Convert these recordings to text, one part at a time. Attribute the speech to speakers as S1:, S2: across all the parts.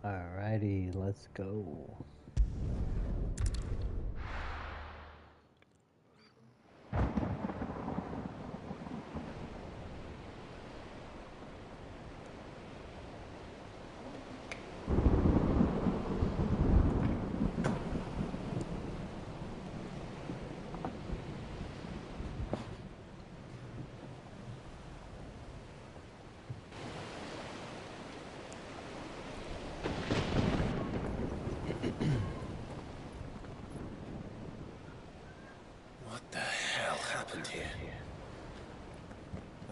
S1: Alrighty, let's go.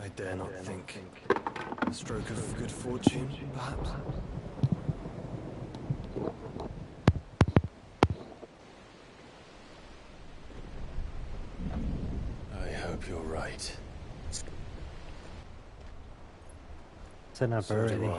S2: I dare not think. A stroke of good fortune, perhaps? I hope you're right.
S1: Setting up already.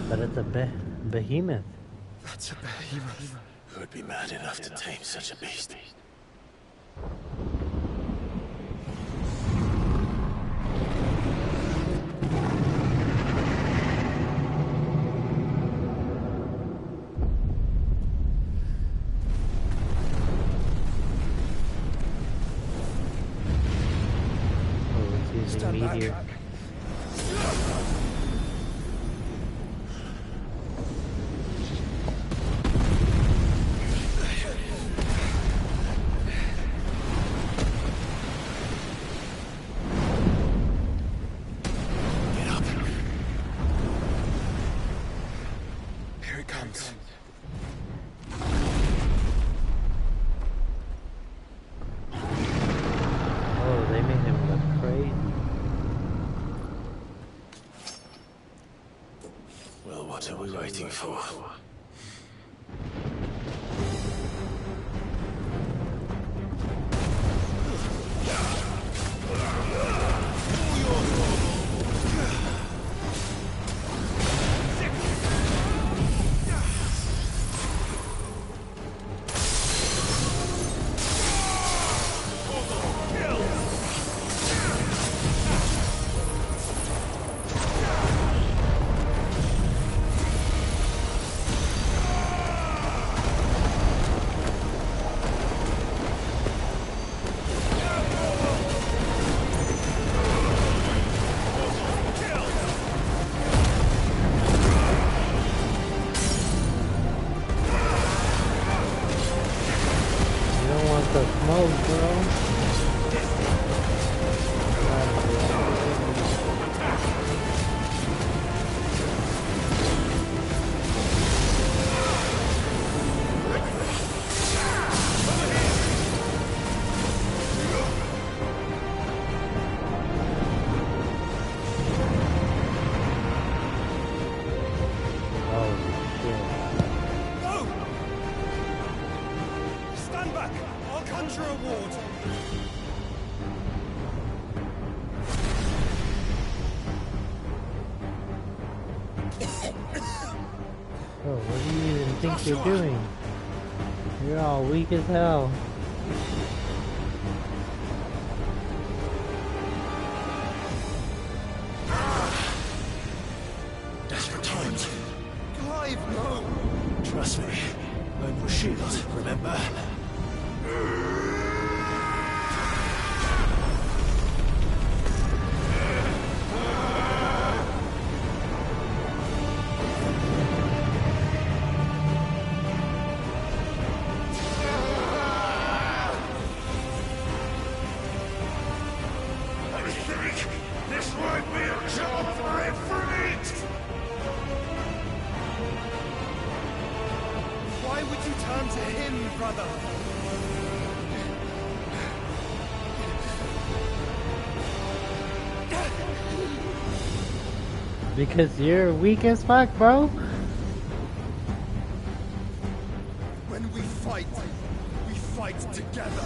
S1: But it's a behemoth.
S2: That's a behemoth.
S3: Who would be mad enough to tame such a beast?
S1: Oh, it's using meteor.
S3: What are we waiting for?
S1: think you're doing? You're all weak as hell.
S3: Desperate times.
S2: Clive, no!
S3: Trust me. No more shields, remember?
S4: This might be a job for Ifrit!
S2: Why would you turn to him, brother?
S1: Because you're weak as fuck, bro.
S2: When we fight together.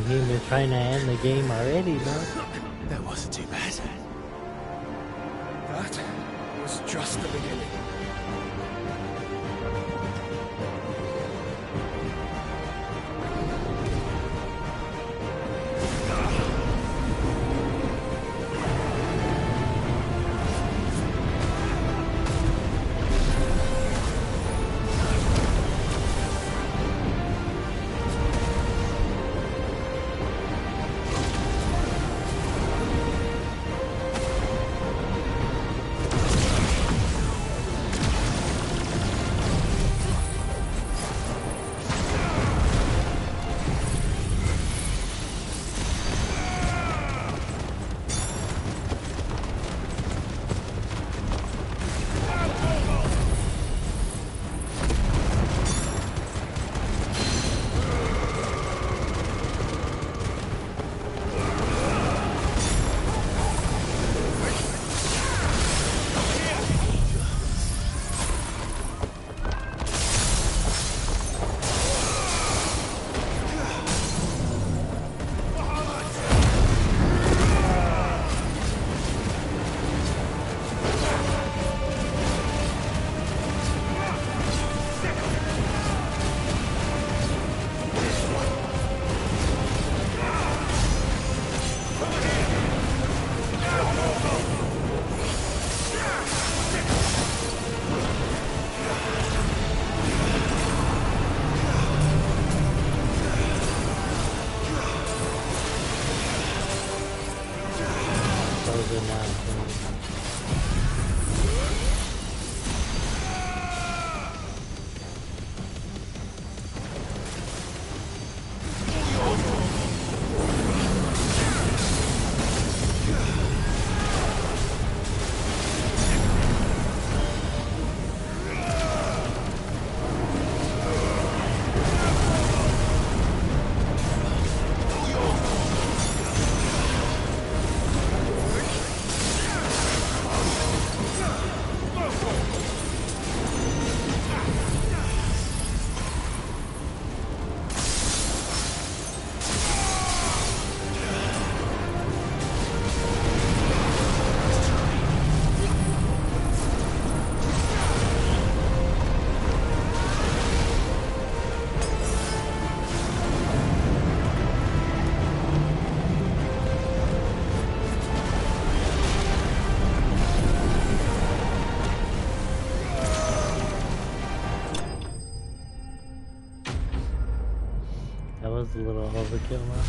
S1: You're trying to end the game already, bro.
S3: That wasn't too bad.
S2: That was just the beginning.
S1: That was a little overkill, huh?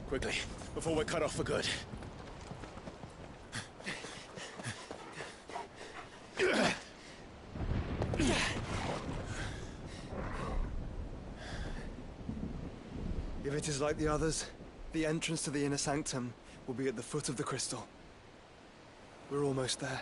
S3: Quickly, before we're cut off for good.
S2: If it is like the others, The entrance to the inner sanctum will be at the foot of the crystal. We're almost there.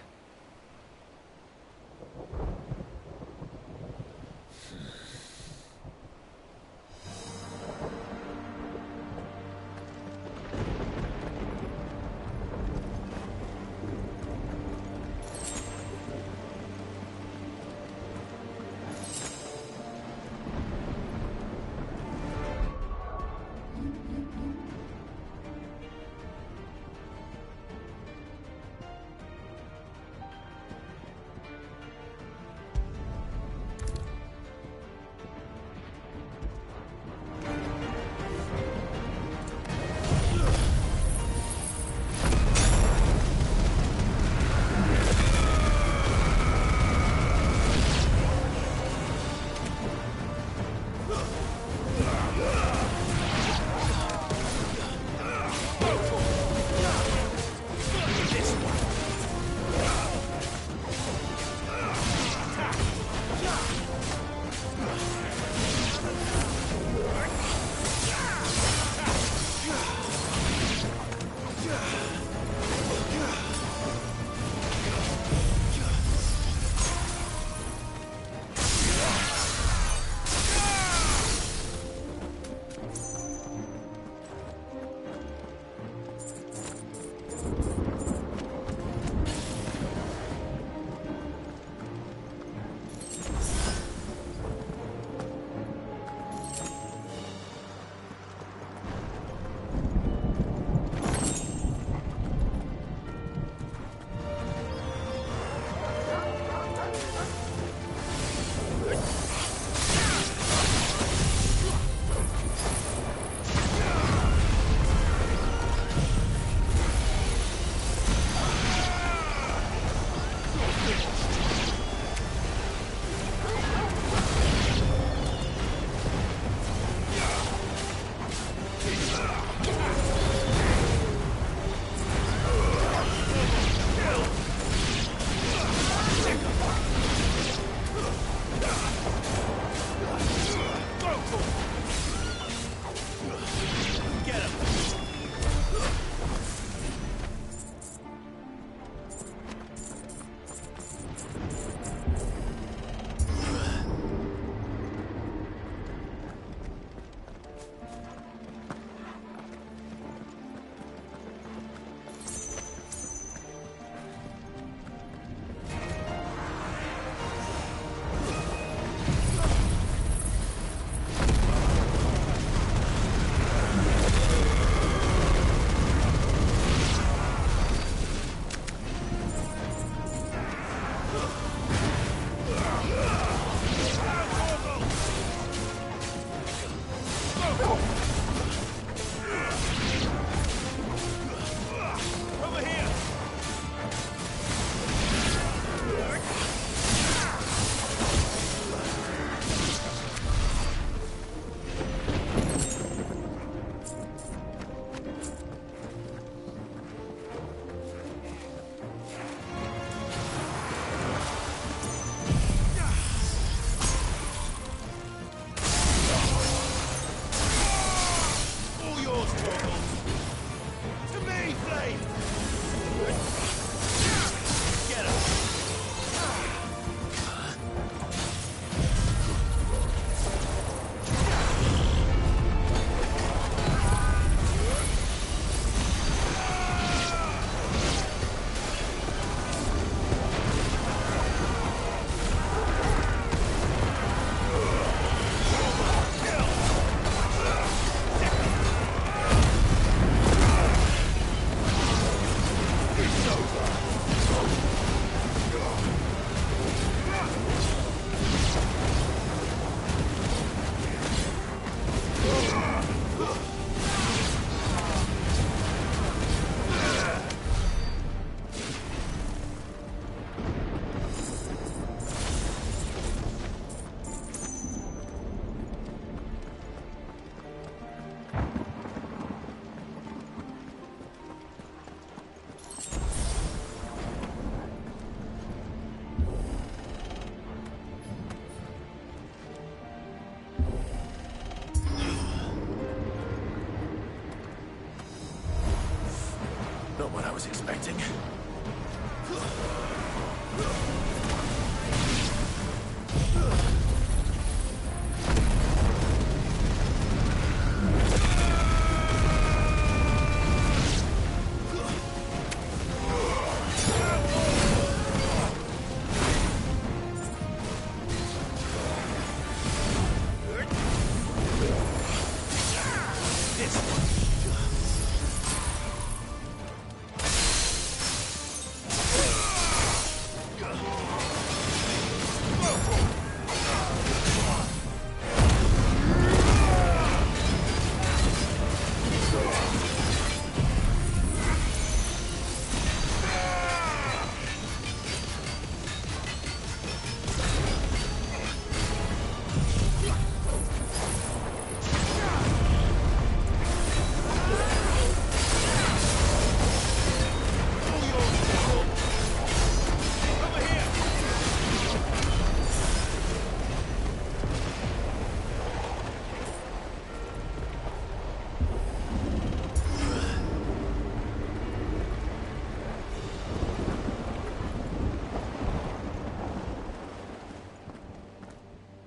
S3: was expecting.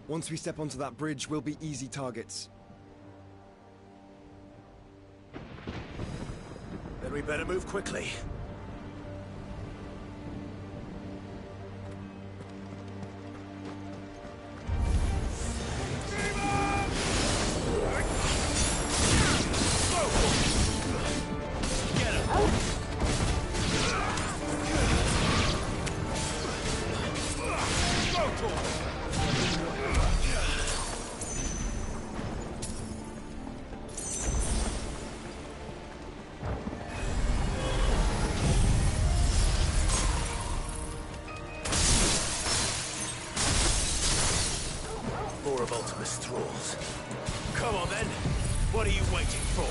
S2: Once we step onto that bridge, we'll be easy targets.
S3: Then we better move quickly. More of Ultima's thralls. Come on then! What are you waiting for?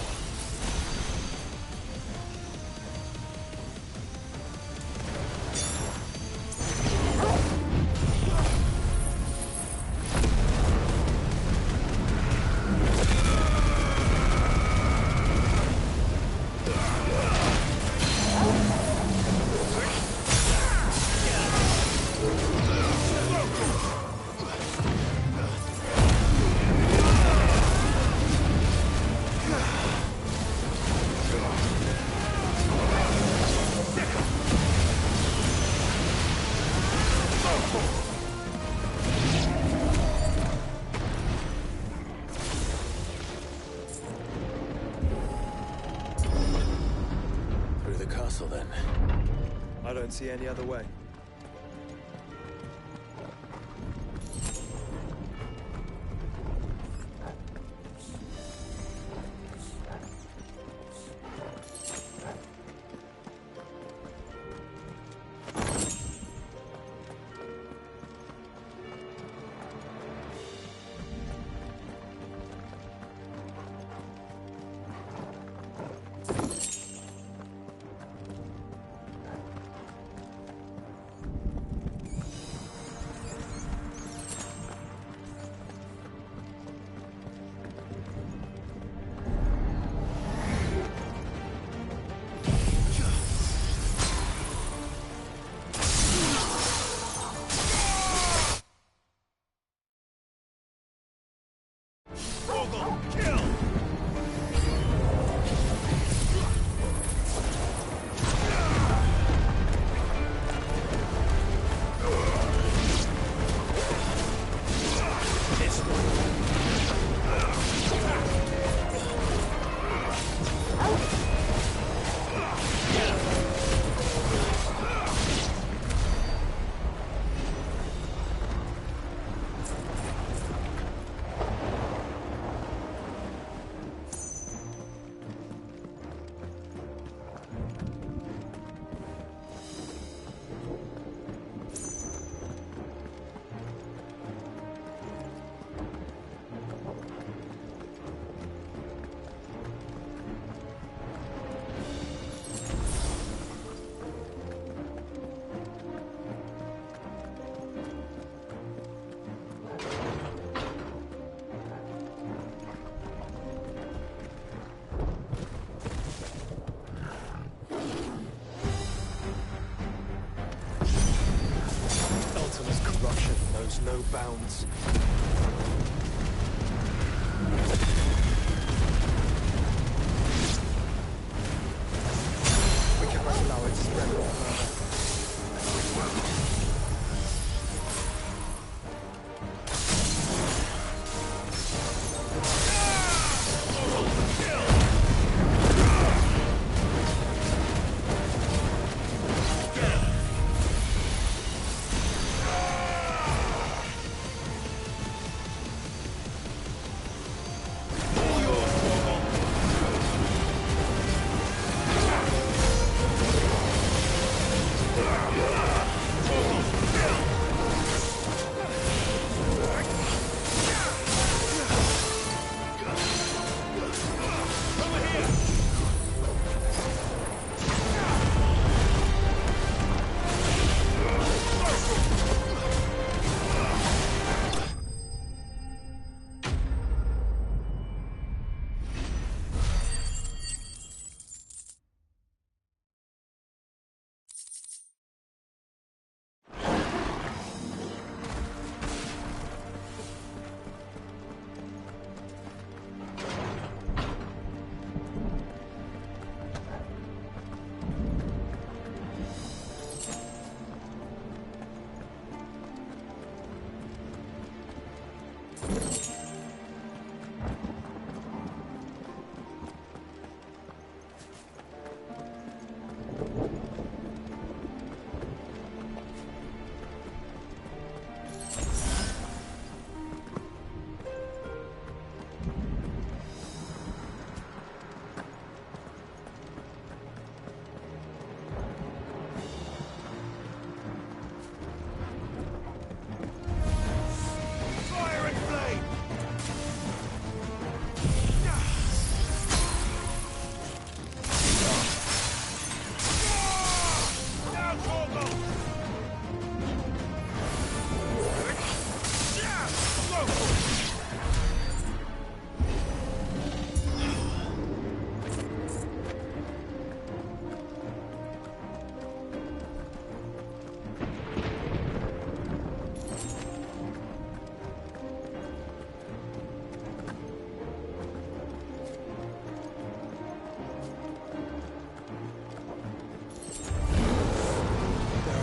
S3: Through the castle then.
S2: I don't see any other way. bounds. We cannot allow it to spread any further.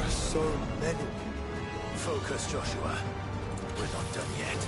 S2: So many.
S3: Focus, Joshua. We're not done yet.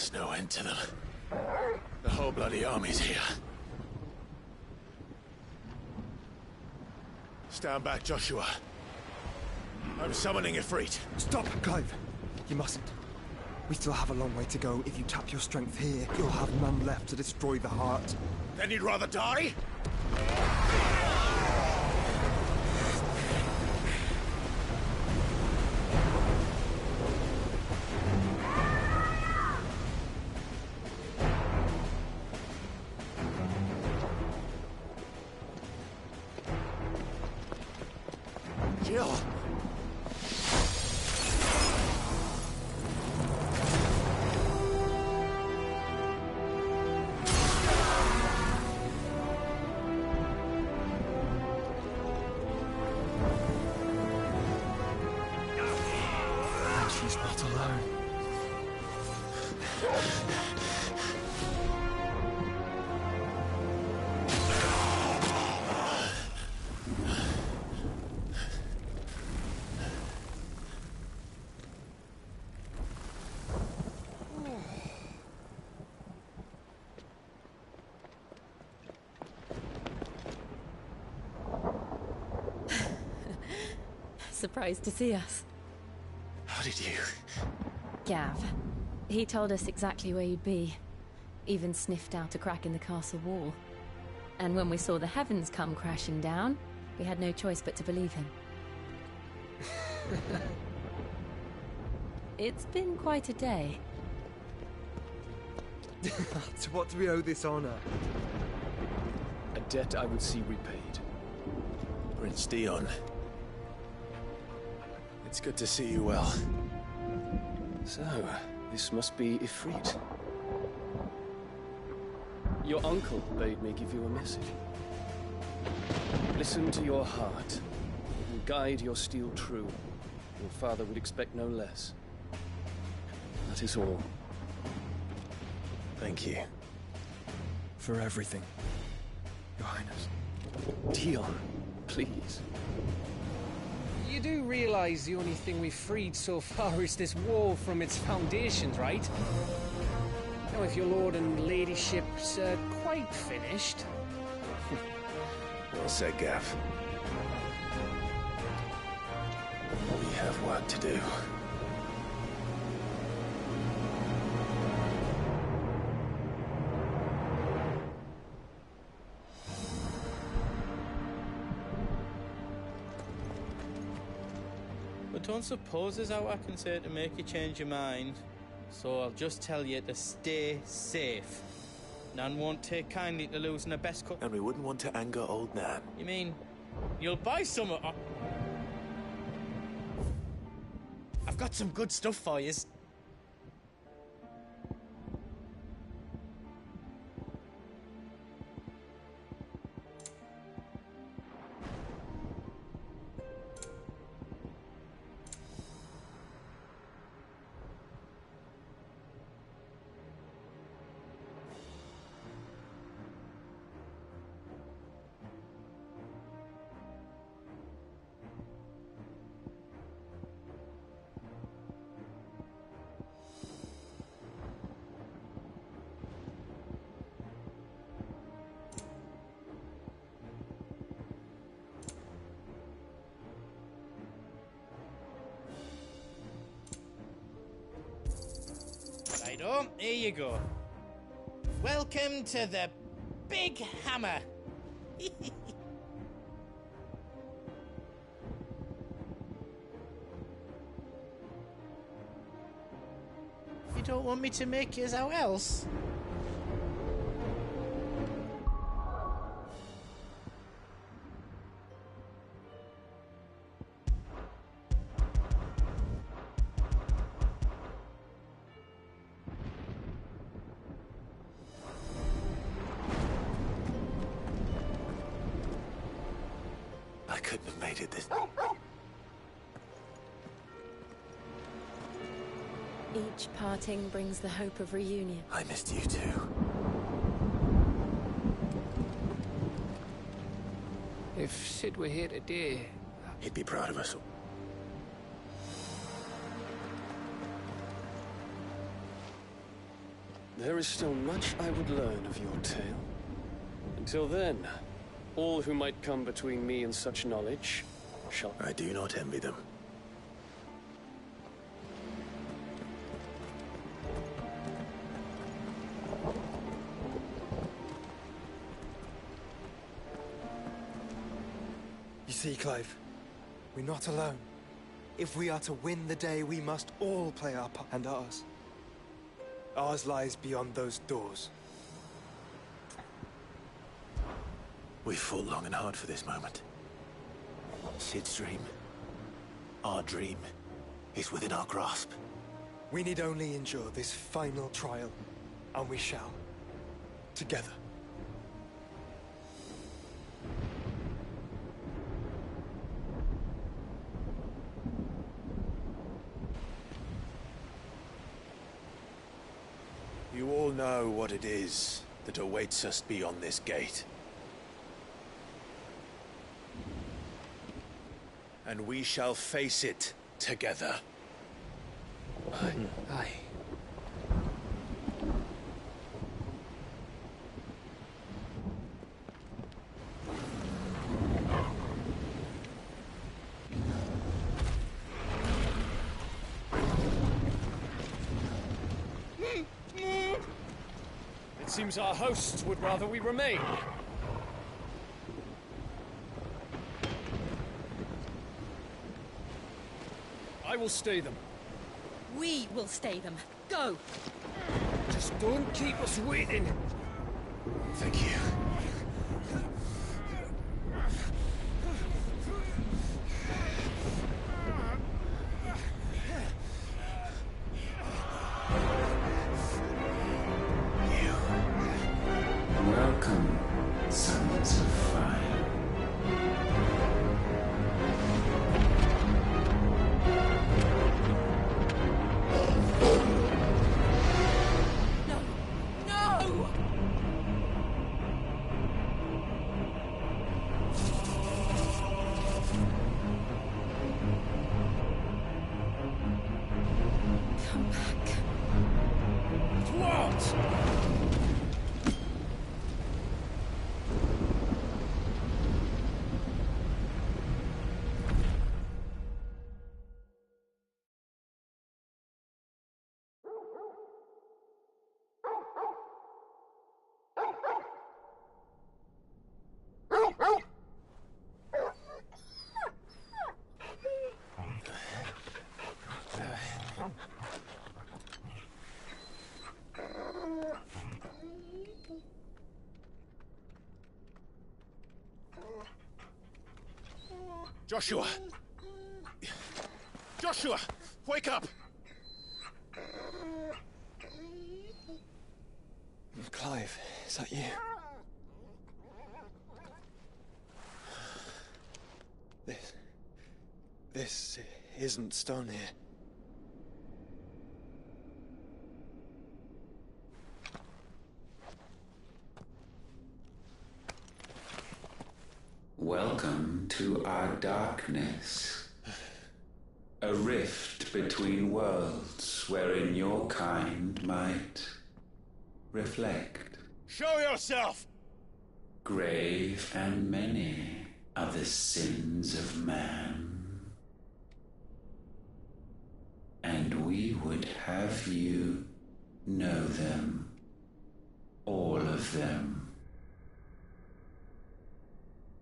S3: There's no end to them. The whole bloody army's here. Stand back, Joshua. I'm summoning Ifrit.
S2: Stop, Clive! You mustn't. We still have a long way to go. If you tap your strength here, you'll have none left to destroy the heart.
S3: Then you'd rather die?
S2: Jill! She's not alone.
S5: Surprised to see us.
S3: How did you?
S5: Gav. He told us exactly where you'd be. Even sniffed out a crack in the castle wall. And when we saw the heavens come crashing down, we had no choice but to believe him. It's been quite a day.
S2: To what do we owe this honor?
S6: A debt I would see repaid.
S3: Prince Dion. It's good to see you well.
S6: So, this must be Ifrit. Your uncle bade me give you a message. Listen to your heart, and guide your steel true. Your father would expect no less. That is all.
S3: Thank you.
S2: For everything, Your Highness.
S6: Dion, please.
S7: You do realize the only thing we've freed so far is this wall from its foundations, right? Now, if your lord and ladyship's quite finished...
S3: Well said, Gav. We have work to do.
S8: But don't suppose there's out I can say to make you change your mind. So I'll just tell you to stay safe. Nan won't take kindly to losing her best cook.
S3: And we wouldn't want to anger old Nan.
S8: You mean you'll buy some of... I've got some good stuff for you. Righto, here you go. Welcome to the Big Hammer. You don't want me to make yours out else?
S3: I couldn't have made it this...
S5: Each parting brings the hope of reunion.
S3: I missed you too.
S7: If Sid were here today...
S3: He'd be proud of us.
S6: There is still much I would learn of your tale. Until then, all who might come between me and such knowledge shall...
S3: I do not envy them.
S2: You see, Clive, we're not alone. If we are to win the day, we must all play our part. And ours. Ours lies beyond those doors.
S3: We've fought long and hard for this moment. Sid's dream, our dream, is within our grasp.
S2: We need only endure this final trial, and we shall. Together.
S3: You all know what it is that awaits us beyond this gate. And we shall face it together.
S2: Aye.
S6: It seems our hosts would rather we remain. I will stay them.
S5: We will stay them. Go!
S6: Just don't keep us waiting.
S3: Thank you.
S9: Welcome, sons of fire.
S5: No! No! Come back.
S6: What?
S3: Joshua! Joshua! Wake up!
S2: Clive, is that you? This isn't stone here.
S9: Welcome to our darkness. A rift between worlds wherein your kind might reflect.
S3: Show yourself!
S9: Grave and many are the sins of man. And we would have you know them. All of them.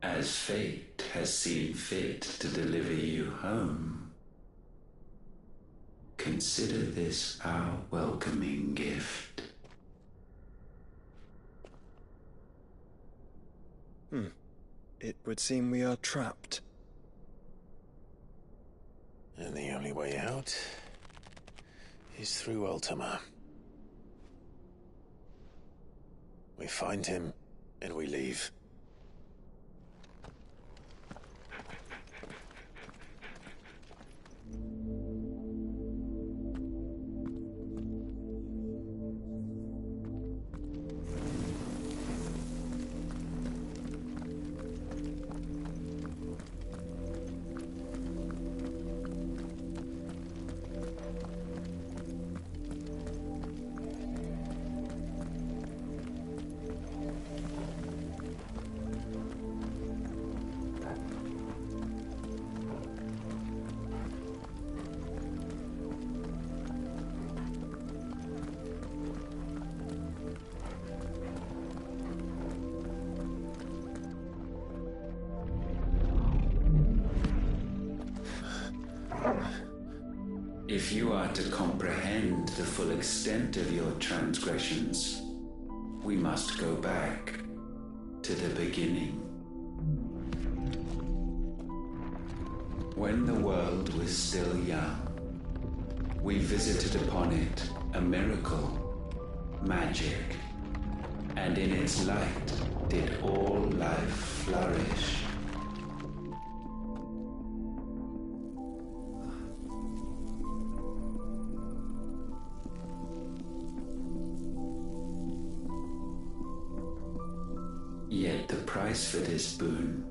S9: As fate has seen fit to deliver you home, consider this our welcoming gift.
S2: It would seem we are trapped.
S3: And the only way out is through Ultima. We find him, and we leave.
S9: If you are to comprehend the full extent of your transgressions, we must go back to the beginning. When the world was still young, we visited upon it a miracle, magic, and in its light did all life flourish. Yet the price for this boon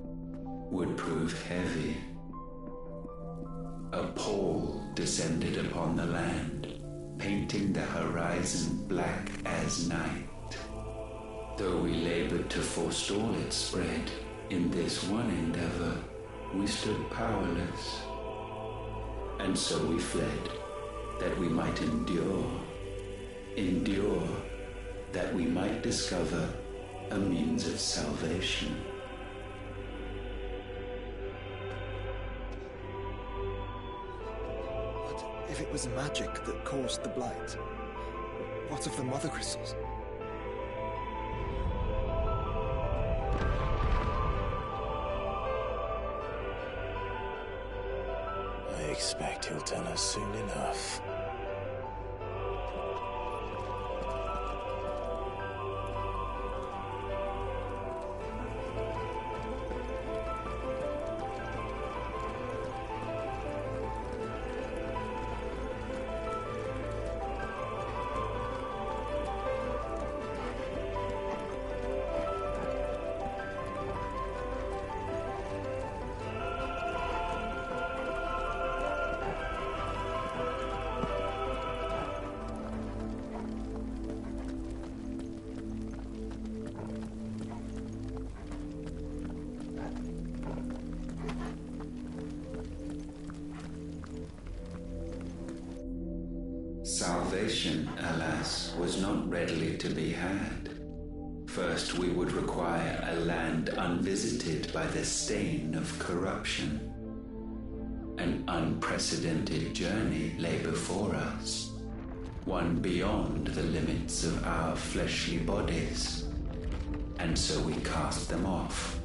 S9: would prove heavy. A pall descended upon the land, painting the horizon black as night. Though we labored to forestall its spread, in this one endeavor we stood powerless. And so we fled, that we might endure, that we might discover a means of salvation.
S2: But if it was magic that caused the blight, what of the mother crystals?
S3: I expect he'll tell us soon enough.
S9: Salvation, alas, was not readily to be had. First, we would require a land unvisited by the stain of corruption. An unprecedented journey lay before us, one beyond the limits of our fleshly bodies. And so we cast them off.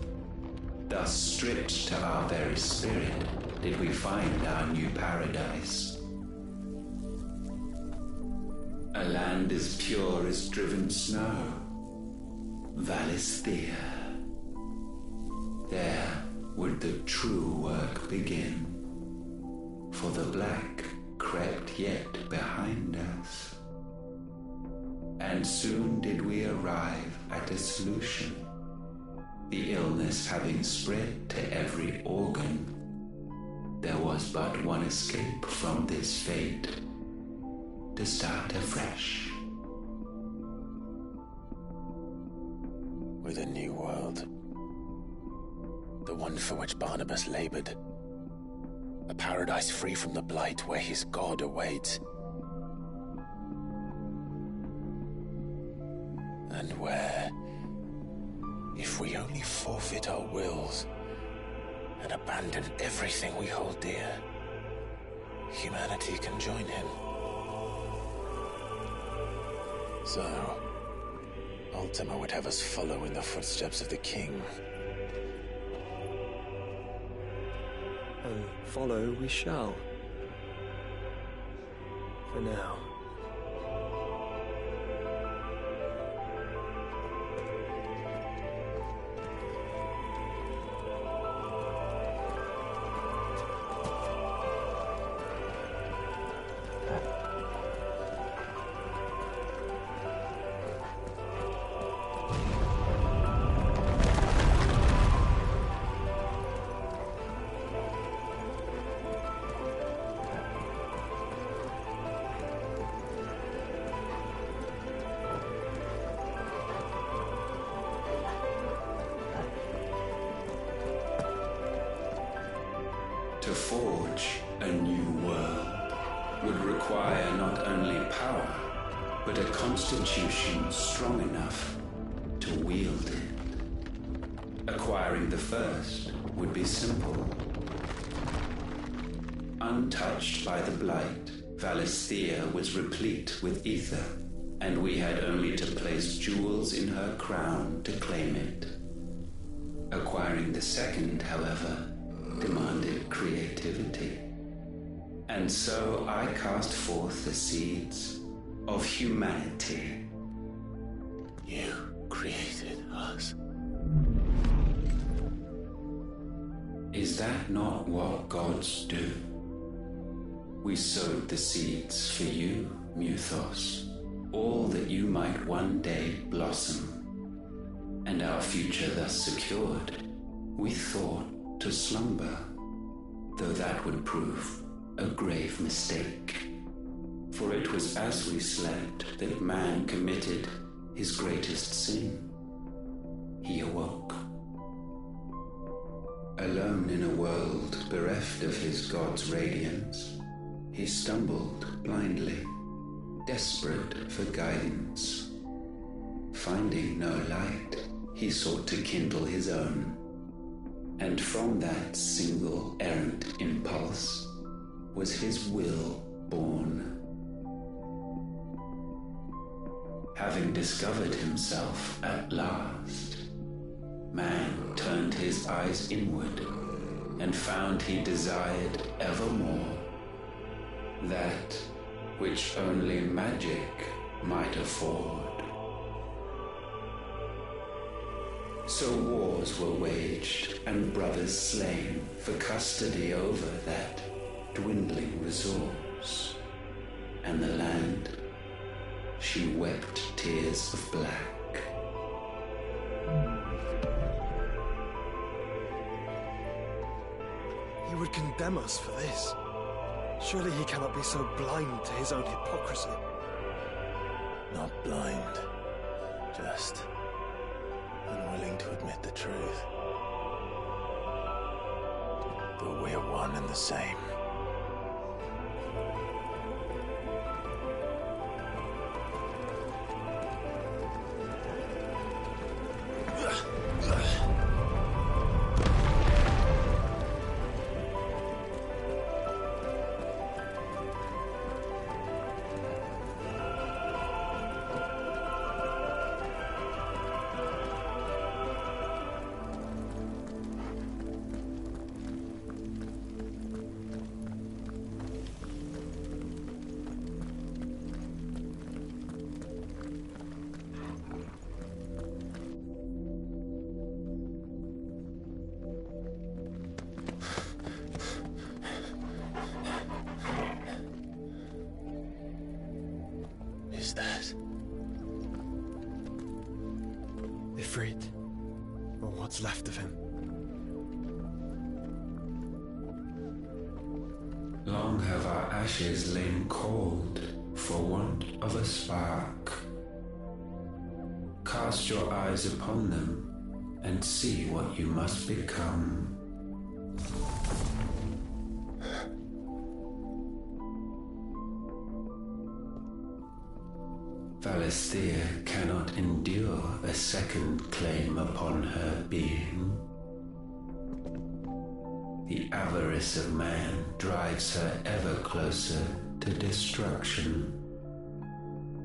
S9: Thus, stripped to our very spirit, did we find our new paradise. A land as pure as driven snow, Valisthea. There would the true work begin, for the black crept yet behind us. And soon did we arrive at a solution, the illness having spread to every organ. There was but one escape from this fate, to start afresh.
S3: With a new world. The one for which Barnabas labored. A paradise free from the blight where his God awaits. And where, if we only forfeit our wills and abandon everything we hold dear, humanity can join him. So, Ultima would have us follow in the footsteps of the king.
S2: And follow we shall. For now.
S9: To forge a new world would require not only power, but a constitution strong enough to wield it. Acquiring the first would be simple. Untouched by the blight, Valisthea was replete with ether, and we had only to place jewels in her crown to claim it. Acquiring the second, however, demanded creativity. And so I cast forth the seeds of humanity.
S3: You created us.
S9: Is that not what gods do? We sowed the seeds for you, Muthos, all that you might one day blossom. And our future thus secured, we thought to slumber, though that would prove a grave mistake. For it was as we slept that man committed his greatest sin. He awoke. Alone in a world bereft of his god's radiance, he stumbled blindly, desperate for guidance. Finding no light, he sought to kindle his own, and from that single errant impulse was his will born. Having discovered himself at last, man turned his eyes inward and found he desired evermore that which only magic might afford. So wars were waged and brothers slain for custody over that dwindling resource, and the land, she wept tears of black.
S2: He would condemn us for this. Surely he cannot be so blind to his own hypocrisy.
S3: Not blind, just unwilling to admit the truth. But we're one and the same. Is that
S2: Ifrit, or what's left of him.
S9: Long have our ashes lain cold for want of a spark. Cast your eyes upon them and see what you must become. Valisthea cannot endure a second claim upon her being. The avarice of man drives her ever closer to destruction,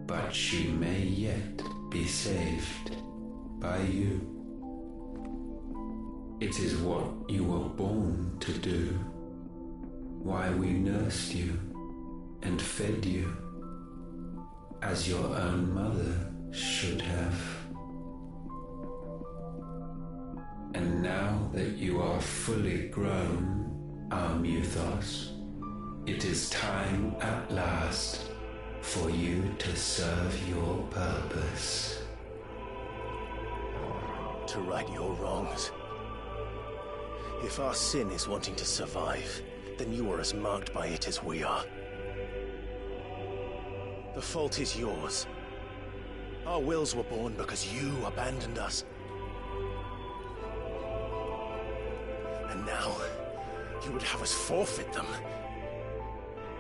S9: but she may yet be saved by you. It is what you were born to do, why we nursed you and fed you, as your own mother should have. And now that you are fully grown, our Muthos, it is time at last for you to serve your purpose.
S3: to right your wrongs? If our sin is wanting to survive, then you are as marked by it as we are. The fault is yours. Our wills were born because you abandoned us. And now, you would have us forfeit them.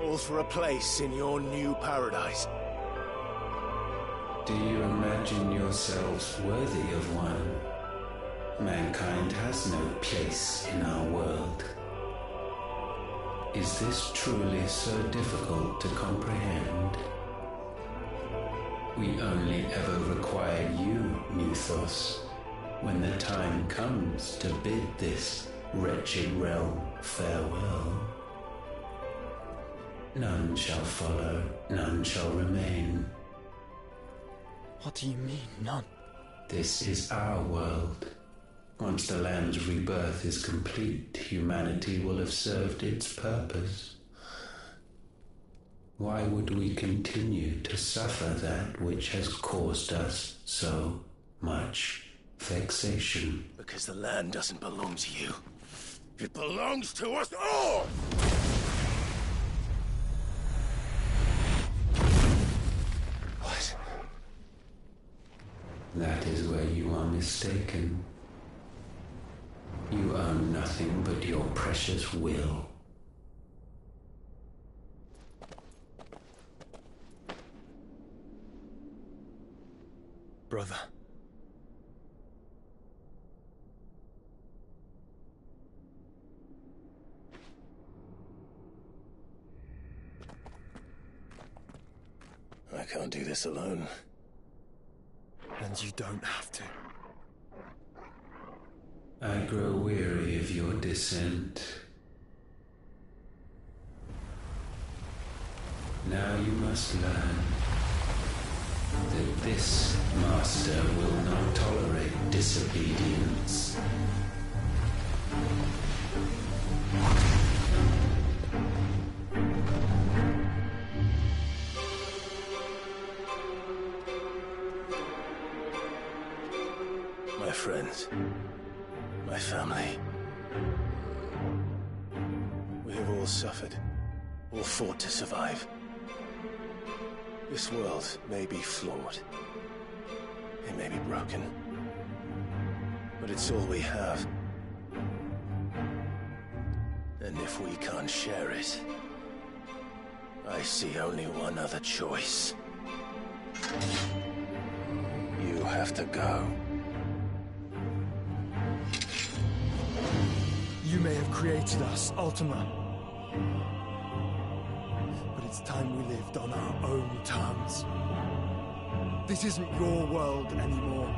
S3: All for a place in your new paradise.
S9: Do you imagine yourselves worthy of one? Mankind has no place in our world. Is this truly so difficult to comprehend? We only ever require you, Muthos, when the time comes to bid this wretched realm farewell. None shall follow, none shall remain.
S2: What do you mean, none?
S9: This is our world. Once the land's rebirth is complete, humanity will have served its purpose. Why would we continue to suffer that which has caused us so much vexation?
S3: Because the land doesn't belong to you. It belongs to us all! What?
S9: That is where you are mistaken. You own nothing but your precious will.
S2: Brother.
S3: I can't do this alone.
S2: And you don't have to.
S9: I grow weary of your dissent. Now you must learn that this master will not tolerate disobedience.
S3: My friends, my family. We have all suffered, all fought to survive. This world may be flawed. It may be broken. But it's all we have. And if we can't share it, I see only one other choice. You have to go.
S2: You may have created us, Ultima. But it's time we lived on our own terms. This isn't your world anymore.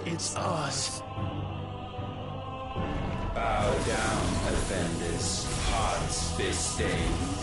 S2: It's ours.
S9: Bow down, offenders, hearts bestained.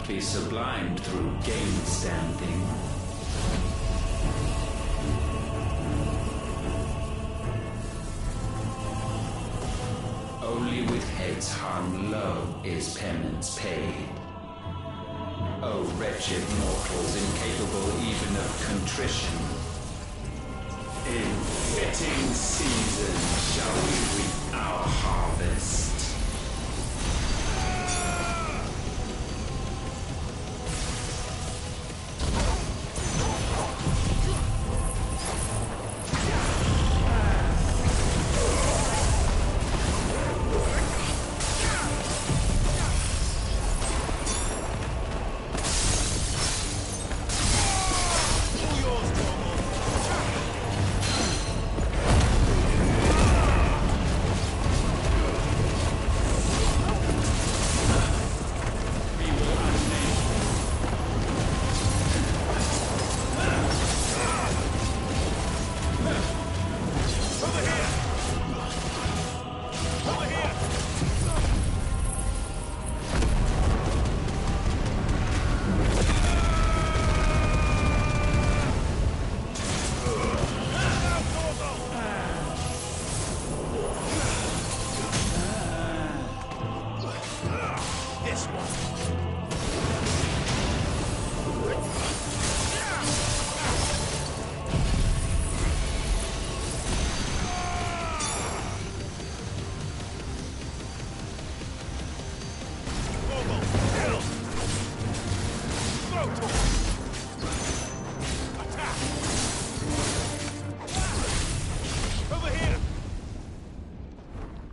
S9: Be sublimed through game-standing. Only with heads hung low is penance paid. O wretched mortals incapable even of contrition, In fitting season shall we reap our harvest.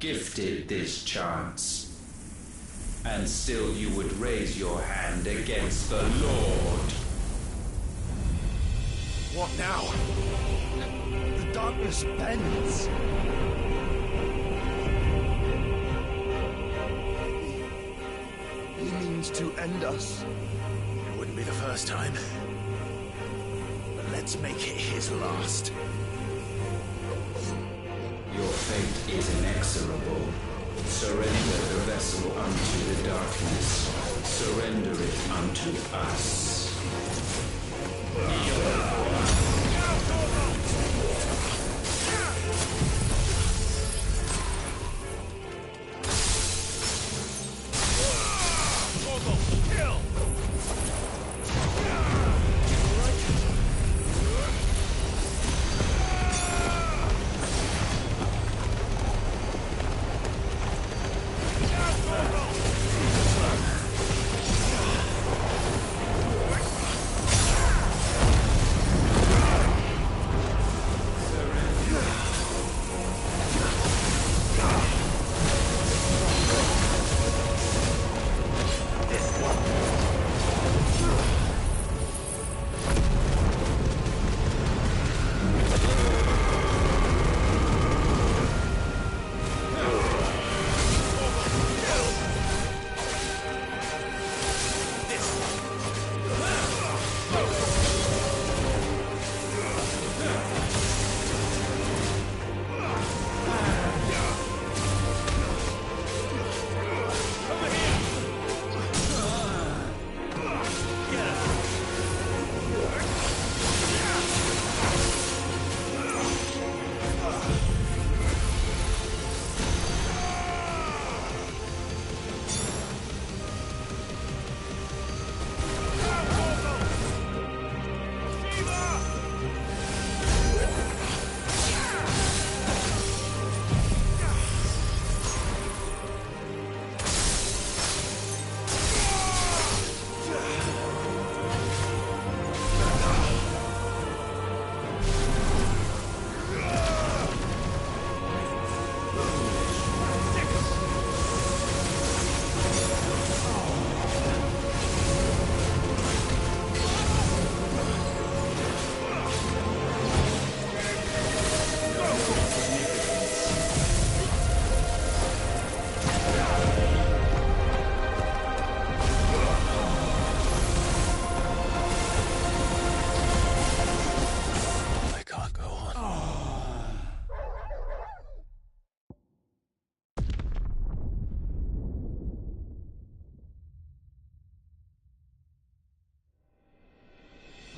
S9: Gifted this chance, and still you would raise your hand against the Lord.
S4: What now? The darkness bends. He means to end us.
S3: It wouldn't be the first time. But let's make it his last.
S9: Your fate is inexorable. Surrender the vessel unto the darkness. Surrender it unto us.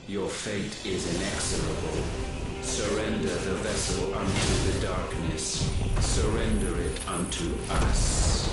S9: Your fate is inexorable. Surrender the vessel unto the darkness. Surrender it unto us.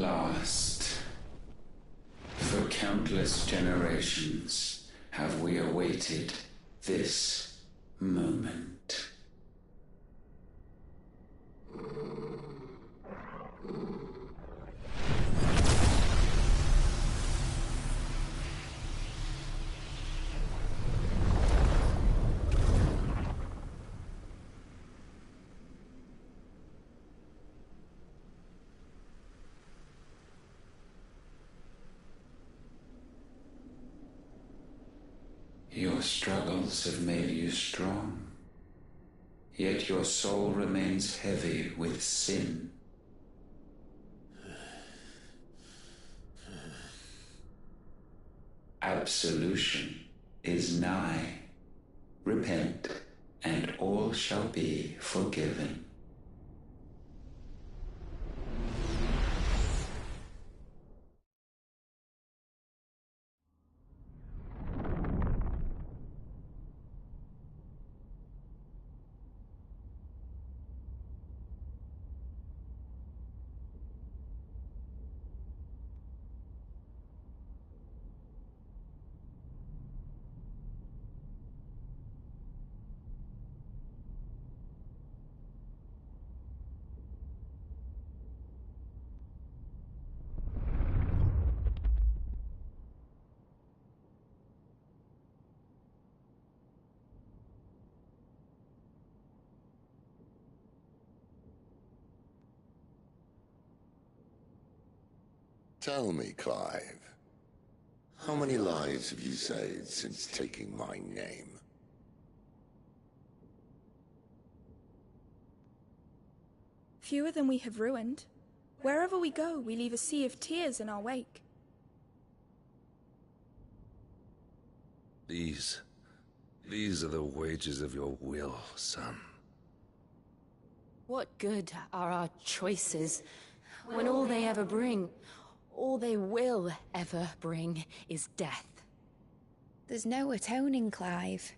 S9: last. For countless generations have we awaited this moment. Your struggles have made you strong, yet your soul remains heavy with sin. Absolution is nigh. Repent, and all shall be forgiven.
S4: Tell me, Clive, how many lives have you saved since taking my name?
S10: Fewer than we have ruined. Wherever we go, we leave a sea of tears in our wake.
S11: These are the wages of your will, son.
S5: What good are our choices when all they ever bring, all they will ever bring, is death?
S12: There's no atoning, Clive.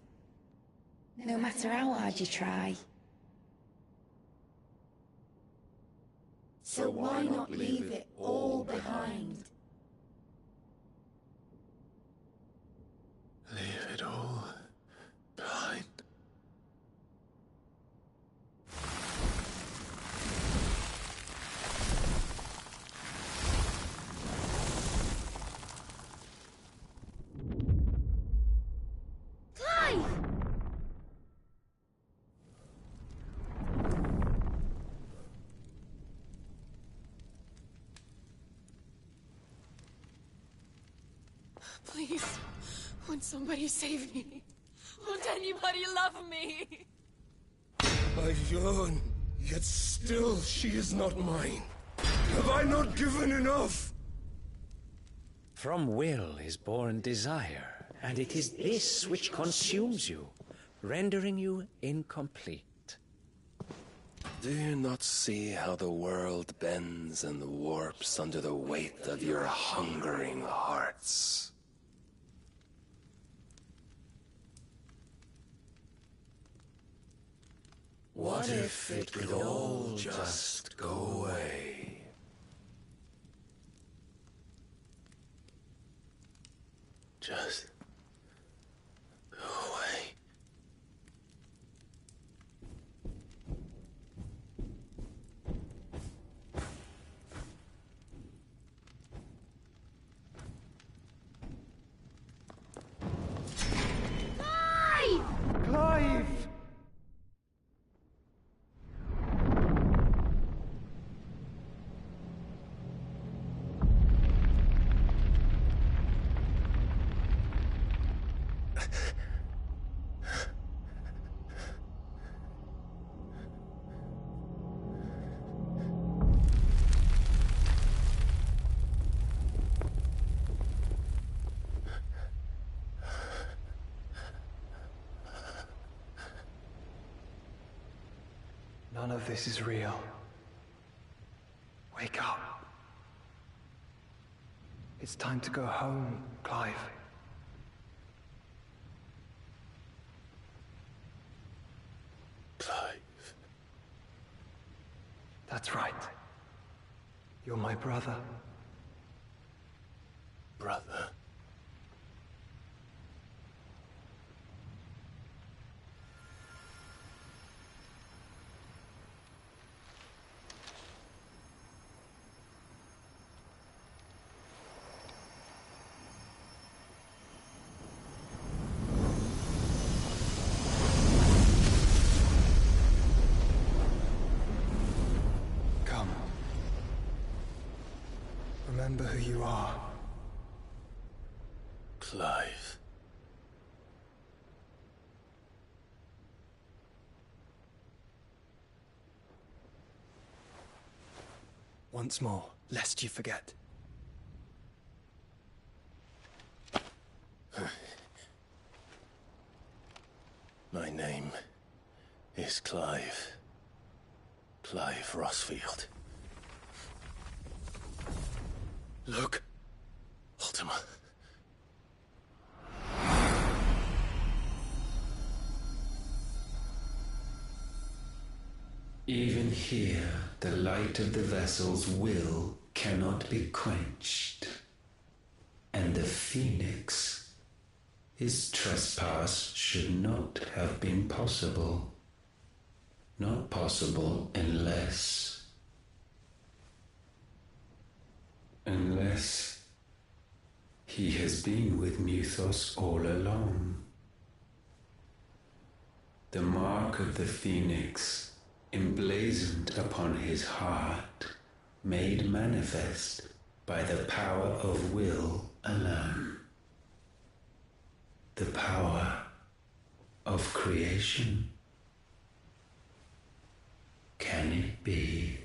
S12: No matter how hard you try.
S13: So why not leave it all behind?
S3: Leave it all behind.
S14: Please, won't somebody save me? Won't anybody love me?
S4: I yearn, yet still she is not mine. Have I not given enough?
S15: From will is born desire, and it is this which consumes you, rendering you incomplete.
S3: Do you not see how the world bends and warps under the weight of your hungering hearts? What if it could all just go away? Just go away.
S2: Clive! None of this is real. Wake up. It's time to go home, Clive.
S3: Clive.
S2: That's right. You're my brother.
S3: Brother.
S2: Come. Remember who you are.
S3: Clive.
S2: Once more, lest you forget.
S3: My name is Clive. Clive Rossfield.
S2: Look.
S3: Ultima.
S9: Even here, the light of the vessel's will cannot be quenched. And the Phoenix, his trespass should not have been possible. Not possible unless he has been with Mythos all along. The mark of the Phoenix, emblazoned upon his heart, made manifest by the power of will alone. The power of creation. Can it be?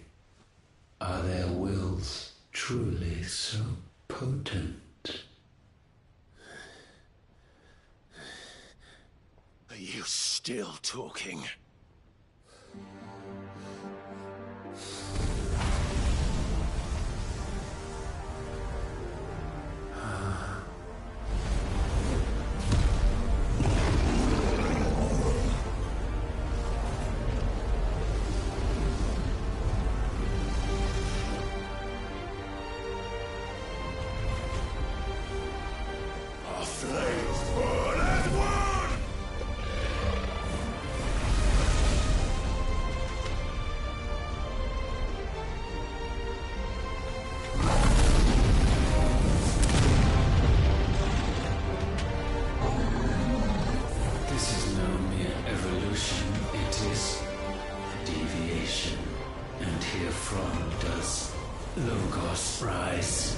S9: Are their wills truly so potent?
S3: Are you still talking? Our flames burn as one!
S9: This is no mere evolution, it is deviation. And herefrom does Logos rise.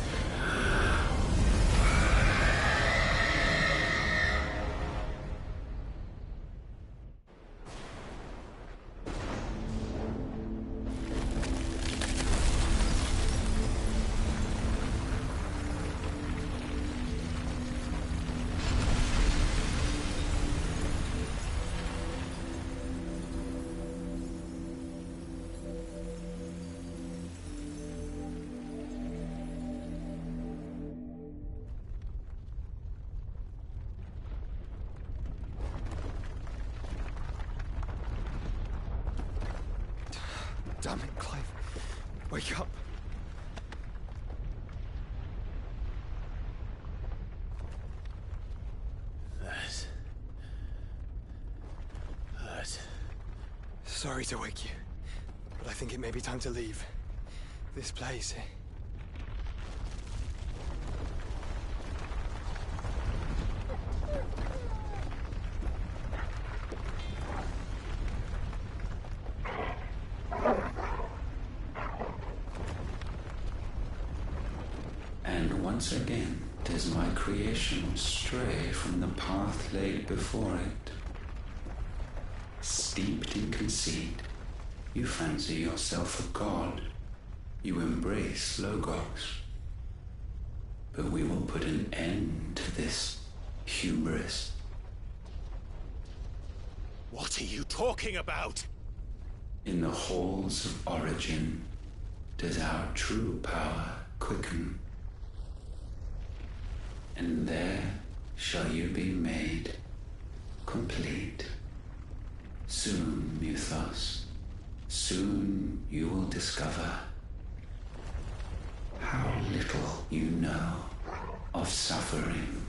S2: Damn it, Clive. Wake up.
S3: That.
S2: Sorry to wake you, but I think it may be time to leave. This place.
S9: And once again does my creation stray from the path laid before it. Steeped in conceit, you fancy yourself a god. You embrace Logos. But we will put an end to this hubris.
S3: What are you talking about?
S9: In the halls of origin does our true power quicken. And there shall you be made complete. Soon, Mythos, soon you will discover How little you know of suffering.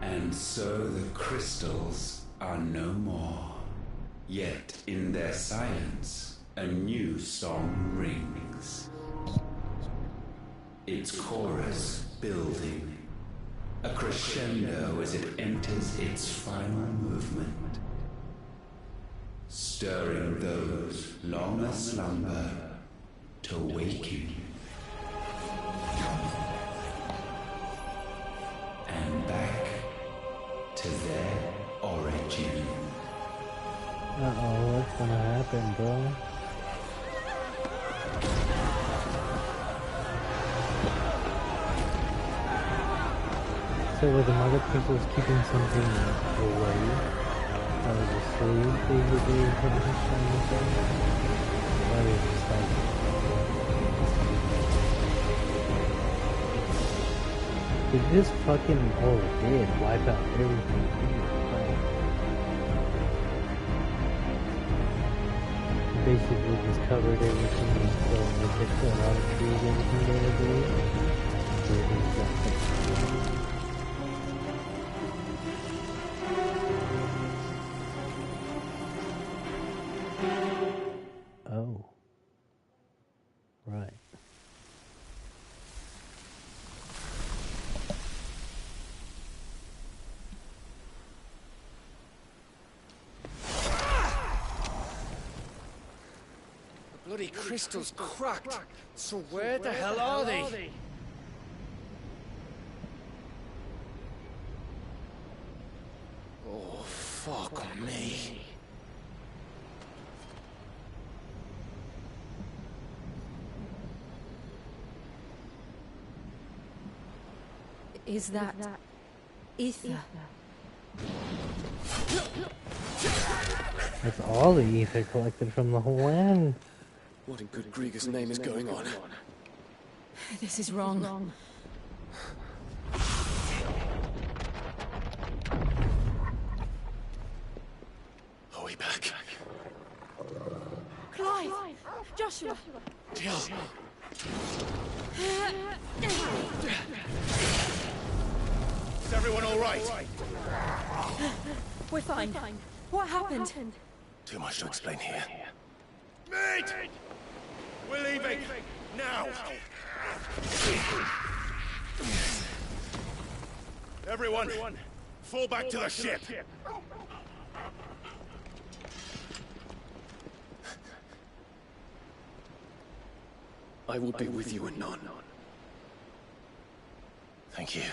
S9: And so the crystals are no more. Yet in their silence, a new song rings. Its chorus building, a crescendo as it enters its final movement, stirring those long aslumber to waking. And back to their origin.
S1: Uh-oh, what's gonna happen, bro? So were the mother crystals keeping something away? I was asleep, basically, from his thing? Or is it just like... Did this fucking... Oh, it did wipe out everything. Basically just covered everything, so like it's a lot of trees, everything there, I believe. Everything's got fixed. Oh. Right.
S7: Bloody crystal's cracked. So where the hell are they? Oh, fuck me.
S5: Is that ether?
S1: That's all the ether collected from the whole land.
S6: What in good Grieger's name is going on?
S5: This is wrong.
S6: Are we back?
S14: Clive! Joshua!
S6: Jill!
S4: Is everyone all right?
S14: We're fine. What happened?
S3: Too much to explain here.
S4: Mate! We're leaving! Now! Everyone, fall back to the ship!
S6: I will be with you anon.
S3: Thank you.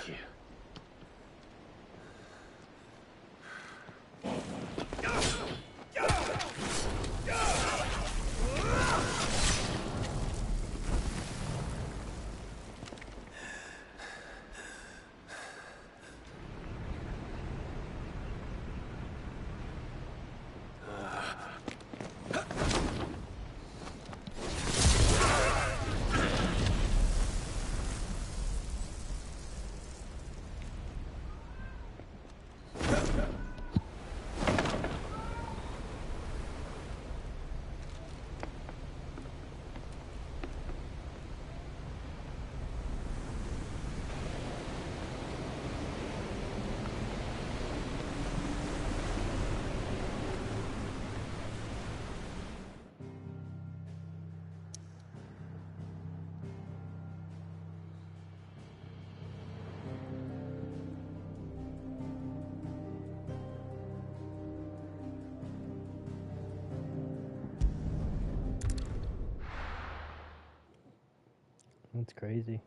S1: That's crazy.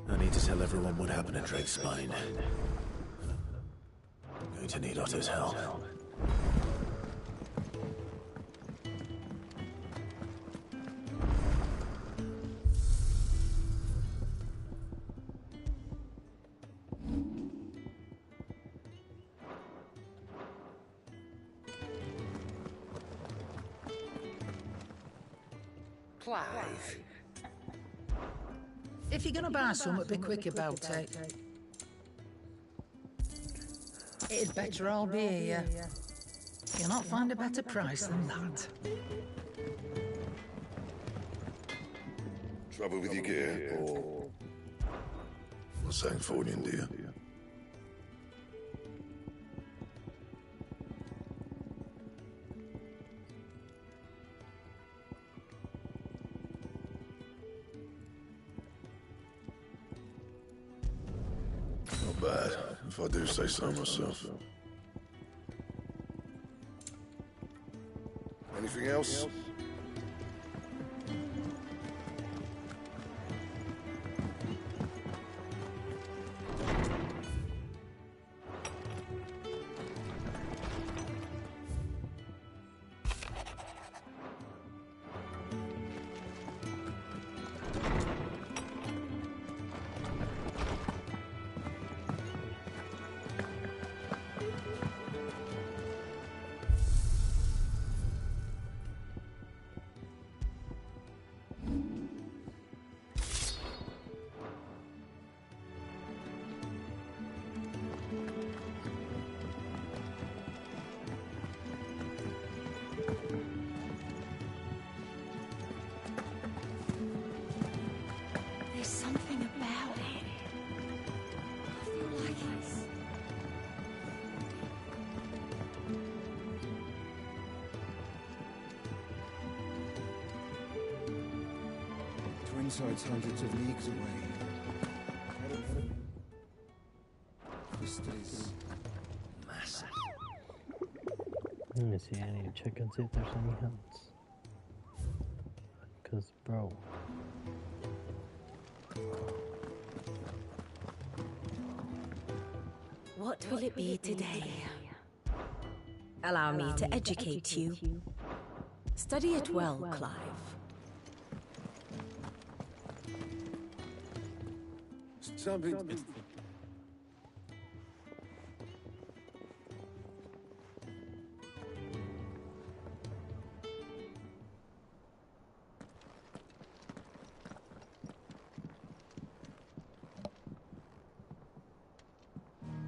S3: I need to tell everyone what happened in Drake's spine. I'm going to need Otto's help.
S16: Clive. If you're gonna buy something, be quick about it. It'd better all be here. You'll not find a better price than that.
S17: Trouble with your gear, or... What's Sanfordine, dear? Not bad, if I do say so myself. Anything else?
S14: There's something about it. I feel like it's...
S2: Twinside's hundreds of leagues away. Crystal is
S15: massive.
S1: Let me see, I need to check and see if there's any hints. Cause bro.
S18: What will it be today? Allow me to educate you. Study it well, Clive.
S17: Something...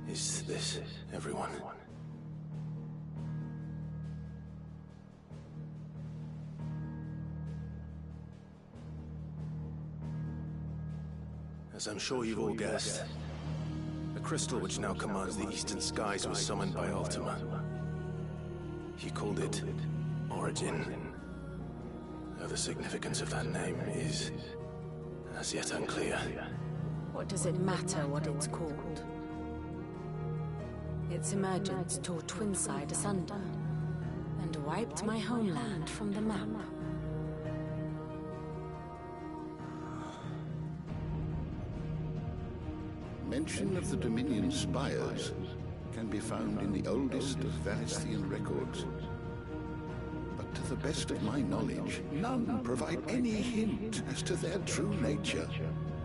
S3: Is this everyone? As I'm sure you've all guessed, the crystal which now commands the eastern skies was summoned by Ultima. He called it Origin. Though the significance of that name is as yet unclear.
S18: What does it matter what it's called? Its emergence tore Twinside asunder and wiped my homeland from the map.
S19: Mention of the Dominion spires can be found in the oldest of Valestian records. But to the best of my knowledge, none provide any hint as to their true nature.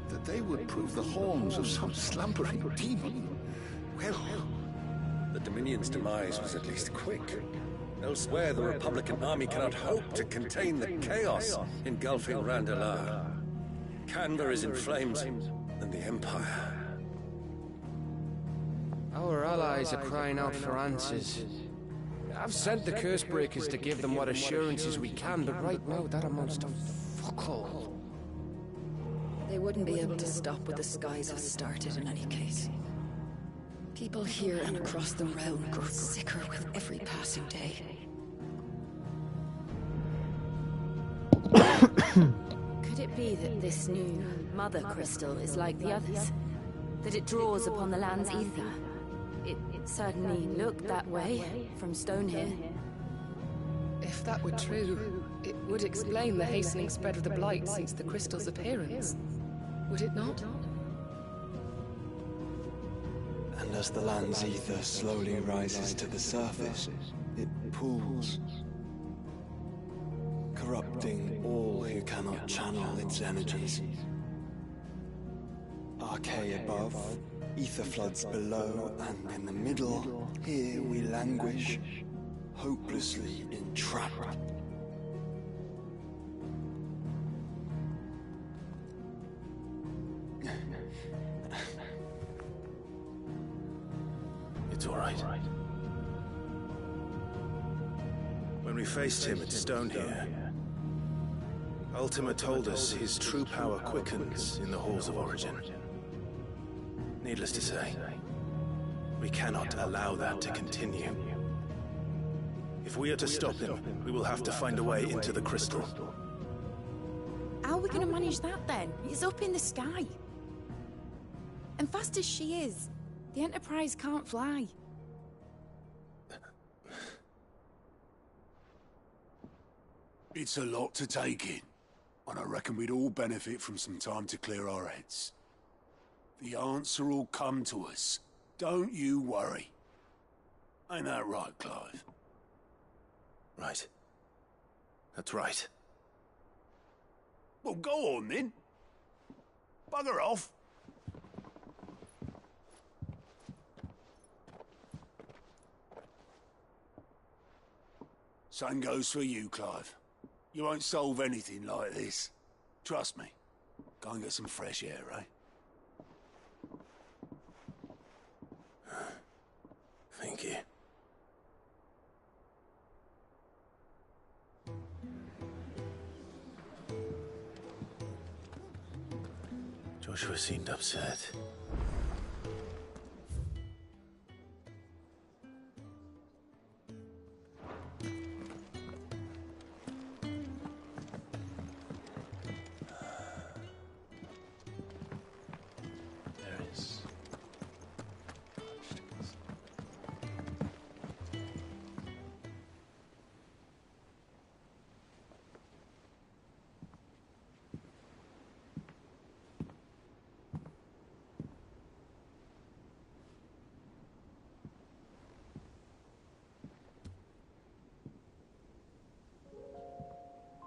S19: That they would prove the horns of some slumbering demon. Well...
S11: The Dominion's demise was at least quick. Elsewhere, the Republican army cannot hope to contain the chaos engulfing Randalar. Canberra is in flames, and the Empire.
S7: Our allies are crying out for answers. I've sent the Cursebreakers to give them what assurances we can, but right now that amounts to fuck all.
S20: They wouldn't be able to stop what the skies have started in any case. People here and across the realm grow sicker with every passing day.
S5: Could it be that this new Mother Crystal is like the others? That it draws upon the land's ether? It certainly looked that way from stone here.
S21: If that were true, it would explain the hastening spread of the Blight since the crystal's appearance. Would it not?
S2: And as the land's ether slowly rises to the surface, it pools, corrupting all who cannot channel its energies. Archay above, ether floods below, and in the middle, here we languish, hopelessly entrapped.
S3: all right. When we faced him at Stone here, Ultima told us his true power quickens in the halls of origin. Needless to say, we cannot allow that to continue. If we are to stop him, we will have to find a way into the crystal.
S10: How are we going to manage that then? It's up in the sky. And fast as she is, the Enterprise can't fly.
S8: It's a lot to take in, and I reckon we'd all benefit from some time to clear our heads. The answer will come to us. Don't you worry. Ain't that right, Clive?
S3: Right. That's right.
S8: Well, go on then. Bugger off. Same goes for you, Clive. You won't solve anything like this. Trust me. Go and get some fresh air, eh?
S3: Thank you. Joshua seemed upset.
S6: There is.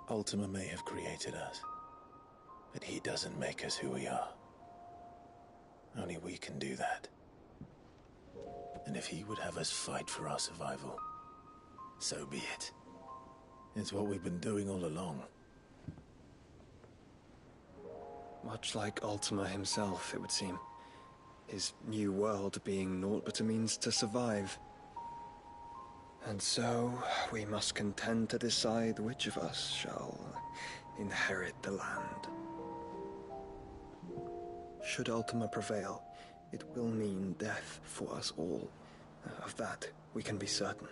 S3: Ultima may have created us, but he doesn't make us who we are. Only we can do that. And if he would have us fight for our survival, so be it. It's what we've been doing all along.
S2: Much like Ultima himself, it would seem. His new world being naught but a means to survive. And so, we must contend to decide which of us shall inherit the land. Should Ultima prevail, it will mean death for us all. Of that, we can be certain.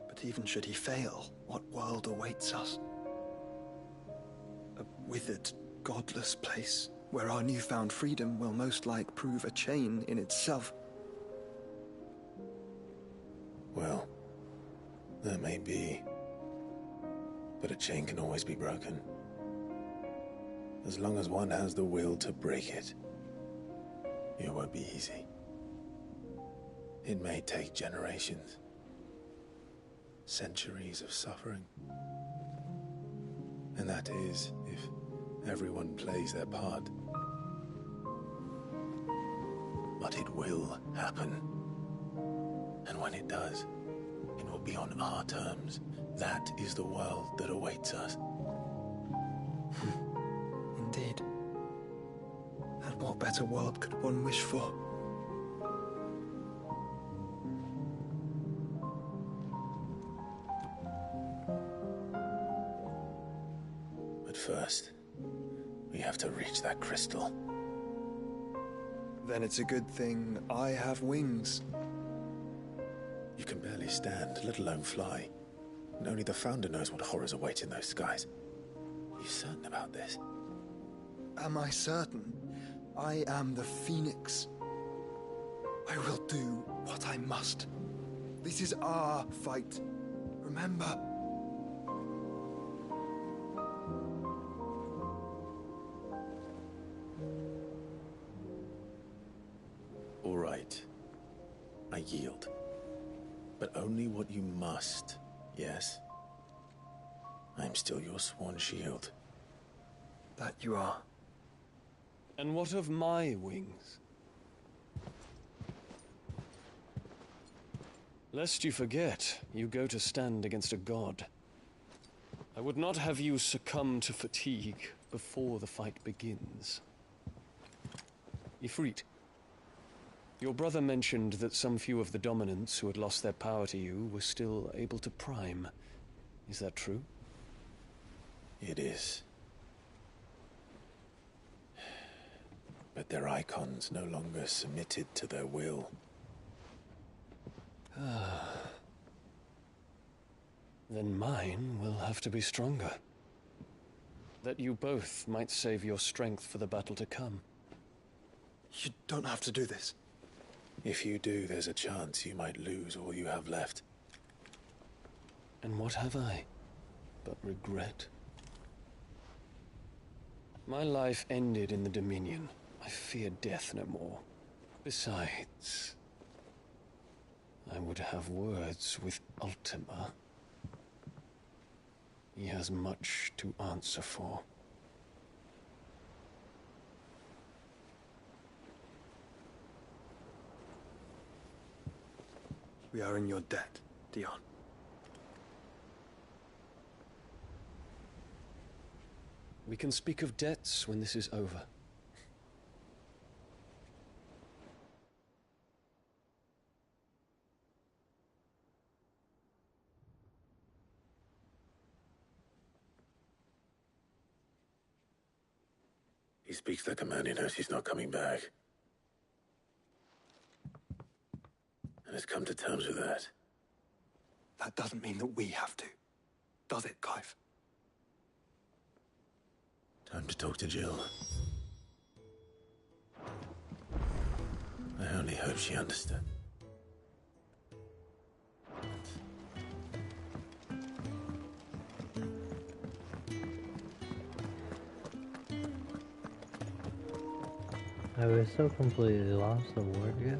S2: But even should he fail, what world awaits us? A withered, godless place, where our newfound freedom will most like prove a chain in itself.
S3: Well, that may be. But a chain can always be broken. As long as one has the will to break it. It won't be easy. It may take generations. Centuries of suffering. And that is if everyone plays their part. But it will happen. And when it does, it will be on our terms. That is the world that awaits us.
S2: Indeed. And what better world could one wish for?
S3: But first, we have to reach that crystal.
S2: Then it's a good thing I have wings.
S3: You can barely stand, let alone fly. And only the Founder knows what horrors await in those skies. Are you certain about this?
S2: Am I certain? I am the Phoenix. I will do what I must. This is our fight. Remember?
S3: All right. I yield. But only what you must, yes? I'm still your sworn shield.
S2: That you are.
S6: And what of my wings? Lest you forget, you go to stand against a god. I would not have you succumb to fatigue before the fight begins. Ifrit, Your brother mentioned that some few of the dominants who had lost their power to you were still able to prime. Is that true?
S3: It is. But their icons no longer submitted to their will.
S6: Then mine will have to be stronger. That you both might save your strength for the battle to come.
S2: You don't have to do this.
S3: If you do, there's a chance you might lose all you have left.
S6: And what have I but regret? My life ended in the Dominion. I fear death no more. Besides, I would have words with Ultima. He has much to answer for.
S2: We are in your debt, Dion.
S6: We can speak of debts when this is over.
S3: He speaks like a man who knows he's not coming back. And has come to terms with that.
S2: That doesn't mean that we have to, does it, Clive?
S3: Time to talk to Jill. I only hope she understood.
S1: I was so completely lost of where to go.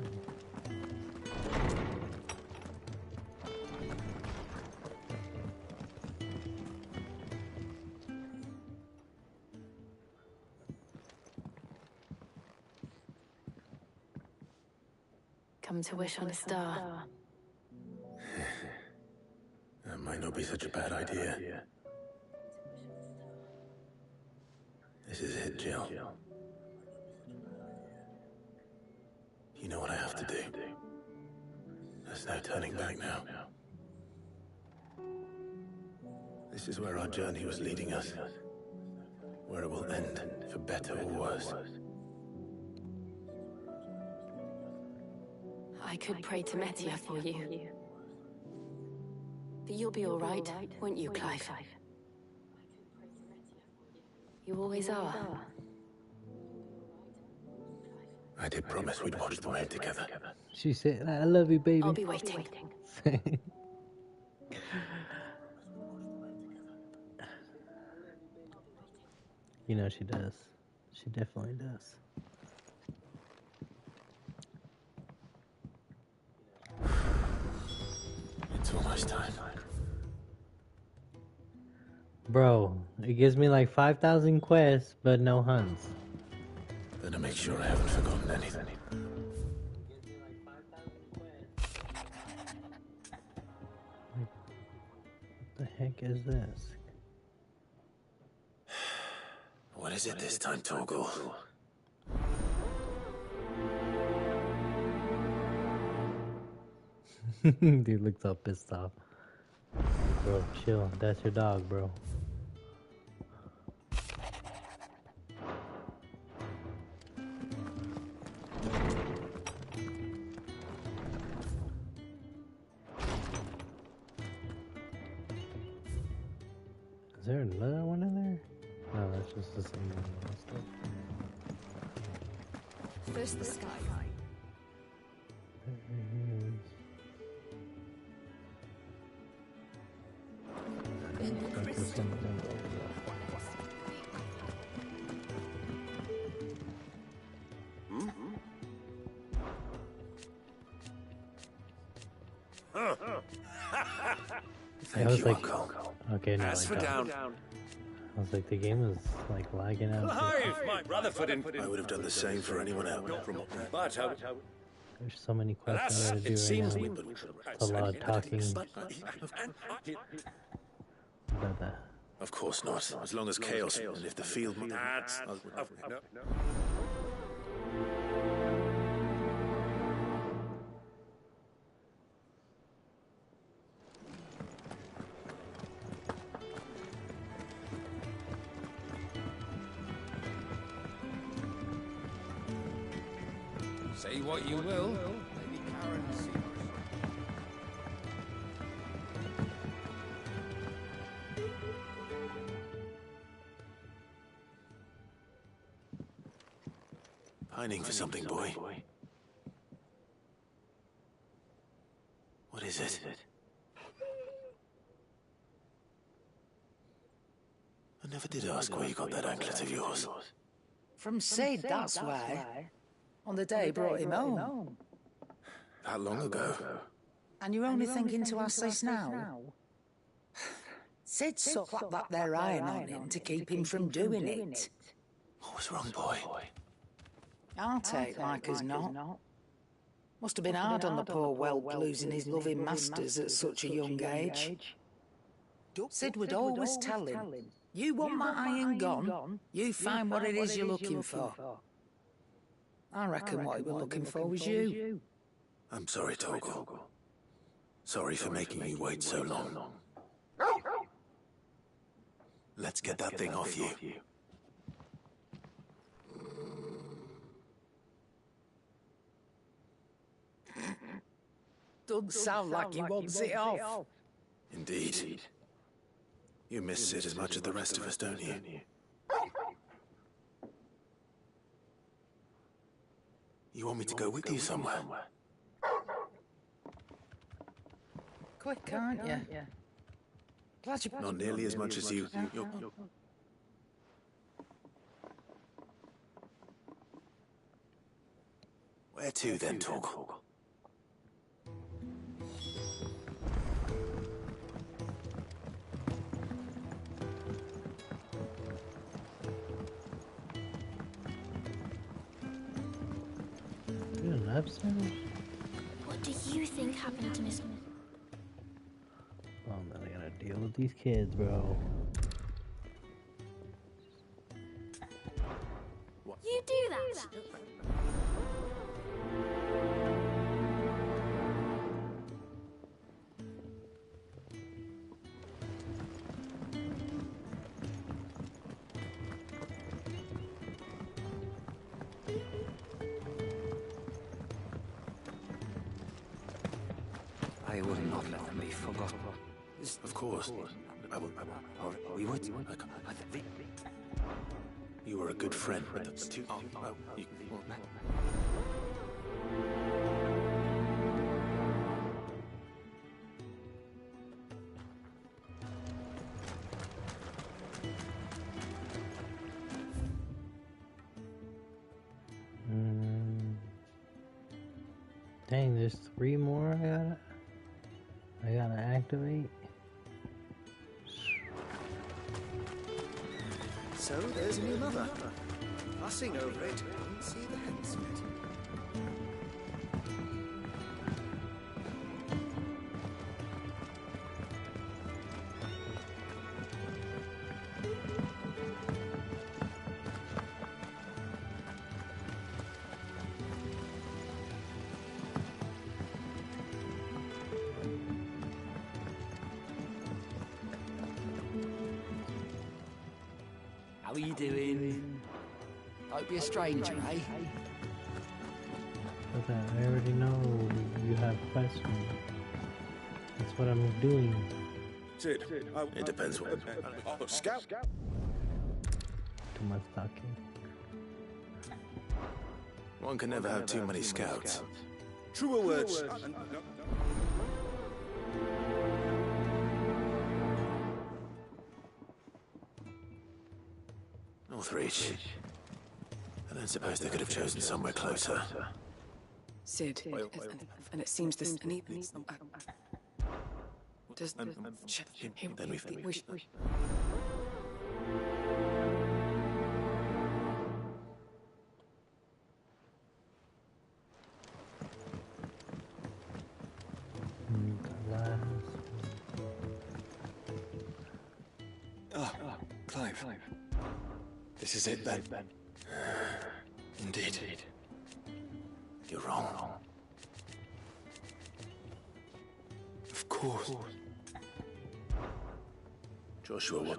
S5: Come to wish on a star.
S3: That might not be such a bad idea. This is it, Jill. You know what I have to do. There's no turning back now. This is where our journey was leading us. Where it will end, for better or worse.
S5: I could pray to Metia for you. But you'll be all right, won't you, Clive? You always are.
S3: I did promise we'd watch them out together.
S1: She said, I love you, baby.
S5: I'll be waiting.
S1: You know she does. She definitely does.
S3: It's almost time.
S1: Bro, it gives me like 5,000 quests, but no hunts.
S3: Better make sure I haven't forgotten anything.
S1: What the heck is this?
S3: What is it this time, Torgal?
S1: Dude looks all pissed off. Bro, chill. That's your dog, bro. Is there another one in there? No, that's just the same one.
S20: First the sky.
S1: I was like, okay, no,
S11: As for down.
S1: I was like, the game is like lagging out.
S11: Clive, my Rutherford
S3: I would have done the same for anyone else.
S11: But
S1: There's so many quests I gotta do right now. It's a lot of talking about that.
S3: Of course not. As long as chaos, and if the field...
S7: Say what you will. Lady Karen's secret.
S3: Pining for something, boy. What is it? I never did ask where you got that anklet of yours.
S16: From Sid, that's why. On the day he brought him home.
S3: That long ago?
S16: And you're only thinking to ask this now? Sid slapped that there iron on him to keep him from doing it.
S3: What was wrong, boy?
S16: I'll take like as not. Must have been hard on the poor whelp losing his loving masters at such a young age. Sid would always tell him, you want my iron gone, you find what it is you're looking for. I reckon what he was looking for was you.
S3: I'm sorry, Torgal. Sorry for making you wait so long. Let's get that thing off you.
S16: Doesn't sound like he wants it off.
S3: Indeed. You miss Sid as much as the rest of us, don't you? You want me to go with you somewhere?
S16: Quick, can't you? Glad you...
S3: Not nearly as much as you. Where to then, Torgal?
S1: You an upstairs?
S12: What do you think happened to Miss...
S1: Oh man, I gotta deal with these kids, bro.
S12: You do that?
S22: I will not let them be forgotten.
S3: Of course. We would. You were a good friend with the two.
S1: Dang, there's 3 more I gotta activate.
S2: So there's a new mother. Fussing over it. Didn't see the hens yet.
S22: How are you doing? Don't be a stranger, eh?
S1: But I already know you have questions. That's what I'm doing.
S3: Sid, it depends what. Scout.
S1: Too much talking.
S3: One can never have too many scouts.
S8: Truer words.
S3: Northreach. I don't suppose they could have chosen somewhere closer.
S21: Sid, and it seems this needs. Does
S3: Then we've.
S2: Clive. This is it, then. Indeed.
S3: You're wrong.
S2: Of course.
S3: Joshua, what?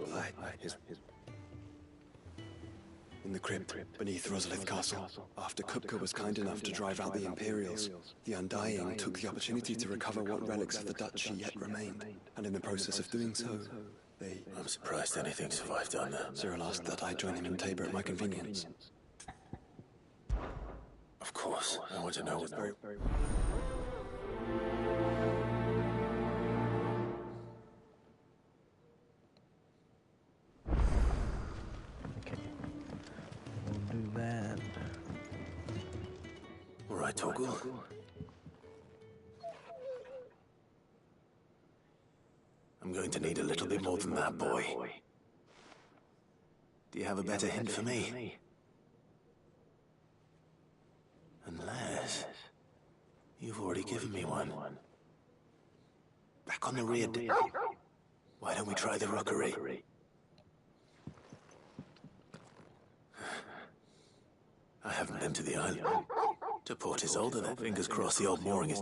S2: In the crypt, beneath Rosalith Castle. After Kupka was kind enough to drive out the Imperials, the Undying took the opportunity to recover what relics of the Duchy yet remained. And in the process of doing so, they...
S3: I'm surprised anything survived down there.
S2: Cyril asked that I join him in Tabor at my convenience.
S3: Of course. I want to know what's very...
S1: We'll do that.
S3: All right, Torgal. I'm going to need a little bit more than that, boy. Do you have a better hint for me? Unless... you've already given me one. Back on the rear deck. Why don't we try the rookery? I haven't been to the island. To Port Isolde, then. Fingers crossed the old mooring is...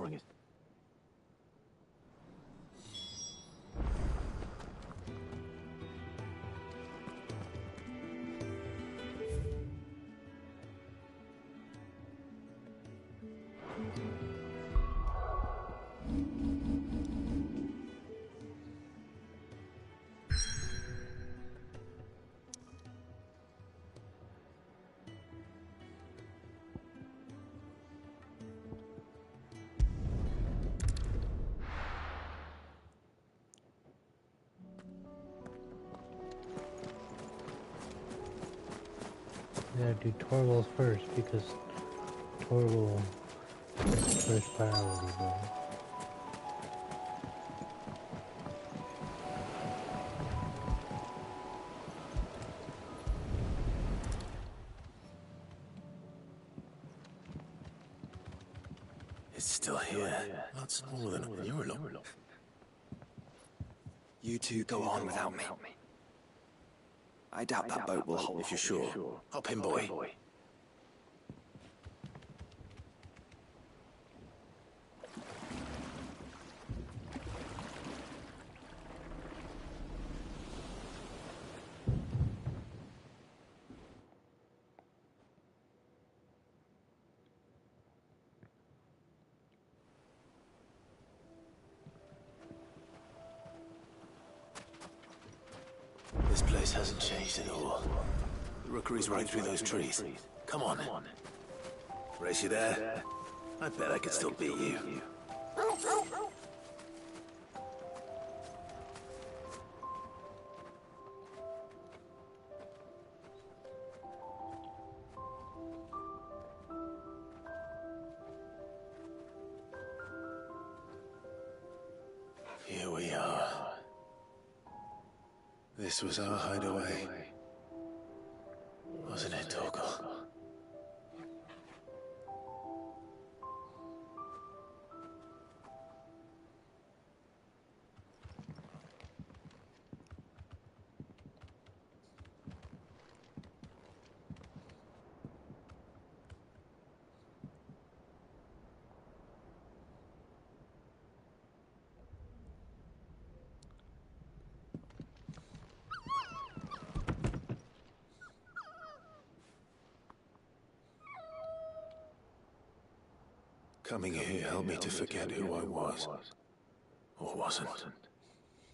S1: Yeah, do Torgal first because Torgal is first priority, bro.
S3: It's still here. Not smaller than a Eurolog.
S2: You two go on without me. I doubt that boat will hold.
S3: If you're sure. Hop in, boy. This place hasn't changed at all. The rookery's right through those trees. Come on. Race you there? I bet I could still beat you. Here we are. This was our hideaway, wasn't it, Torgal? Coming here helped me to forget who I was. Or wasn't.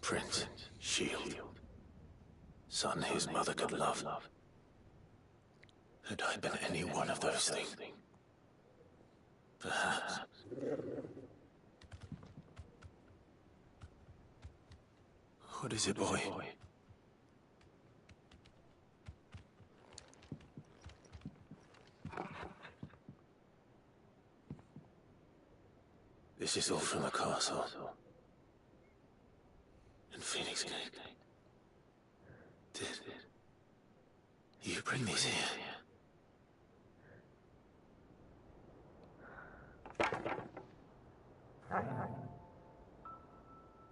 S3: Prince, shield. Son his mother could love. Had I been any one of those things? Perhaps. What is it, boy? This is all from the castle. In Phoenix Gate. Did you bring these here?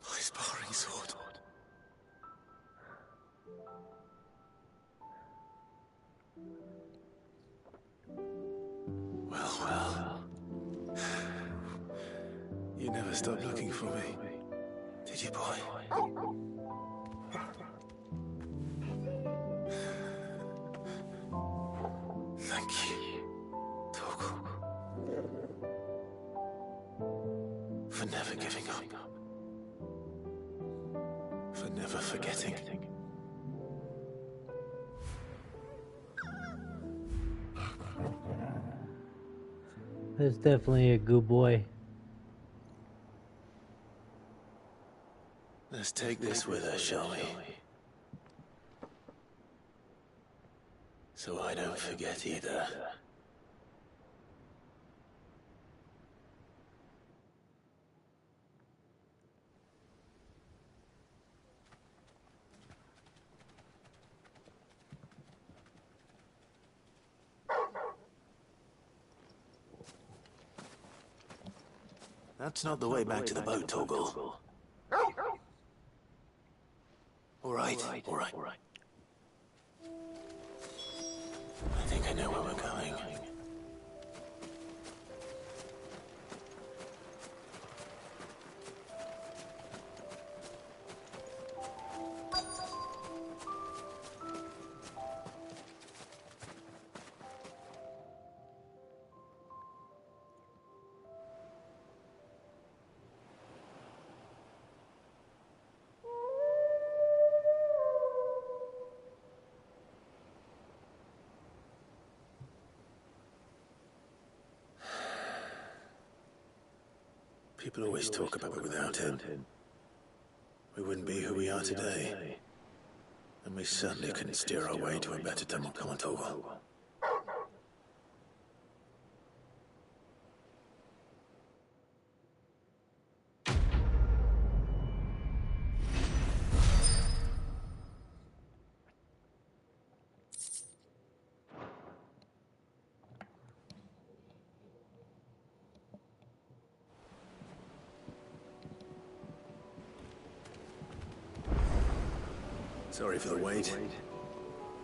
S3: My sparring sword. Well. You never stopped looking for me, did you, boy? for never giving up. For never forgetting.
S1: That's definitely a good boy.
S3: Let's take this with us, shall we? So I don't forget either. That's not the way back to the boat, Torgal. All right. I think I know where we're going. People always talk about it without him. We wouldn't be who we are today. And we certainly couldn't steer our way to a better Torgal. Sorry for the wait.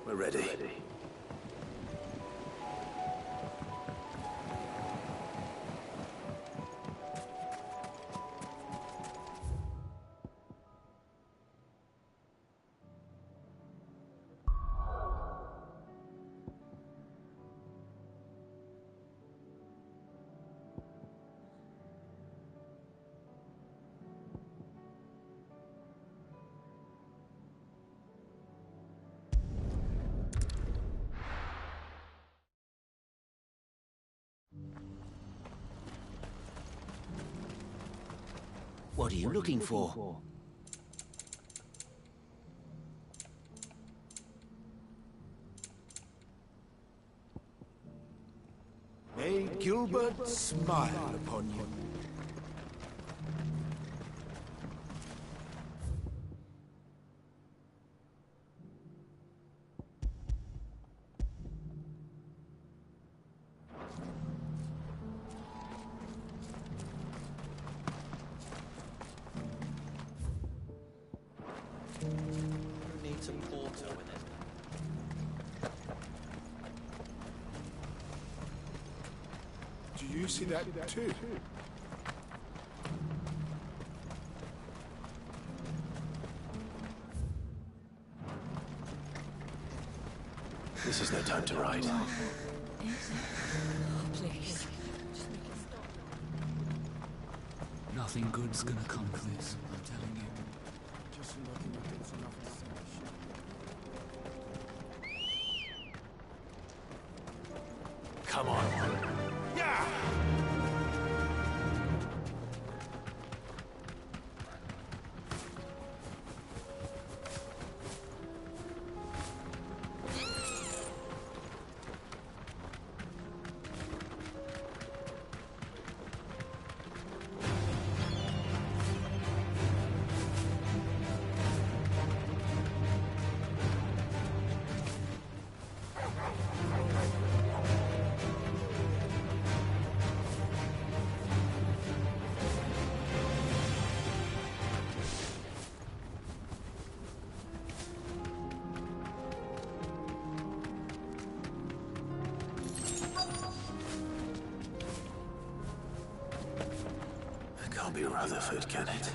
S3: We're ready.
S9: What are you looking for?
S4: May Gilbert smile upon you.
S9: Need some water with it.
S4: Do you see that too?
S3: This is no time to ride.
S21: Please. Nothing good's gonna come of this, I'm telling you. Just looking at it's enough to say.
S3: Come on.
S4: Yeah!
S3: Can't be Rutherford, can it?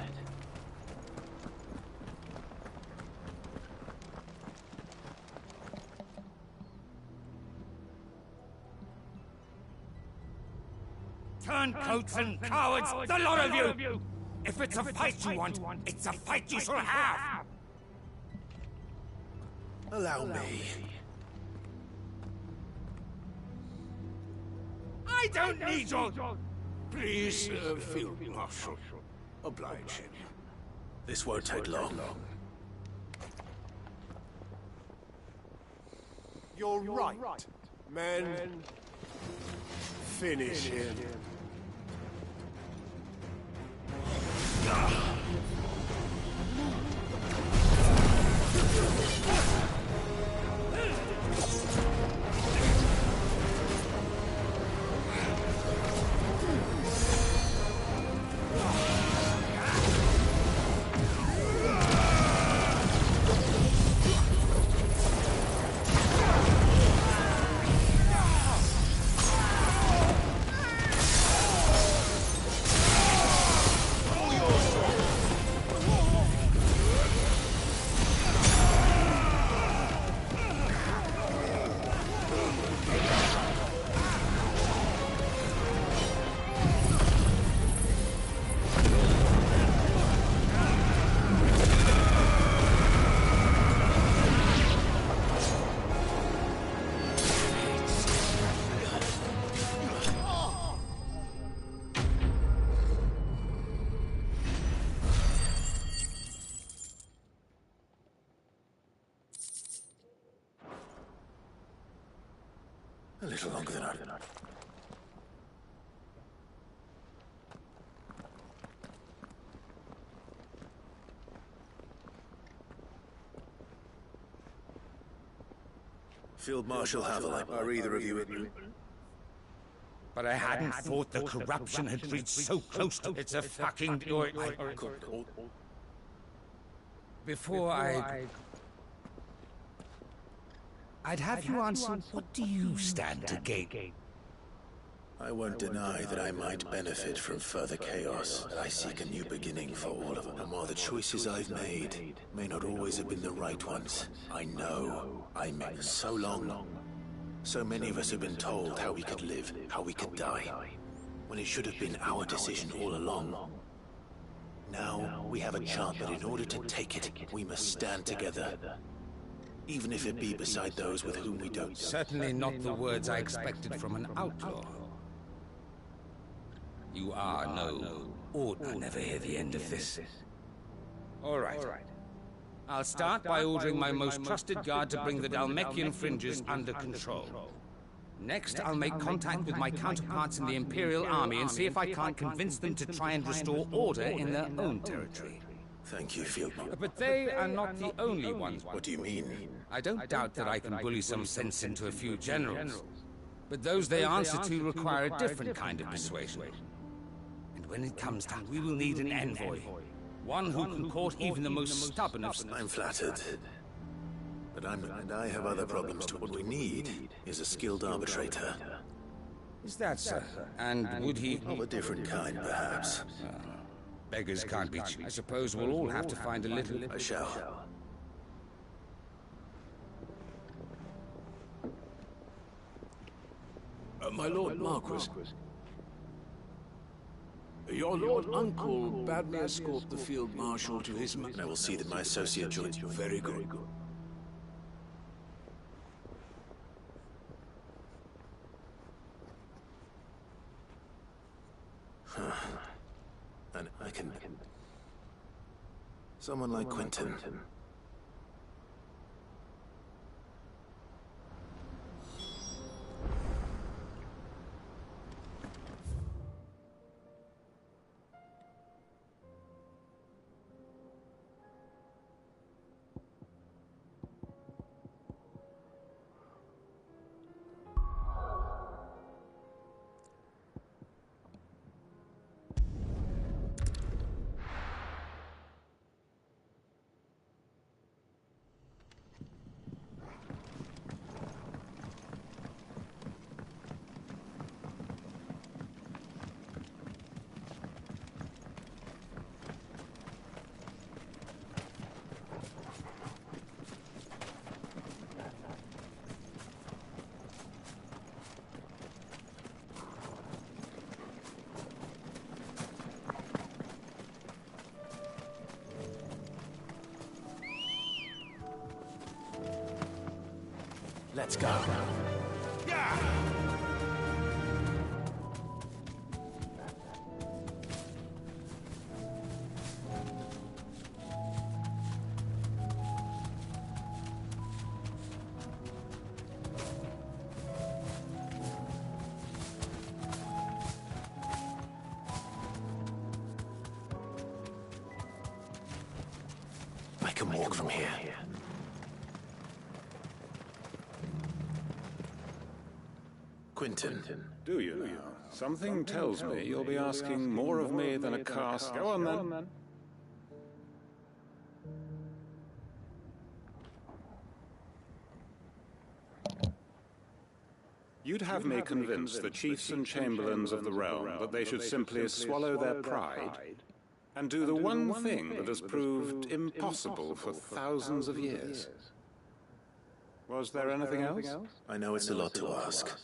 S13: Turncoats and cowards, the lot of you! If it's a fight you want, it's a fight you shall have!
S3: Allow me.
S13: I don't need your...
S8: Please, Field Marshal. Oblige him.
S3: This won't take long.
S8: You're right. Men, finish him.
S3: A little longer than I... Field Marshal Haviland, are either of you in?
S13: But I hadn't thought the corruption had reached so close to... It's a fucking... Before I'd have you answer, what do you stand to gain?
S3: I won't deny that I might benefit from further chaos. I seek a new beginning for all of them. And while the choices I've made may not always have been the right ones, I know I made them so long. So many of us have been told how we could live, how we could die, when it should have been our decision all along. Now we have a chance, but in order to take it, we must stand together. Even if it be beside those with whom we don't.
S13: Certainly not the words I expected from an outlaw. You are no order. I'll never hear the end of this. All right. I'll start by ordering my most trusted guard to bring the Dalmekian fringes under control. Next, I'll make contact with my counterparts in the Imperial Army and see if I can't convince them to try and restore order in their own territory.
S3: Thank you, Field Marshal.
S13: But they are not the only ones.
S3: What do you mean?
S13: I don't doubt that I can bully some sense into a few generals. But those they answer to require a different kind of persuasion. And when it comes time, we will need an envoy. One who can court even the most stubborn of...
S3: I'm flattered. But I have other problems too. What we need is a skilled arbitrator.
S13: Is that so? And would he...
S3: Of a different kind, perhaps.
S13: Beggars can't be cheap. I suppose we'll all have to find a little...
S3: I shall.
S8: My Lord Marquis. Your Lord Uncle bade me escort the Field Marshal to his...
S3: And I will see that my associate joins you.
S8: Very good.
S3: And I can... Someone like Quentin. Let's go. I can walk from here. Quentin.
S14: Do you now? Something tells me you'll be asking more of me than a cast. Go on then. You'd have me convince the chiefs and chamberlains of the realm that they should simply swallow their pride and do the one thing that has proved impossible for thousands of years. Was there anything else?
S3: I know it's a lot to ask,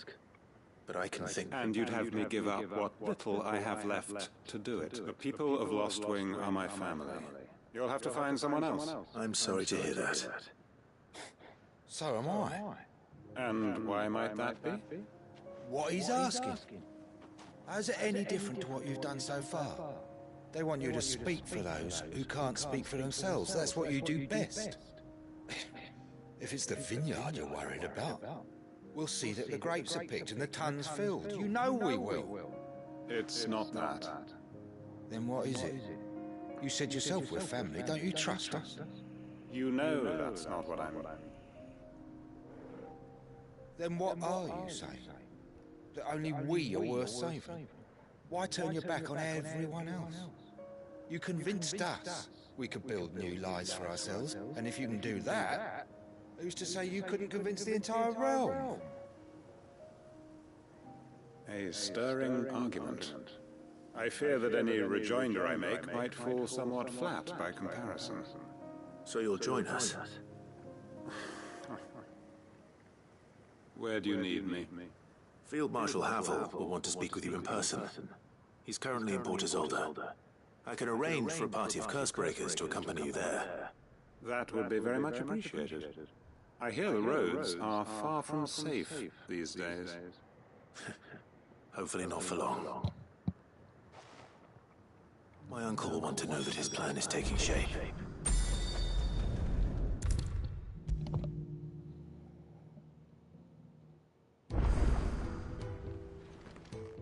S3: but I can think...
S14: And you'd have me give up what little I have left to do it. The people of Lost Wing are my family. You'll have to find someone else.
S3: I'm sorry to hear that.
S15: So am I.
S14: And why might that be?
S15: What he's asking. How's it any different to what you've done so far? They want you to speak for those who can't speak for themselves. That's what you do best. If it's the vineyard you're worried about, we'll see that the grapes are picked and the tons filled. You know we will.
S14: It's not that.
S15: Then what is it? You said yourself we're family. Don't you trust us?
S14: You know that's not what I'm...
S15: Then what are you saying? That only we are worth saving? Why turn your back on everyone else? You convinced us we could build new lives for ourselves, and if you can do that, who's to say you couldn't convince the entire realm?
S14: A stirring argument. I fear that any rejoinder I make might fall somewhat flat by comparison.
S3: So you'll join us?
S14: Where do you need me?
S3: Field Marshal Havel will want to speak with you in person. He's currently in Port Isolde. I can arrange for a party of Cursebreakers to accompany you there.
S14: That would be very much appreciated. I hear the roads are far from safe these days.
S3: Hopefully not for long. My uncle will want to know that his plan is taking shape.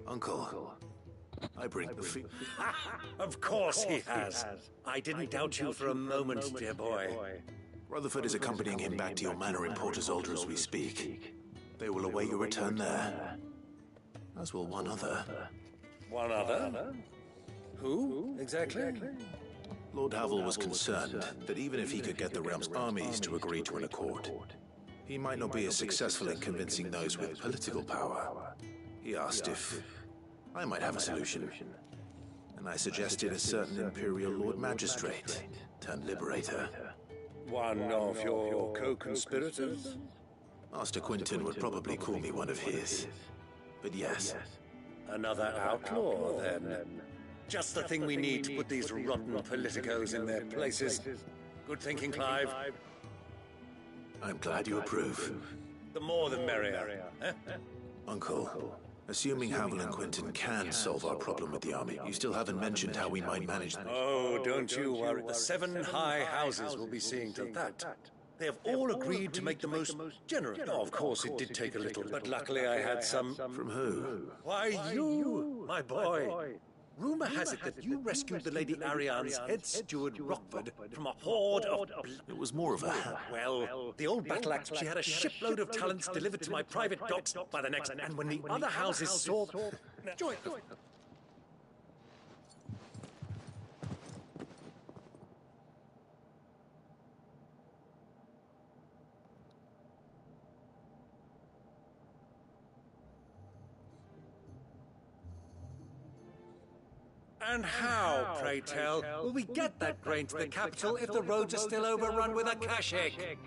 S3: Uncle, I bring the
S11: Of course he has. I didn't doubt you for a moment, dear boy.
S3: Rutherford is accompanying him back to your manor in Port Isolde as we speak. They will await your return there. As will one other.
S11: One other? Who, exactly?
S3: Lord Havel was concerned that even if he could get the realm's armies to agree to an accord, he might not be as successful in convincing those with political power. He asked if I might have a solution, and I suggested a certain Imperial Lord Magistrate turned Liberator.
S11: One of your co-conspirators?
S3: Master Quentin would probably call me one of his, but yes.
S11: Another outlaw, then? Just the thing we need to put these rotten politicos in their places. Good thinking, Clive.
S3: I'm glad you approve.
S11: The more the merrier.
S3: Uncle, assuming Havel and Quentin can solve our problem with the army, you still haven't mentioned how we might manage them.
S11: Oh, don't you worry. The 7 high houses will be seeing to that. They have all agreed to make the most generous. Oh, of course, it did take a little, but luckily I had some...
S3: From who?
S11: Why, you, my boy. Rumor has it that you rescued the Lady Ariane's head steward, Rockford, from a horde of...
S3: It was more of a...
S11: Well, the old battle axe, she had a shipload of talents delivered to my private docks by the next... And when the other houses saw... Join them. And how, pray tell, will we get that grain to the capital if the roads are still overrun with Akashic?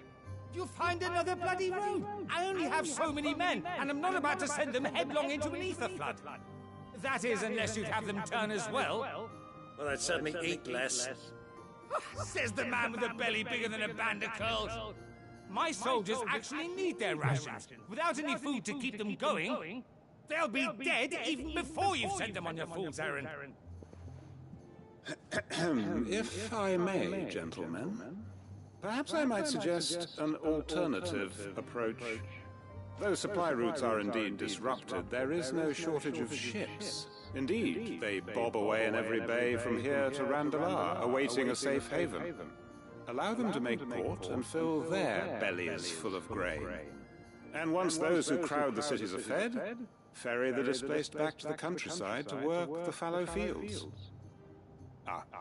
S13: You find another bloody road? I only have so many men, and I'm not about to send them headlong into an ether flood. That is, unless you'd have them turn as well.
S11: Well, I'd certainly eat less.
S13: Says the man with a belly bigger than a band of curls. My soldiers actually need their rations. Without any food to keep them going, they'll be dead even before you've sent them on your fool's errand.
S14: If I may, gentlemen, perhaps I might suggest an alternative approach. Though supply routes are indeed disrupted, there is no shortage of ships. Indeed, they bob away in every bay from here to Randalar, awaiting a safe haven. Allow them to make port and fill their bellies full of grain. And once those who crowd the cities are fed, ferry the displaced back to the countryside to work the fallow fields.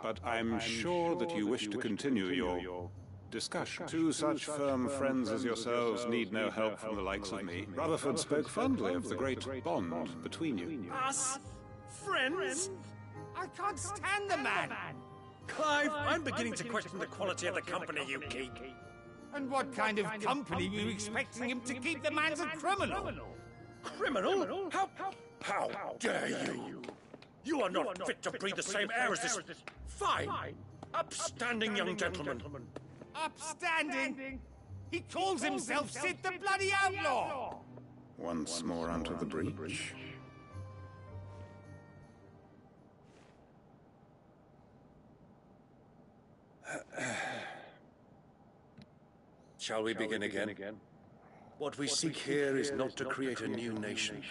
S14: But I'm sure that you wish to continue your discussion. Two such firm friends as yourselves need no help from the likes of me. Rutherford spoke fondly of the great bond between you.
S13: Us? Friends? I can't stand the man!
S11: Clive, I'm beginning to question the quality of the company you keep.
S13: And what kind of company were you expecting him to keep? The man's a criminal!
S11: Criminal? How dare you? You are not fit to breathe the same air as this fine, upstanding young gentleman.
S13: Upstanding? He calls himself Sid the Bloody Outlaw!
S14: Once more onto the breach.
S11: Shall we begin again? What we seek here is not to create a new nation,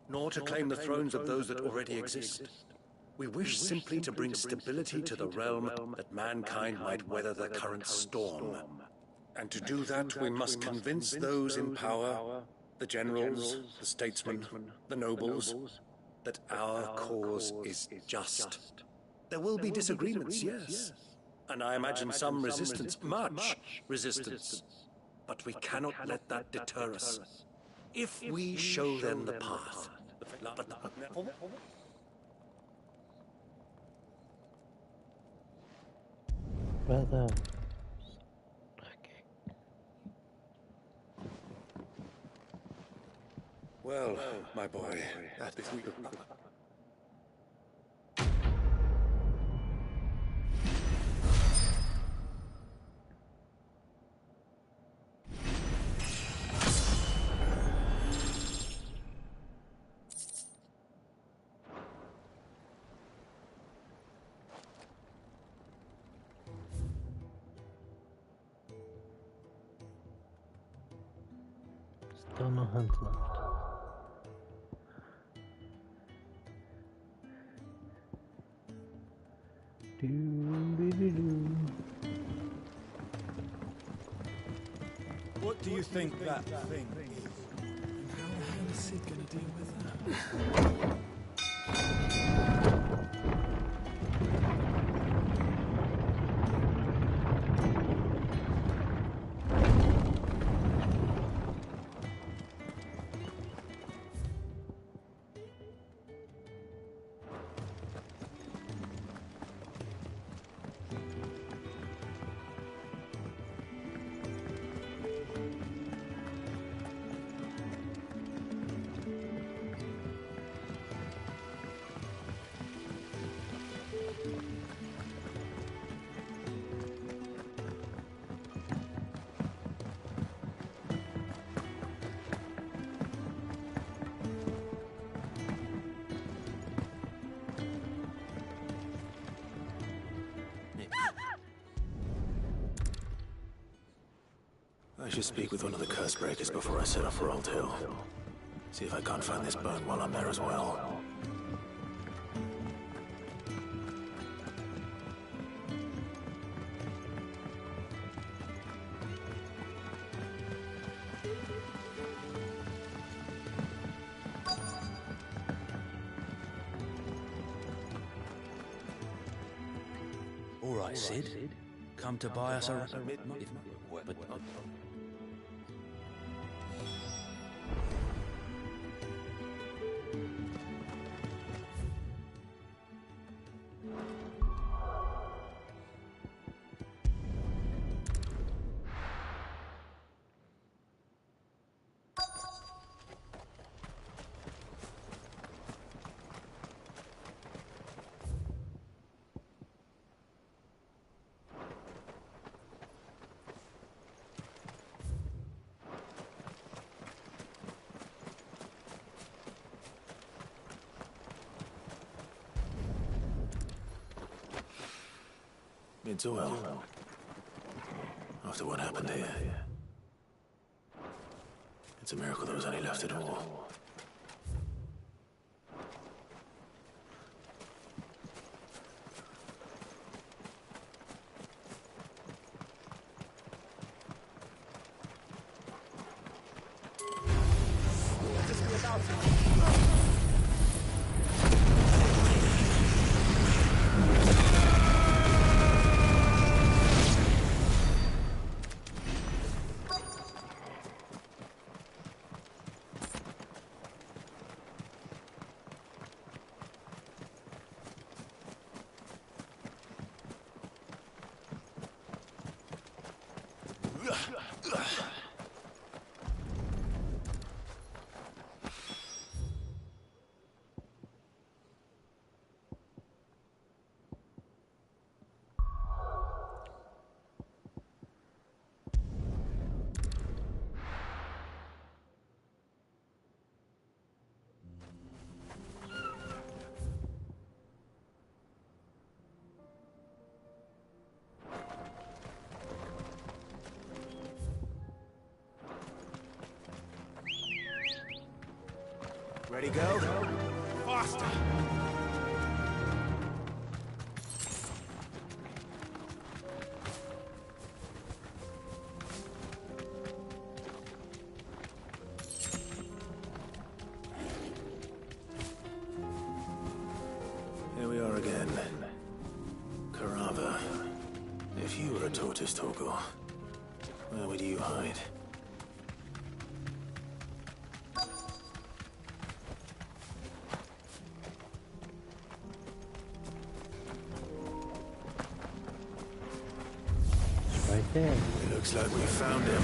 S11: nor to claim the thrones of those that already exist. We wish simply to bring stability to the realm that mankind might weather the current storm. And to do that, we must convince those in power, the generals, the statesmen, the nobles, that our cause is just. There will be disagreements, yes. And I imagine some resistance, much resistance. But we cannot let that deter us. If we show them the path.
S1: Brother.
S11: Well, my boy,
S1: Still no hunt left.
S17: What do you think that thing is? And how the hell is Sid gonna deal with that?
S3: I should speak with one of the curse breakers before I set off for Old Hill. See if I can't find this bone while I'm there as well.
S22: All right, Sid. Come to buy us a...
S3: It's oil. After what happened here. It's a miracle there was any left at all.
S15: Ready, go?
S4: Faster!
S3: Here we are again. Carava. If you were a tortoise, Torgor, where would you hide?
S1: Right there.
S3: It looks like we found him.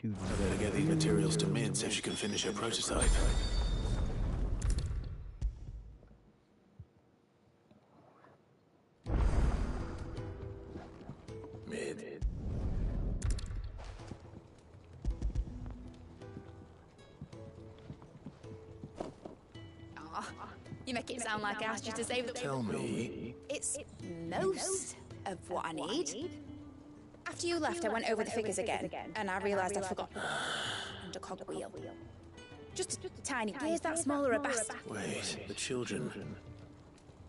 S3: I better get these materials to Mid so she can finish her prototype. Mid.
S10: Oh, you make it sound like I asked you to save the...
S3: Tell me.
S10: It's most of what I need. After you left, I went over the figures again, and I realised I'd forgotten and a cogwheel. Just a tiny gears that small or a bastard.
S3: Wait, the children.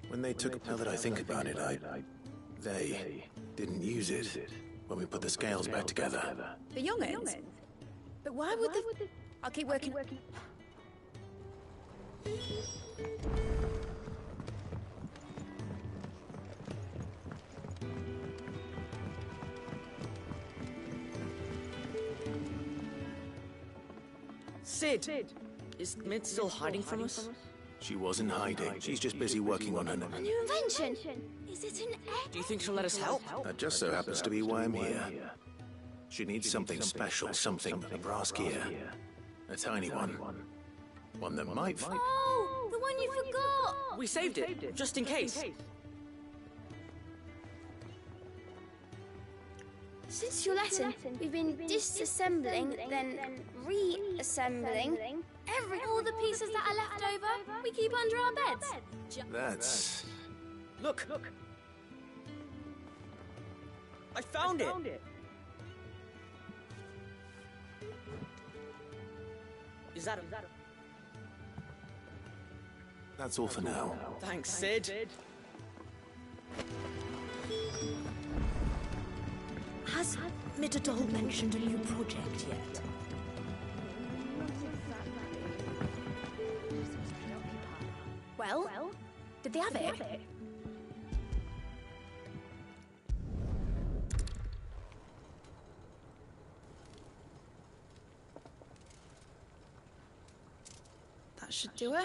S3: When they took... Now that I think about it, they didn't use it when we put the scales back together.
S10: The young'uns? But why would they... I'll keep working.
S18: Sid, is Mid still hiding from us?
S3: She wasn't hiding. She's just busy working on her.
S12: A new invention? Is it an egg?
S22: Do you think she'll let us help?
S3: That just so happens to be why I'm here. She needs something special, something, a brass gear. A tiny one. One that might
S12: Oh, the one you forgot!
S22: We saved it, just in case.
S12: Since your lesson, we've been disassembling, then reassembling. All the pieces that are left over, we keep under our beds.
S3: That's...
S22: Look! I found it! Is that a...
S3: That's all for now.
S22: Thanks, Sid.
S18: Has Mitterdol mentioned a new project yet?
S10: Well, did they have it? That should do it.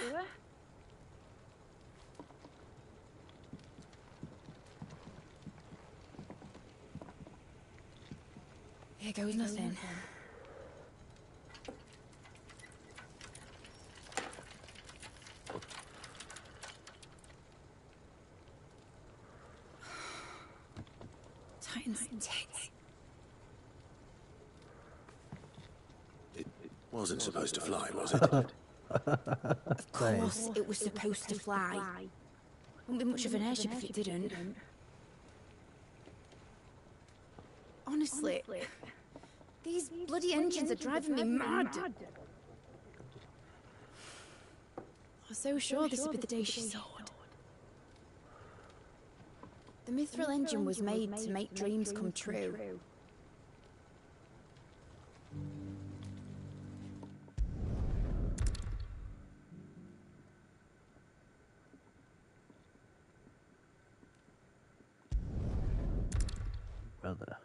S10: Here goes nothing. Titan's tits.
S3: It wasn't supposed to fly, was it?
S10: Of course, it was supposed to fly. Wouldn't be much of an airship if it didn't. Honestly, these bloody engines are driving me mad. I was so sure this would be the day she soared. The Mithril engine was made to make dreams come true.
S1: Brother.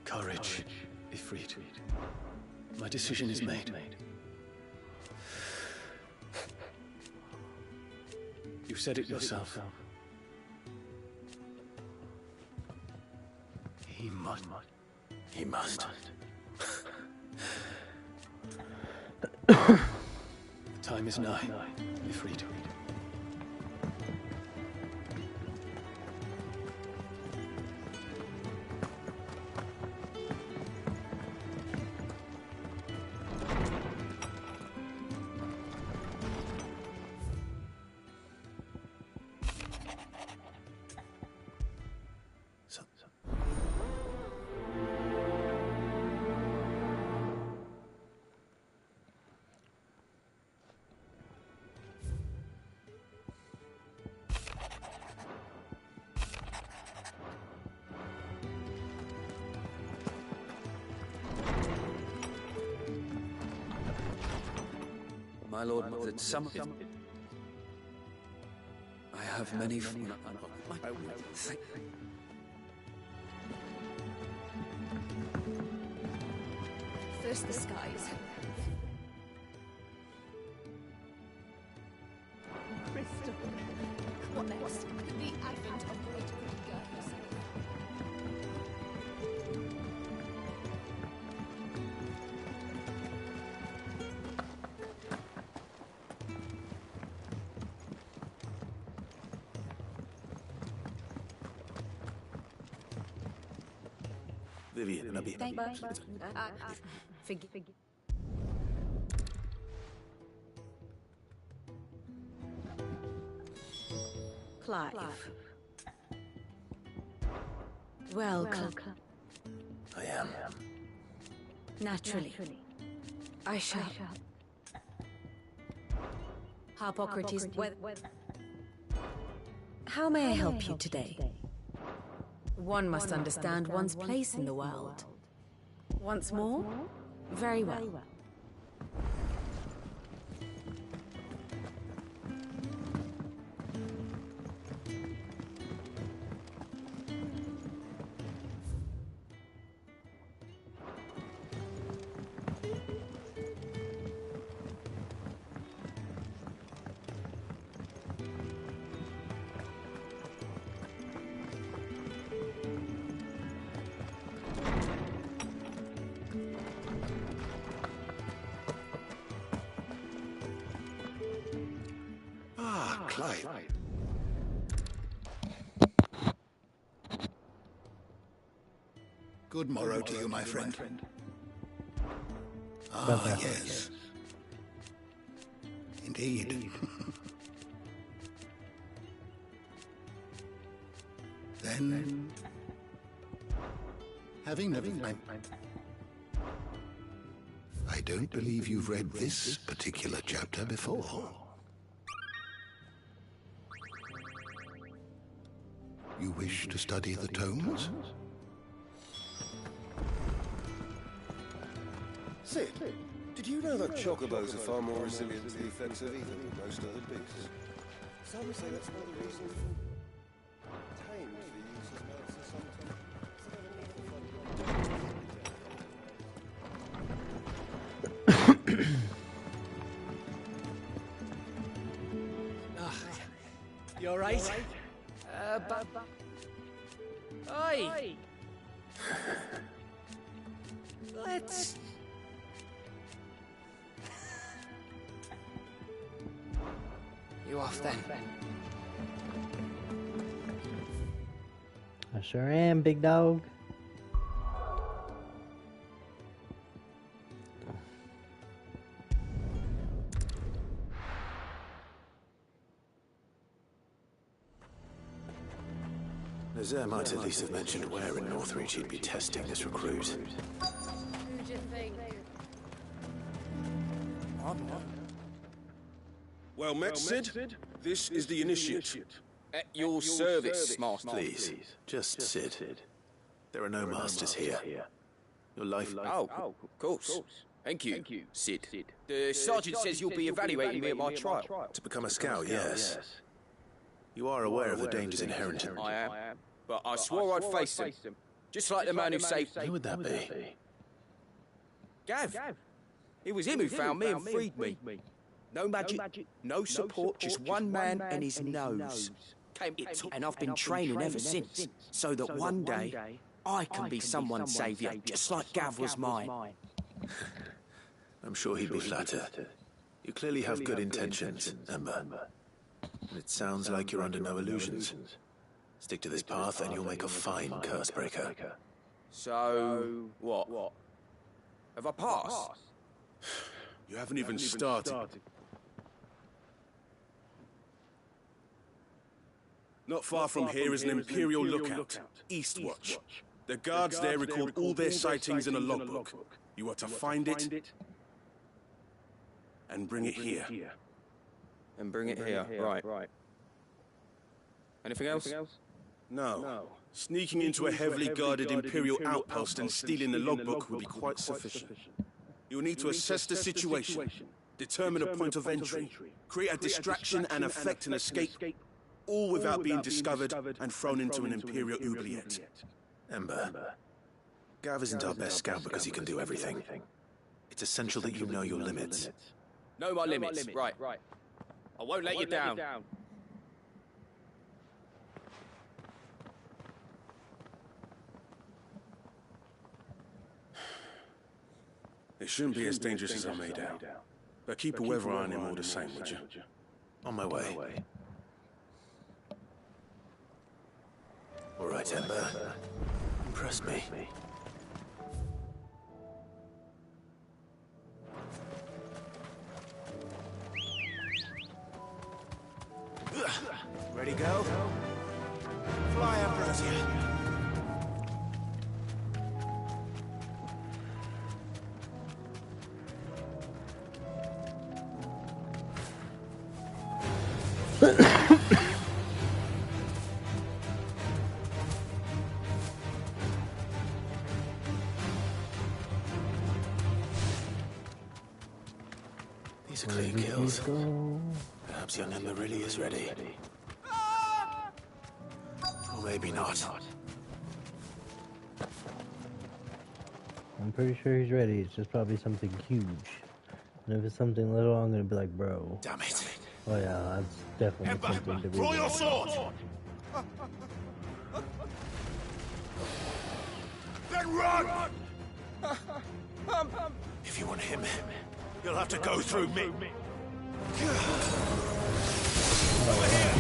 S6: Courage, Ifrit. My decision is made. You said it yourself. He must.
S3: He must.
S6: The time is nigh, Ifrit.
S11: My lord, that some of it... I have many... I will thank...
S18: First the skies. Crystal. What next? The advent of great Krieger herself.
S3: Vivian, I'll be...
S10: Thank you. Forgive. Clive. Welcome.
S3: I am.
S10: Naturally. I shall. Hippocrates. How may I help you today? One must understand one's place in the world. Once more? Very well.
S3: Clive.
S5: Good morrow to you, my friend. Yes. Indeed. Then, having never... I don't believe you've read this particular chapter before. You wish to study the tomes?
S11: Sid, did you know that chocobos are far more resilient to the effects of ether than most other beasts? Some say that's one of the reasons tamed for use as mounts and sometimes...
S7: You alright? Oi! Let's... You off then?
S1: I sure am, big dog.
S3: Nazaire might at least have mentioned where in Northreach he'd be testing this recruit.
S12: Who do you think?
S11: Well met, Sid. This is the Initiate.
S13: At your service, Master.
S3: Please, just Sid. There are no masters here. Your life...
S13: Oh, of course. Thank you, Sid. The sergeant says you'll be evaluating me at my trial.
S3: To become a scout, yes. You are aware of the dangers inherent in...
S13: I am. But I swore I'd face them. Just like the man who saved...
S3: Who would that be?
S13: Gav. It was him who found me and freed me. No magic, no support, just one man and his nose. And I've been training ever since, so that one day I can be someone's saviour, just like Gav was mine.
S3: I'm sure he'd be flattered. You clearly have good intentions, Ember. And it sounds like you're under no illusions. Stick to this path and you'll make a fine curse breaker.
S13: So, what? Have I passed?
S8: You haven't even started. Not far from here is an Imperial lookout, Eastwatch. The guards there record all their sightings in a logbook. You are to find it and bring it here.
S13: And bring it here, right. Anything else?
S8: No. Sneaking into a heavily guarded Imperial outpost and stealing the logbook will be quite sufficient. You'll need to assess the situation, determine a point of entry, create a distraction and effect an escape, all without being discovered and thrown into an Imperial oubliette.
S3: Ember, Gav isn't our best scout because he can do everything. It's essential that you know your limits.
S13: Know my limits, right. I won't let you down.
S8: It shouldn't be as dangerous as I made out. But keep a weather eye on him all the same, would you?
S3: On my way. All right, Ember. Impress me. easier. These are clear kills. Perhaps young Ember really is ready. Or maybe not.
S1: I'm pretty sure he's ready. It's just probably something huge. And if it's something little, I'm gonna be like, bro.
S3: Damn it.
S1: Oh yeah, that's definitely something to be.
S3: Draw your sword! Then run! If you want him, you'll have to go through me. Over here!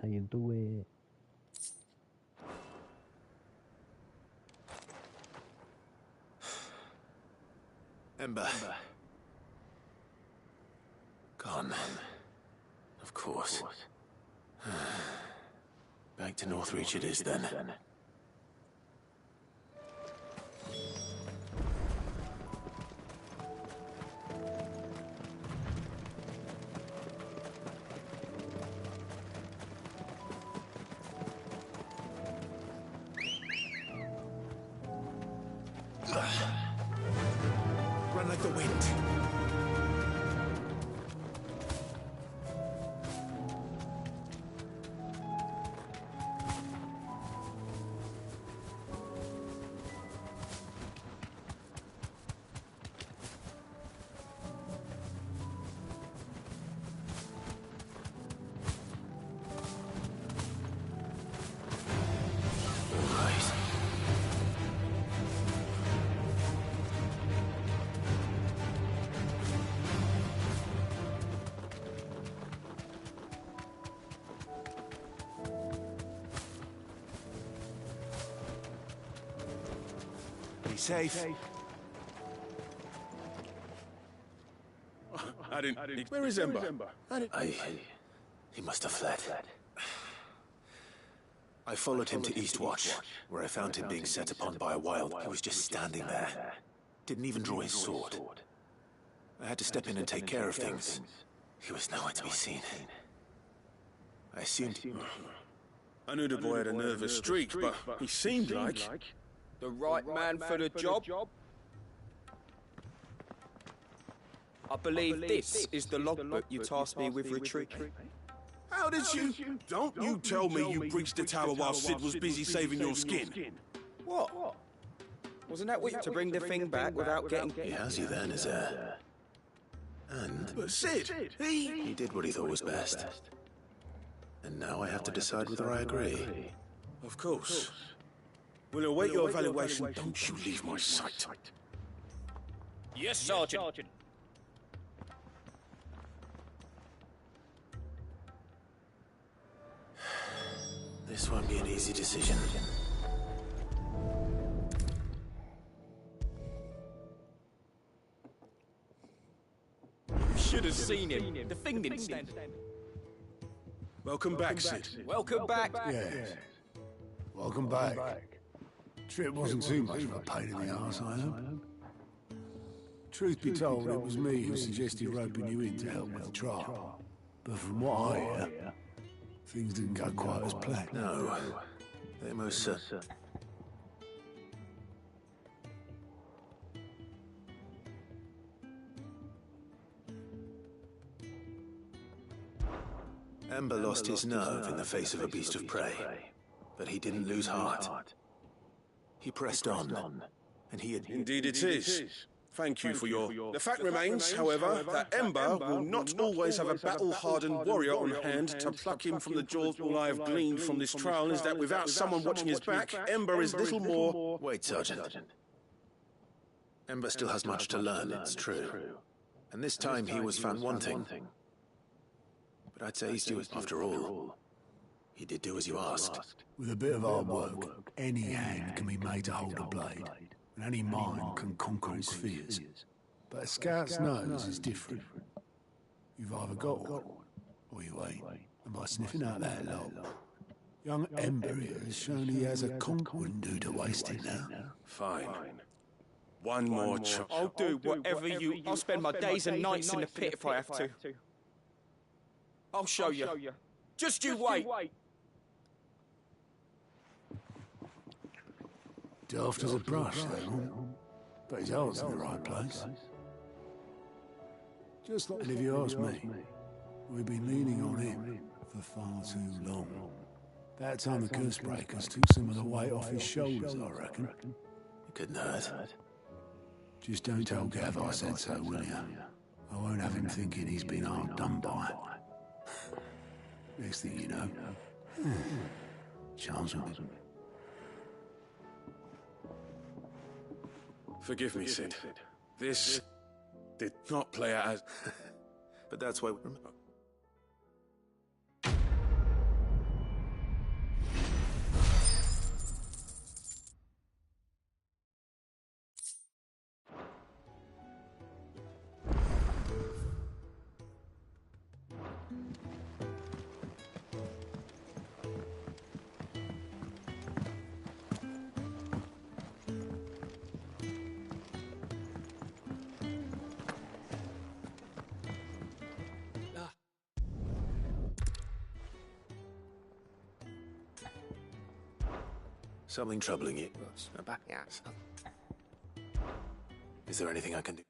S1: How you do it?
S3: Ember. Gone. Of course. Back to Northreach it is then. Run like the wind. Safe.
S8: I didn't. Where is Ember?
S3: He must have fled. I followed him to Eastwatch, where I found him being set upon by a wild. He was just standing there. Didn't even draw his sword. I had to step in and take care of things. He was nowhere to be seen. I assumed
S8: I knew the boy had a nervous streak, but he seemed like...
S19: The right man for the job? I believe this is the logbook you tasked me with retrieving.
S8: How did you... Don't you tell me you breached the tower while Sid was busy saving your skin.
S19: What? Wasn't that what to bring the thing back without getting...
S3: he has you then as a... And...
S8: But Sid,
S3: He did what he thought was best. And now I have to decide whether I agree.
S8: Of course. We'll await your evaluation. Don't you leave my sight.
S19: Yes, Sergeant.
S3: This won't be an easy decision.
S19: You should have seen him. The thing didn't stand.
S8: Welcome back, Sid.
S19: Welcome back.
S8: Yes. Welcome back. Trip wasn't too much of a pain in the arse, I hope. Truth be told, it was me who suggested roping you in to help with the trial. But from what I hear, things didn't go quite as planned.
S3: No, they most certainly. Ember lost his nerve in the face of a beast of prey, but he didn't lose heart. He pressed on, and he had...
S16: Indeed it is. Thank you for your... The fact remains, however, that Ember will not always have a battle-hardened warrior on hand to pluck him from the jaws. All I have gleaned from this trial is that without someone watching his back, Ember is little more...
S3: Wait, Sergeant. Ember still has much to learn, it's true. And this time he was found wanting. But I'd say he's due it after all. He did do as you asked.
S8: With a bit of hard work, any hand can be made to hold a blade, and any mind can conquer its fears. But a scout's nose is different. You've either got one, or you ain't. And by sniffing out that lot, young Ember here has shown he has a conquer. Wouldn't do to waste it now.
S16: Fine. One more chance.
S19: I'll do whatever you... I'll spend my days and nights in the pit if I have to. I'll show you. Just you wait.
S8: Daft as a brush, that one. But his heart's in the right place. Just like, and if you ask me, we've been leaning on him for far too long. That time the curse breakers took some of the weight off his shoulders, I reckon.
S3: It couldn't hurt.
S8: Just don't tell Gav I said so, will you? I won't have him thinking he's been hard done by. Next thing you know, Charles will be...
S16: Forgive me, Sid. This did not play out as...
S3: But that's why... Something troubling you? Is there anything I can do?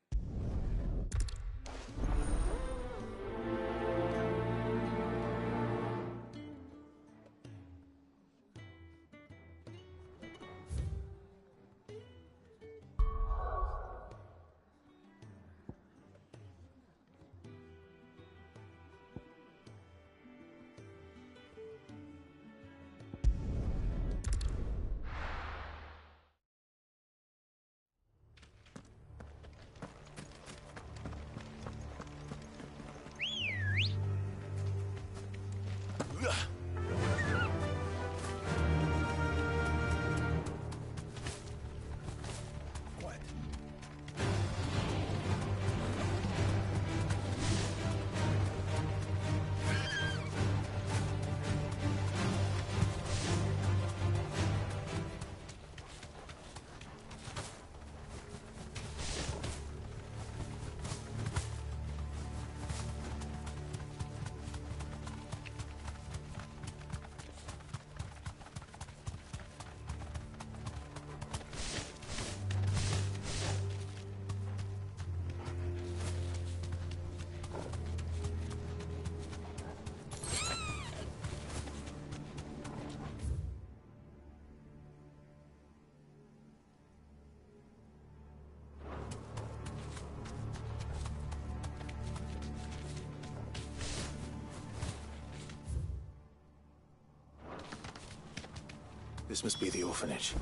S3: This must be the orphanage.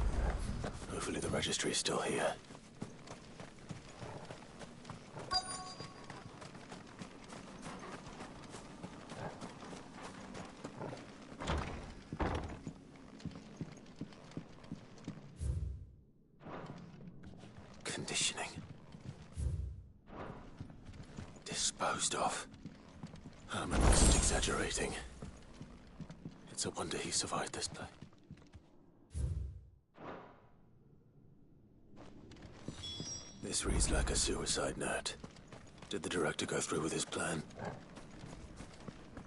S3: Hopefully the registry is still here. Conditioning. Disposed of. Herman wasn't exaggerating. It's a wonder he survived this place. This reads like a suicide note. Did the director go through with his plan?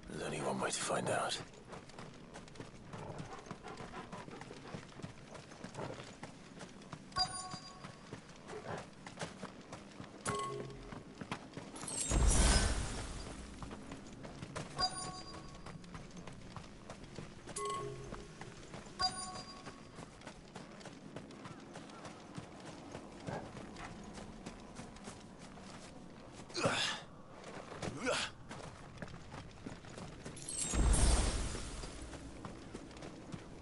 S3: There's only one way to find out.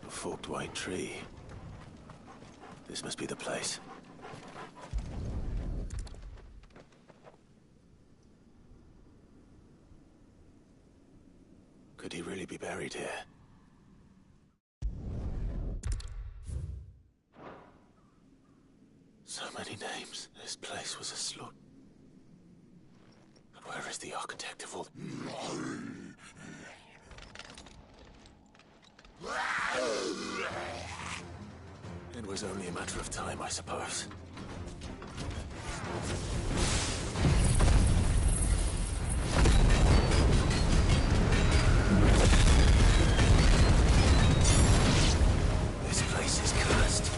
S3: Forked white tree. This must be the place. Could he really be buried here? So many names. This place was a slaughter. But where is the architect of all... It was only a matter of time, I suppose. This place is cursed.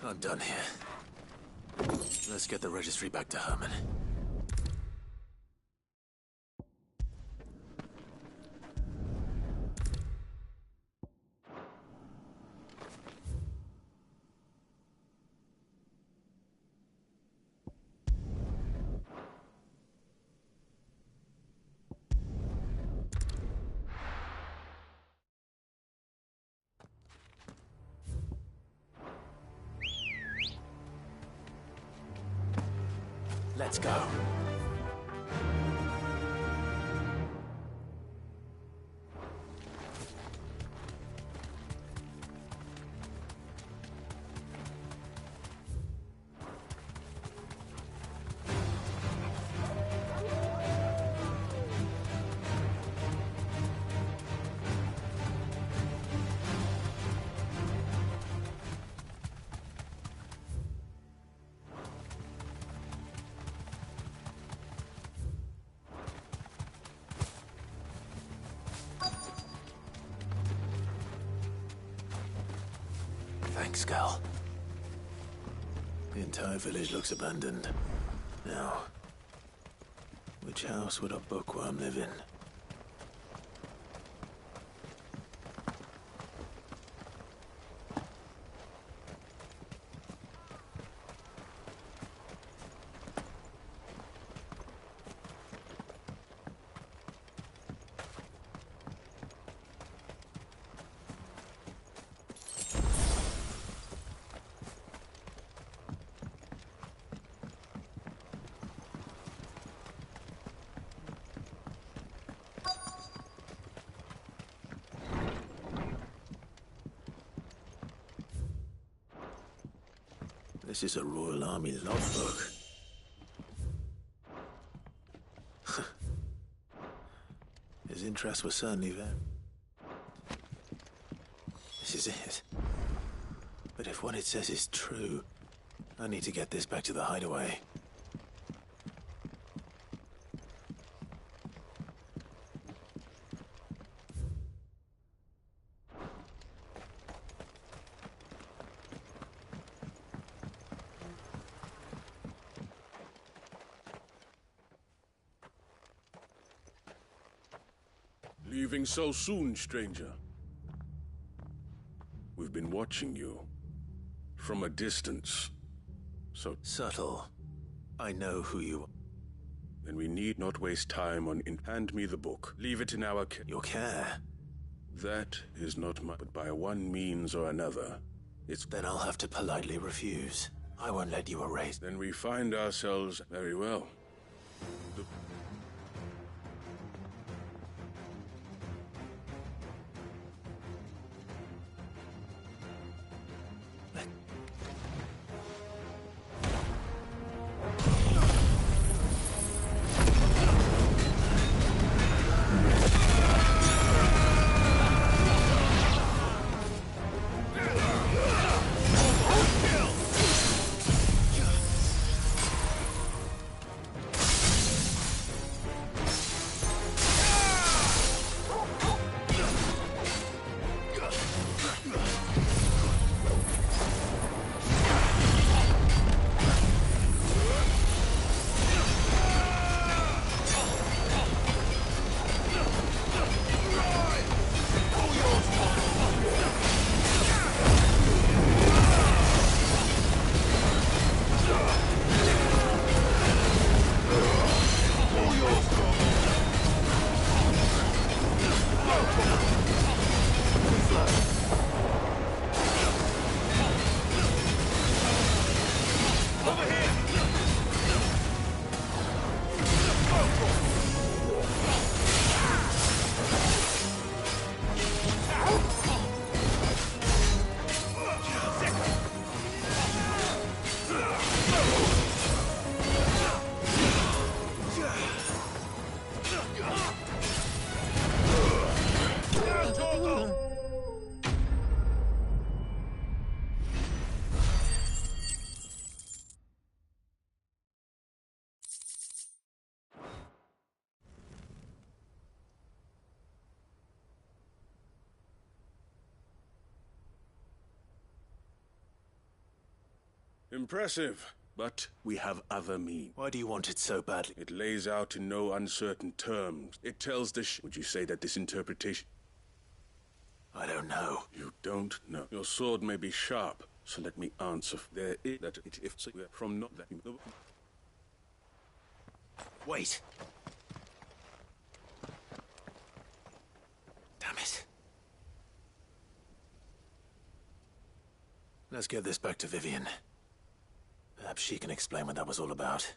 S3: I'm done here. Let's get the registry back to Herman. Let's go. Thanks, Gal. The entire village looks abandoned. Now, which house would a bookworm live in? This is a Royal Army logbook. His interests were certainly there. This is it. But if what it says is true, I need to get this back to the hideaway.
S4: Leaving so soon, stranger? We've been watching you. From a distance. So
S3: subtle. I know who you are.
S4: Then we need not waste time on hand me the book. Leave it in our care.
S3: Your care?
S4: That is not my... But by one means or another, it's...
S3: Then I'll have to politely refuse. I won't let you erase.
S4: Then we find ourselves very well. Impressive, but we have other means.
S3: Why do you want it so badly?
S4: It lays out in no uncertain terms. It tells the Would you say that this interpretation...
S3: I don't know.
S4: You don't know. Your sword may be sharp, so let me answer. There is that if from not that...
S3: Wait. Damn it. Let's get this back to Vivian. Perhaps she can explain what that was all about.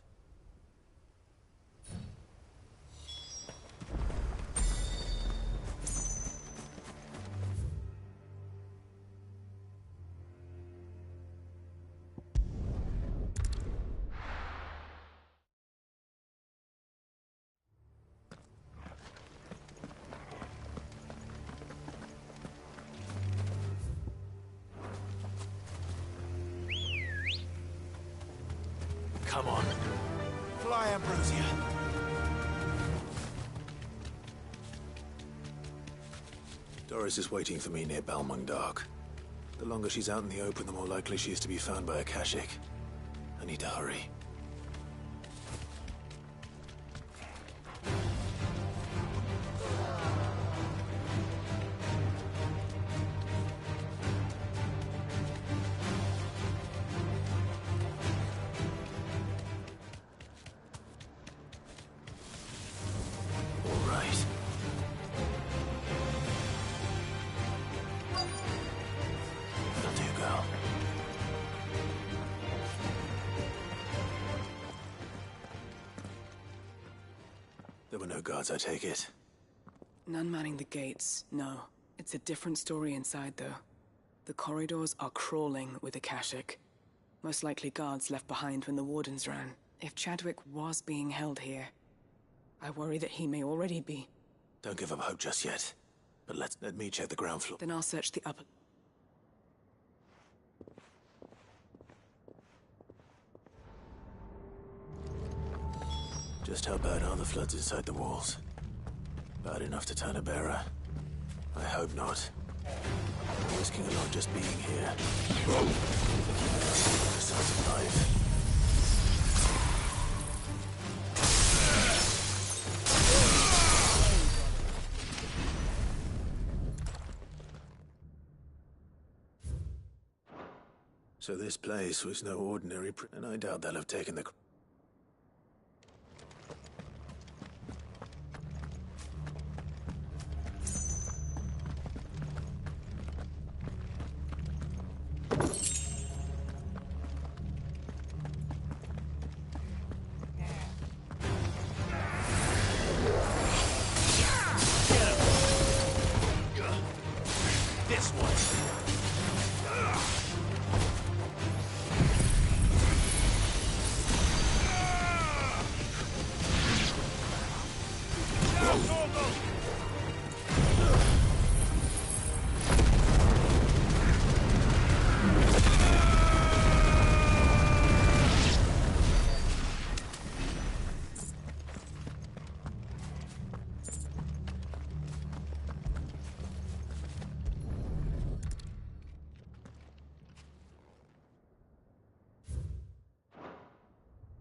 S3: Come on.
S15: Fly, Ambrosia.
S3: Doris is waiting for me near Balmung Dark. The longer she's out in the open, the more likely she is to be found by Akashic. I need to hurry. There were no guards, I take it.
S21: None manning the gates, no. It's a different story inside, though. The corridors are crawling with Akashic. Most likely guards left behind when the Wardens ran. If Chadwick was being held here, I worry that he may already be.
S3: Don't give up hope just yet. But let me check the ground floor.
S21: Then I'll search the upper...
S3: Just how bad are the floods inside the walls? Bad enough to turn a bearer? I hope not. I'm risking a lot just being here. Besides alive. So this place was no ordinary and I doubt they'll have taken the...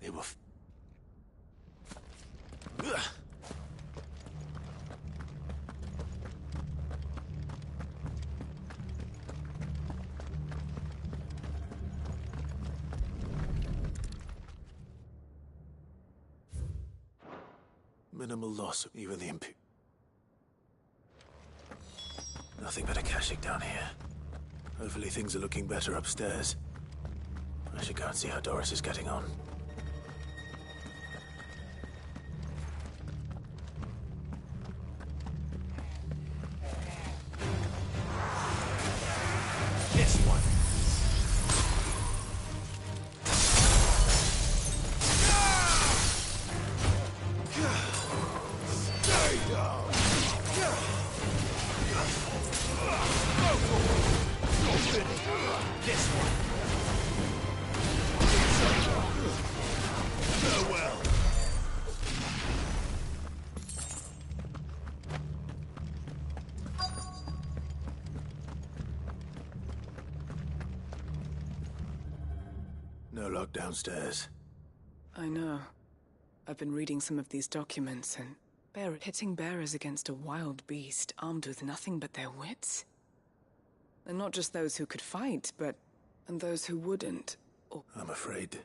S3: They were... Minimal loss, even the imp... Nothing but a Akashic down here. Hopefully things are looking better upstairs. I should go and see how Doris is getting on. This one. Stay down. This one. Farewell. No lock downstairs.
S21: I know. I've been reading some of these documents and... hitting bearers against a wild beast armed with nothing but their wits? And not just those who could fight, but... and those who wouldn't. Or...
S3: I'm afraid.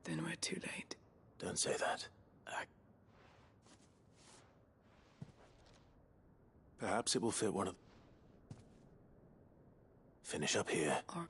S21: Then we're too late.
S3: Don't say that. Perhaps it will fit one of... Finish up here.
S21: Or...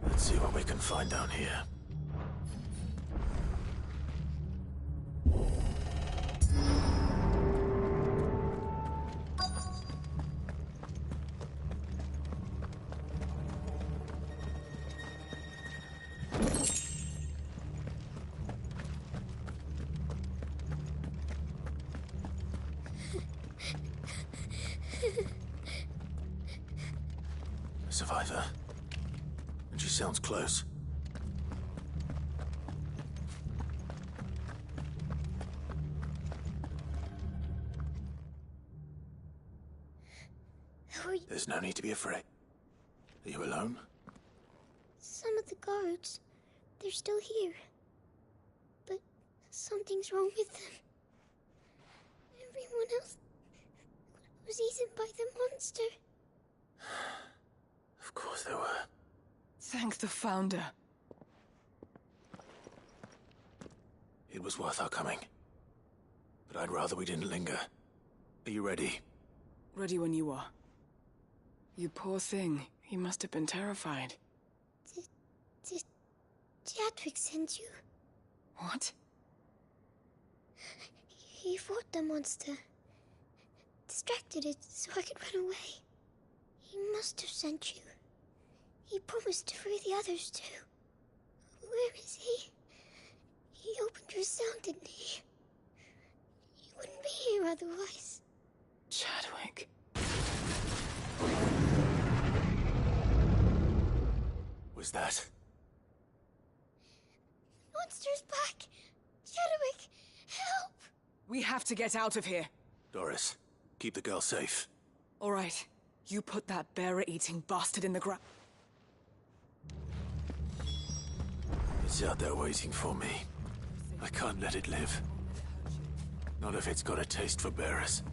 S3: Let's see what we can find down here. Survivor. And she sounds close. There's no need to be afraid. Are you alone?
S12: Some of the guards, they're still here. But something's wrong with them. Everyone else was eaten by the monster.
S3: Of course there were.
S21: Thank the Founder.
S3: It was worth our coming. But I'd rather we didn't linger. Are you ready?
S21: Ready when you are. You poor thing. He must have been terrified.
S12: Did Chadwick send you?
S21: What?
S12: He fought the monster. Distracted it so I could run away. He must have sent you. He promised to free the others too. Where is he? He opened your cell, didn't he? He wouldn't be here otherwise.
S21: Chadwick.
S3: Was that?
S12: Monster's back! Chadwick, help!
S21: We have to get out of here.
S3: Doris, keep the girl safe.
S21: All right. You put that bearer-eating bastard in the ground.
S3: It's out there waiting for me. I can't let it live. Not if it's got a taste for bearers.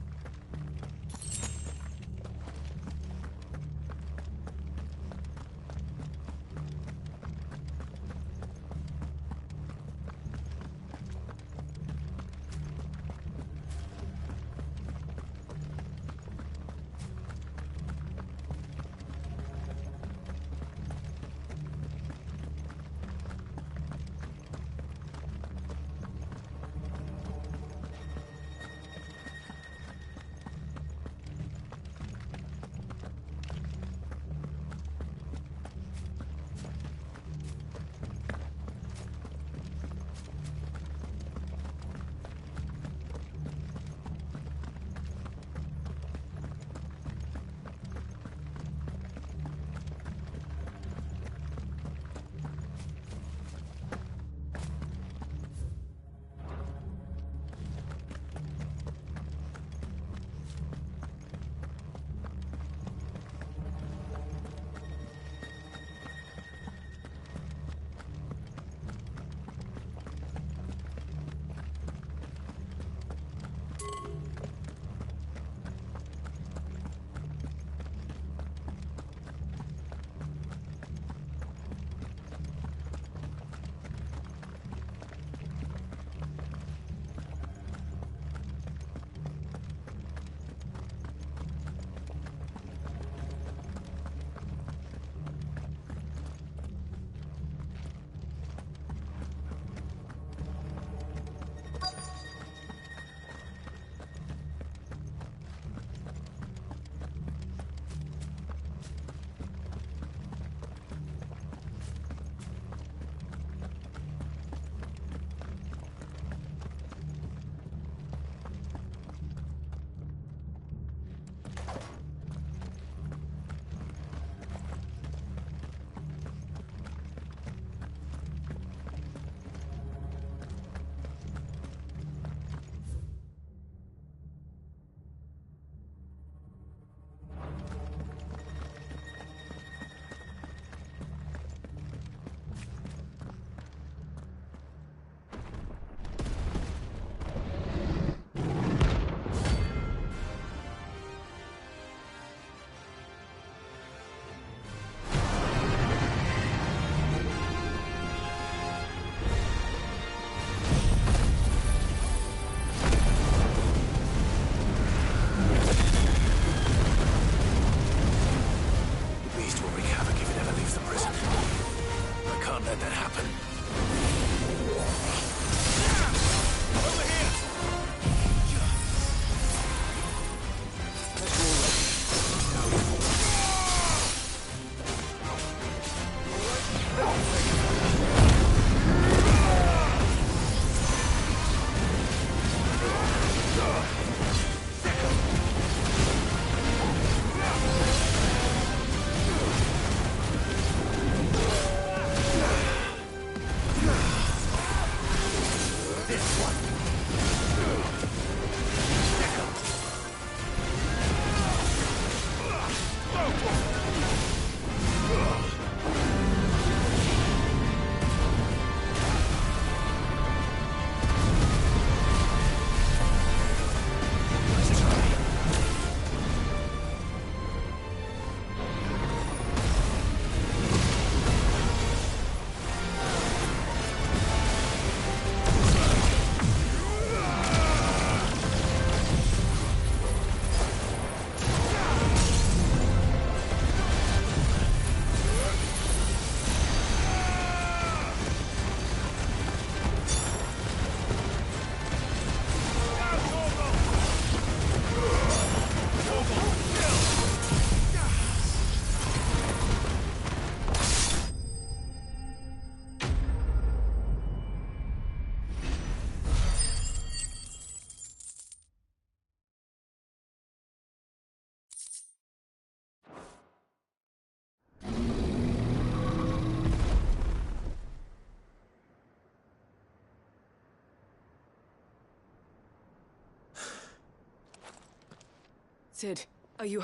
S21: Sid, are you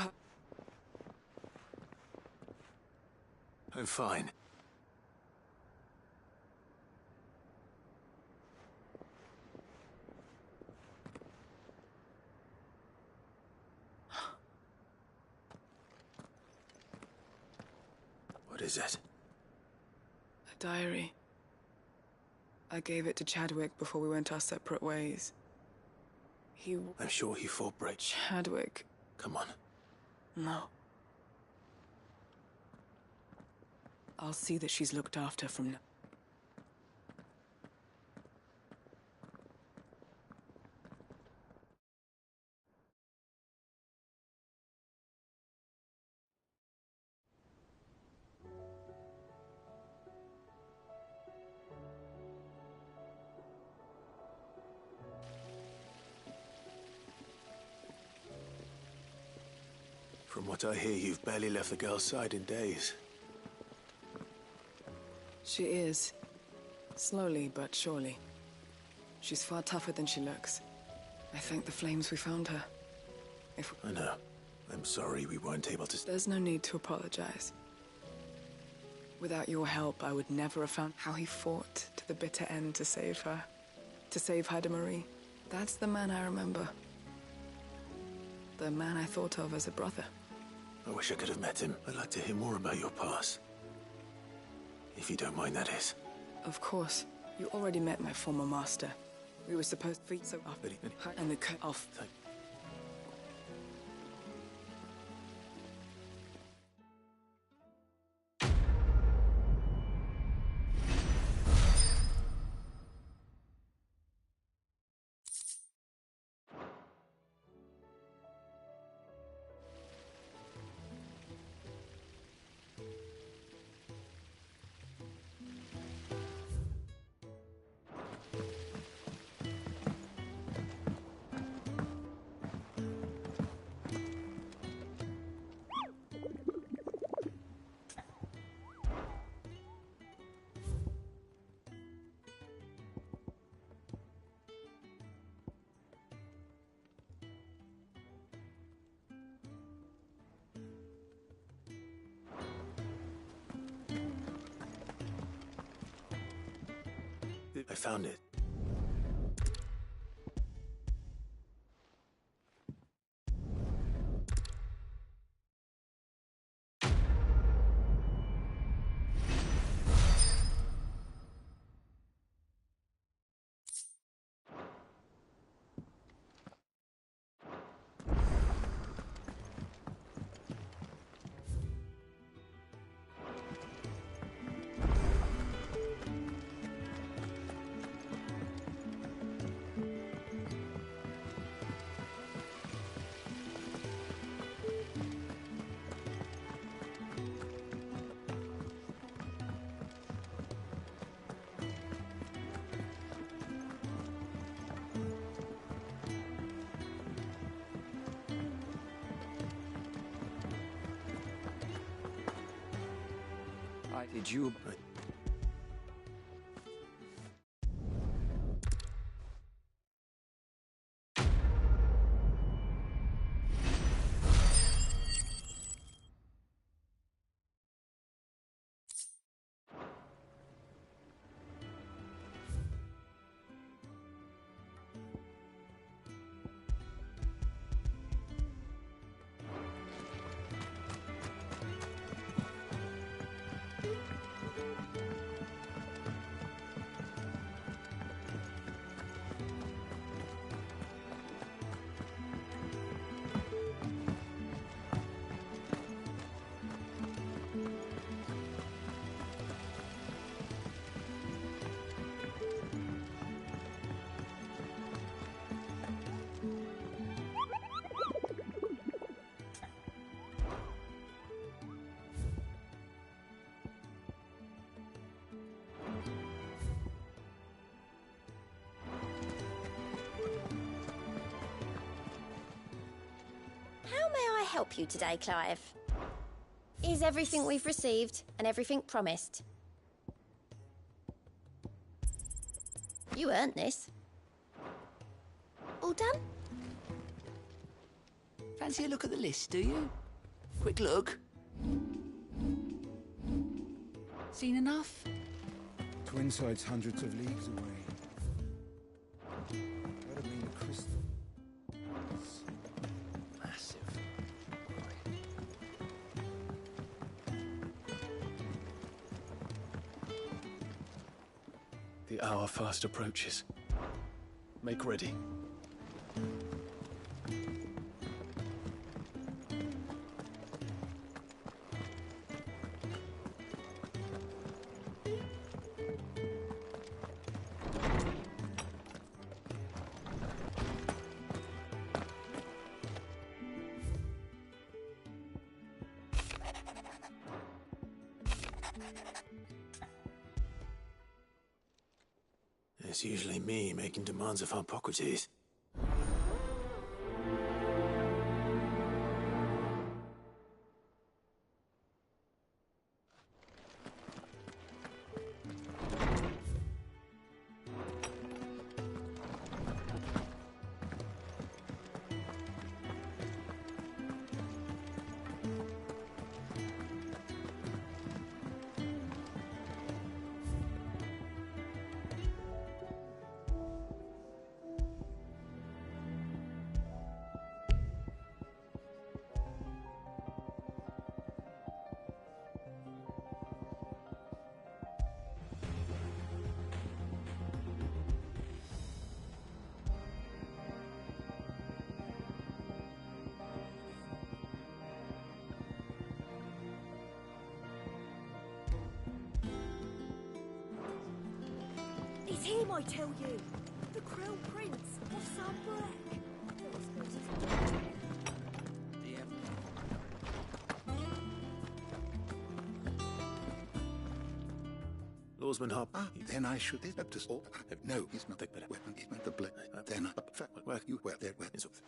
S3: I'm fine. What is it?
S21: A diary. I gave it to Chadwick before we went our separate ways.
S3: I'm sure he fought brave.
S21: Chadwick.
S3: Come on.
S21: No. I'll see that she's looked after from now.
S3: From what I hear, you've barely left the girl's side in days.
S21: She is. Slowly but surely. She's far tougher than she looks. I thank the flames we found her.
S3: I know. I'm sorry we weren't able to...
S21: There's no need to apologize. Without your help, I would never have found how he fought to the bitter end to save her. To save Haida Marie. That's the man I remember. The man I thought of as a brother.
S3: I wish I could have met him. I'd like to hear more about your past. If you don't mind, that is.
S21: Of course. You already met my former master. We were supposed to be so off. And the cut off.
S3: I found it.
S6: Did you...
S2: help you today, Clive? Is everything we've received and everything promised? You earned this. All done?
S22: Fancy a look at the list, do you? Quick look. Seen enough?
S17: Twinside's hundreds of leagues away. Gotta be the crystal.
S6: Massive. The hour fast approaches. Make ready.
S3: It's usually me making demands of Hippocrates.
S20: It's him, I tell you. The Crown Prince of Sunblack.
S3: Lawsman Hop.
S5: Then I should have to stop. No, it's not the weapon. It's not the blade. Then where you were there. Where is it?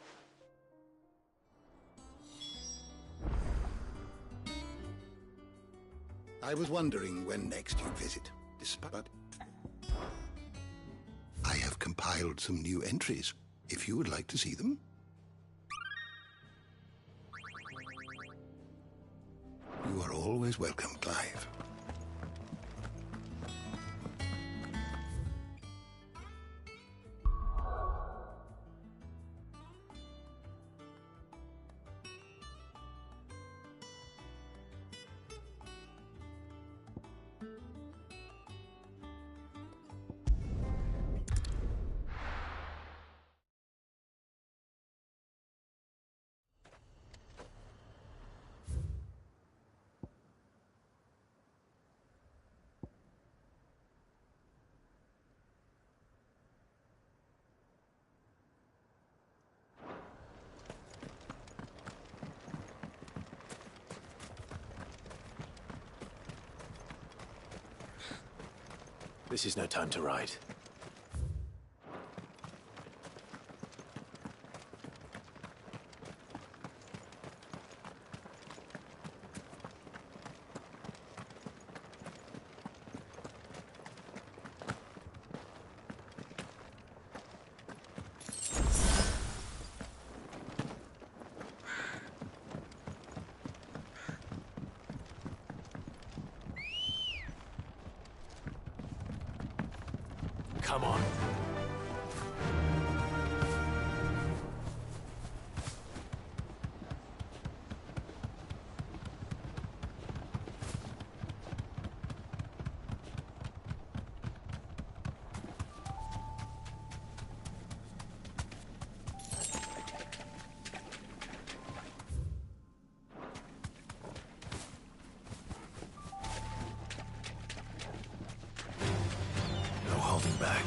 S5: I was wondering when next you'd visit. But I have compiled some new entries, if you would like to see them. You are always welcome, Clive.
S3: This is no time to ride. Come on. No holding back.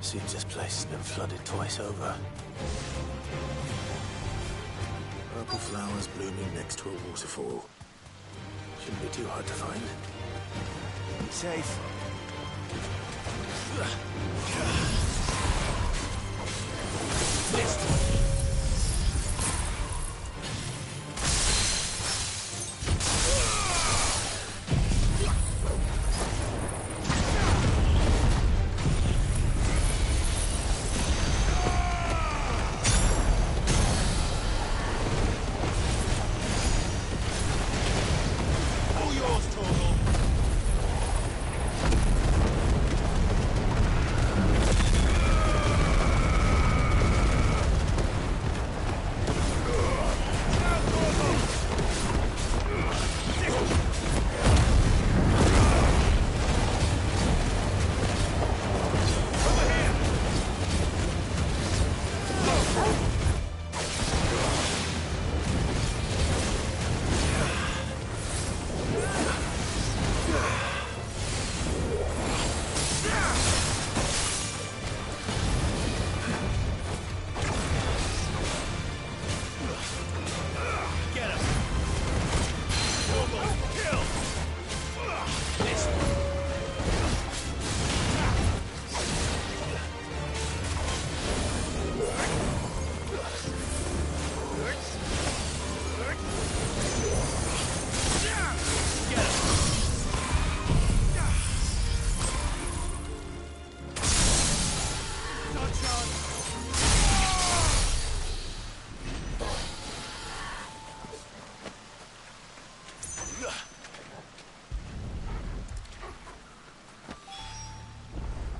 S3: Seems this place has been flooded twice over. Purple flowers blooming next to a waterfall. Shouldn't be too hard to find.
S15: Safe.
S4: All yours, Torgal.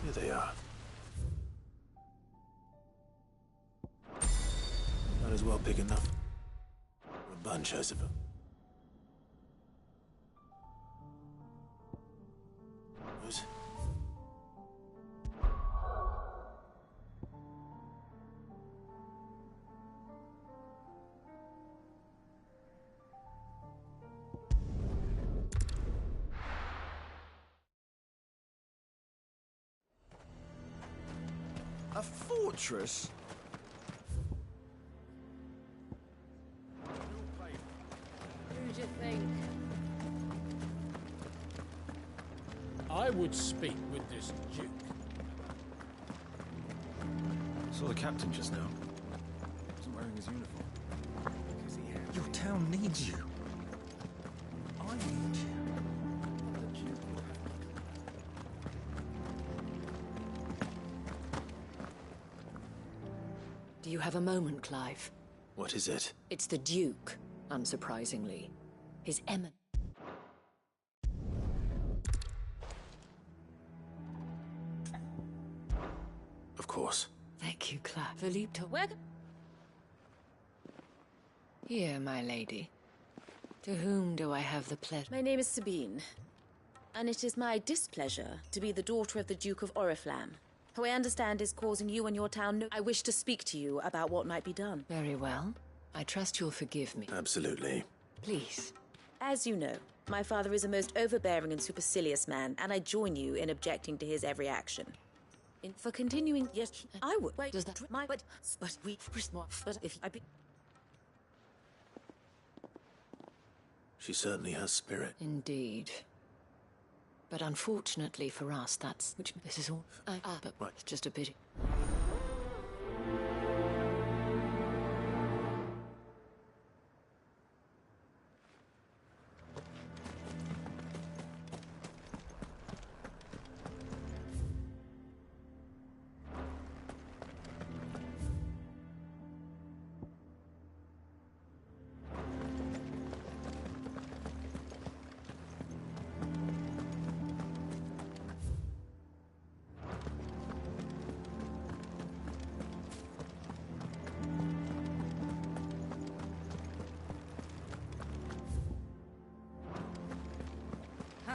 S3: Here they are. Might as well pick enough for a bunch, I suppose.
S15: A fortress?
S18: Who'd you think?
S9: I would speak with this Duke.
S3: Saw the captain just now. Wasn't wearing his uniform.
S15: Your town needs you. I need you.
S14: Do you have a moment, Clive?
S3: What is it?
S14: It's the Duke, unsurprisingly. His eminence.
S3: Of course.
S14: Thank you, Clive. Philippe to where? Here, my lady. To whom do I have the pleasure?
S23: My name is Sabine, and it is my displeasure to be the daughter of the Duke of Oriflamme, who I understand is causing you and your town no— I wish to speak to you about what might be done.
S14: Very well. I trust you'll forgive me.
S3: Absolutely.
S14: Please.
S23: As you know, my father is a most overbearing and supercilious man, and I join you in objecting to his every action. For continuing, yes, I would. Wait,
S14: does that
S23: but if I be—
S3: She certainly has spirit.
S14: Indeed. But unfortunately for us, that's... Which this is all... but
S3: right.
S14: It's just a pity.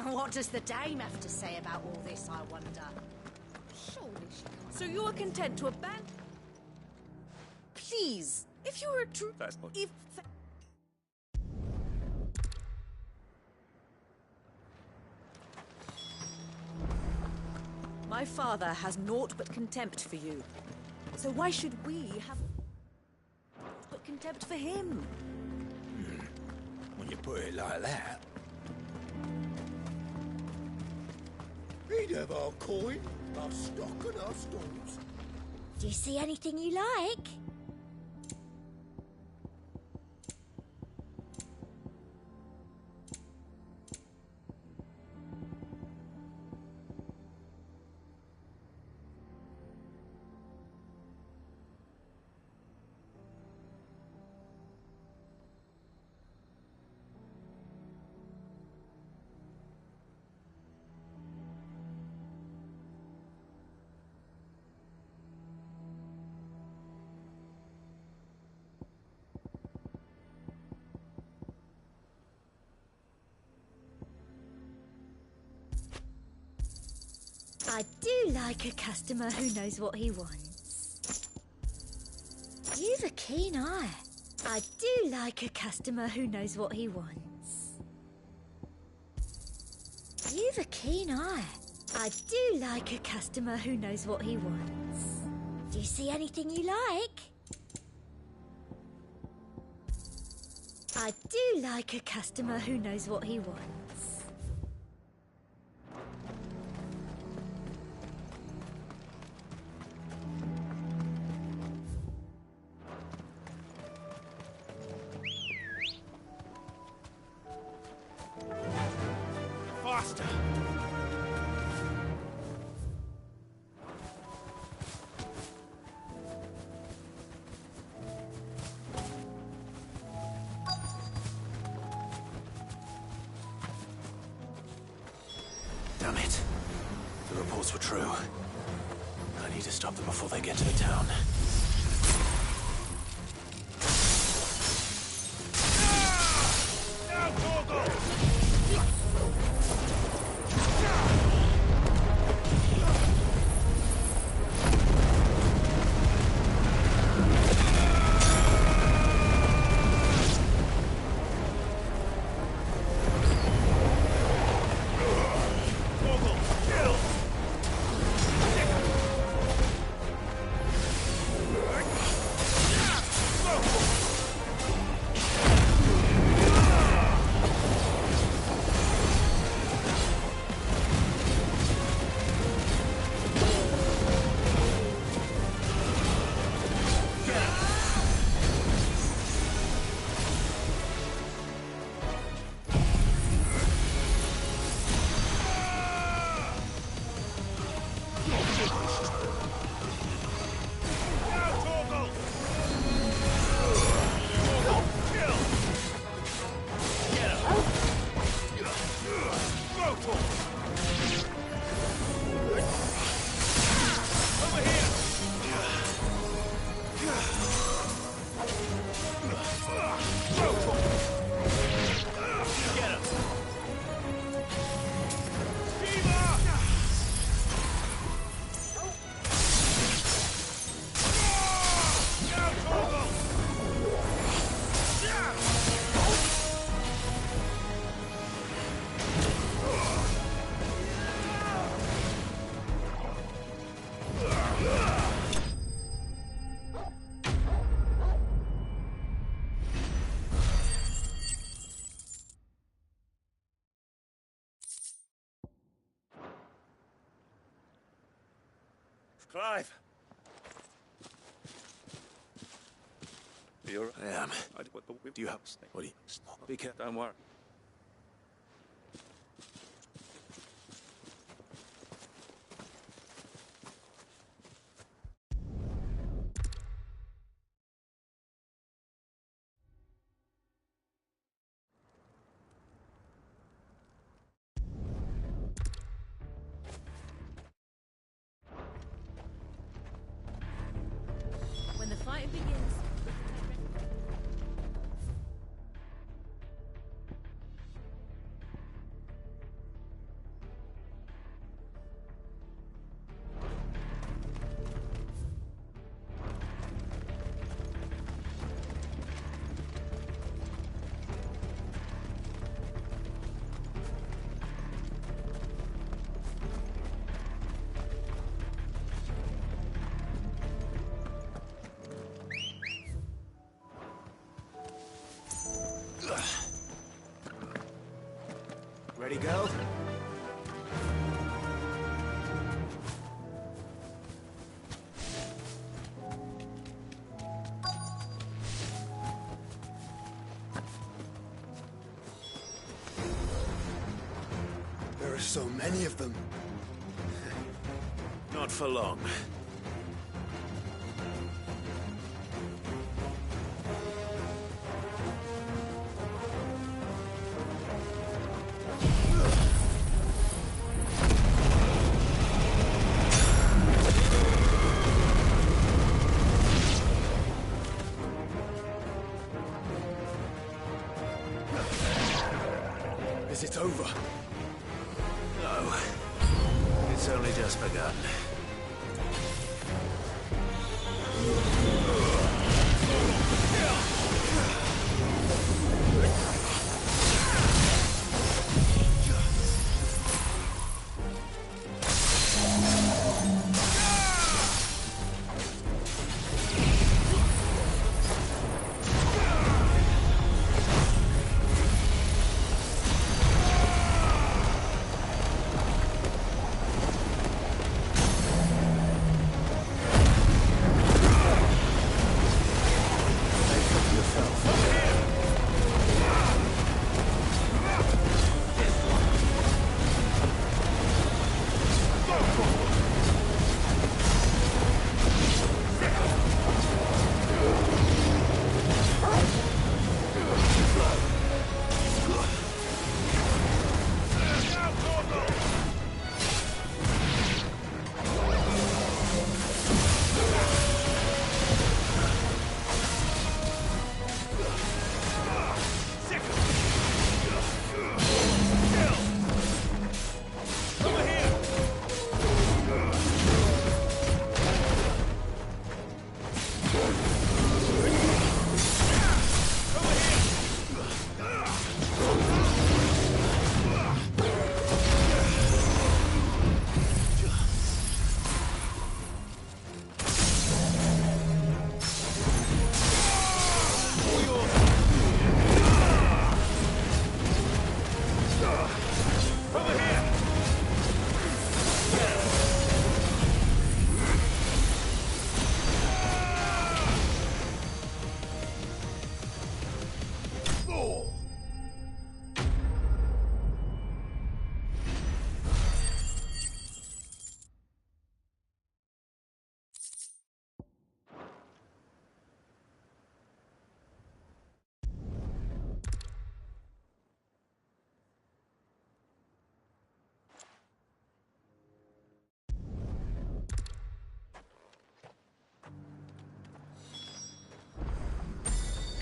S20: What does the dame have to say about all this, I wonder?
S23: Surely she can't. So you are content to abandon— Please, if you were a true—
S15: That's not—
S23: If— My father has naught but contempt for you. So why should we have but contempt for him?
S15: When you put it like that.
S4: He'd have our coin, our stock and our stores.
S12: Do you see anything you like? I do like a customer who knows what he wants. You've a keen eye. I do like a customer who knows what he wants. You've a keen eye. I do like a customer who knows what he wants. Do you see anything you like? I do like a customer who knows what he wants.
S16: Faster! Damn it. The reports were true. I need to stop them before they get to the town. Now, Torgal! Clive! You're... I am. Do you have... What do you... Be careful, don't worry.
S23: When the fight begins...
S15: Ready, girl?
S5: So many of them.
S3: Not for long.
S5: Is it over?
S3: No. It's only just begun.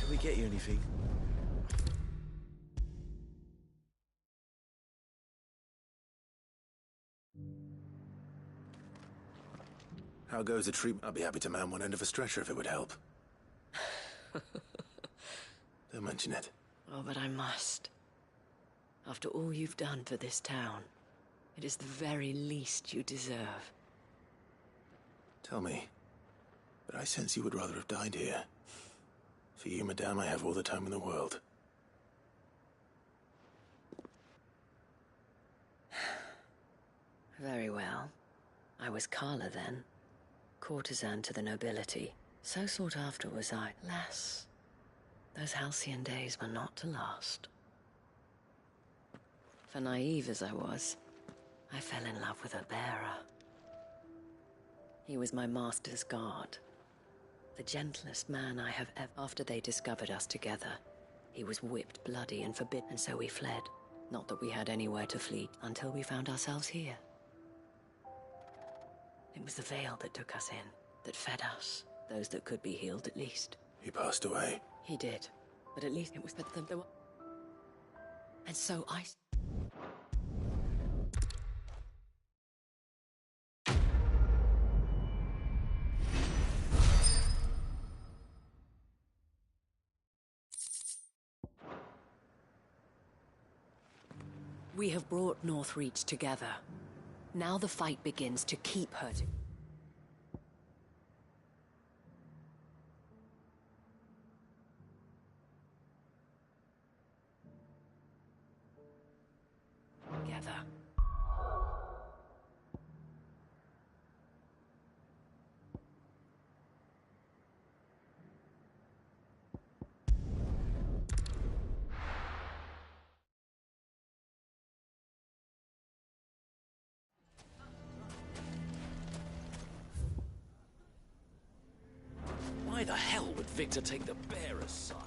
S15: Can we get you anything?
S3: How goes the treatment? I'd be happy to man one end of a stretcher if it would help. Don't mention it.
S14: Oh, but I must. After all you've done for this town, it is the very least you deserve.
S3: Tell me, but I sense you would rather have died here. For you, madame, I have all the time in the world.
S14: Very well. I was Carla then. Courtesan to the nobility. So sought after was I. Alas, those halcyon days were not to last. For naive as I was, I fell in love with a bearer. He was my master's guard. The gentlest man I have ever... After they discovered us together, he was whipped bloody and forbidden, and so we fled. Not that we had anywhere to flee, until we found ourselves here. It was the veil that took us in, that fed us, those that could be healed at least.
S3: He passed away.
S14: He did, but at least it was better than there were. And so I... We have brought Northreach together. Now the fight begins to keep her together.
S22: Why the hell would Victor take the bearer's side?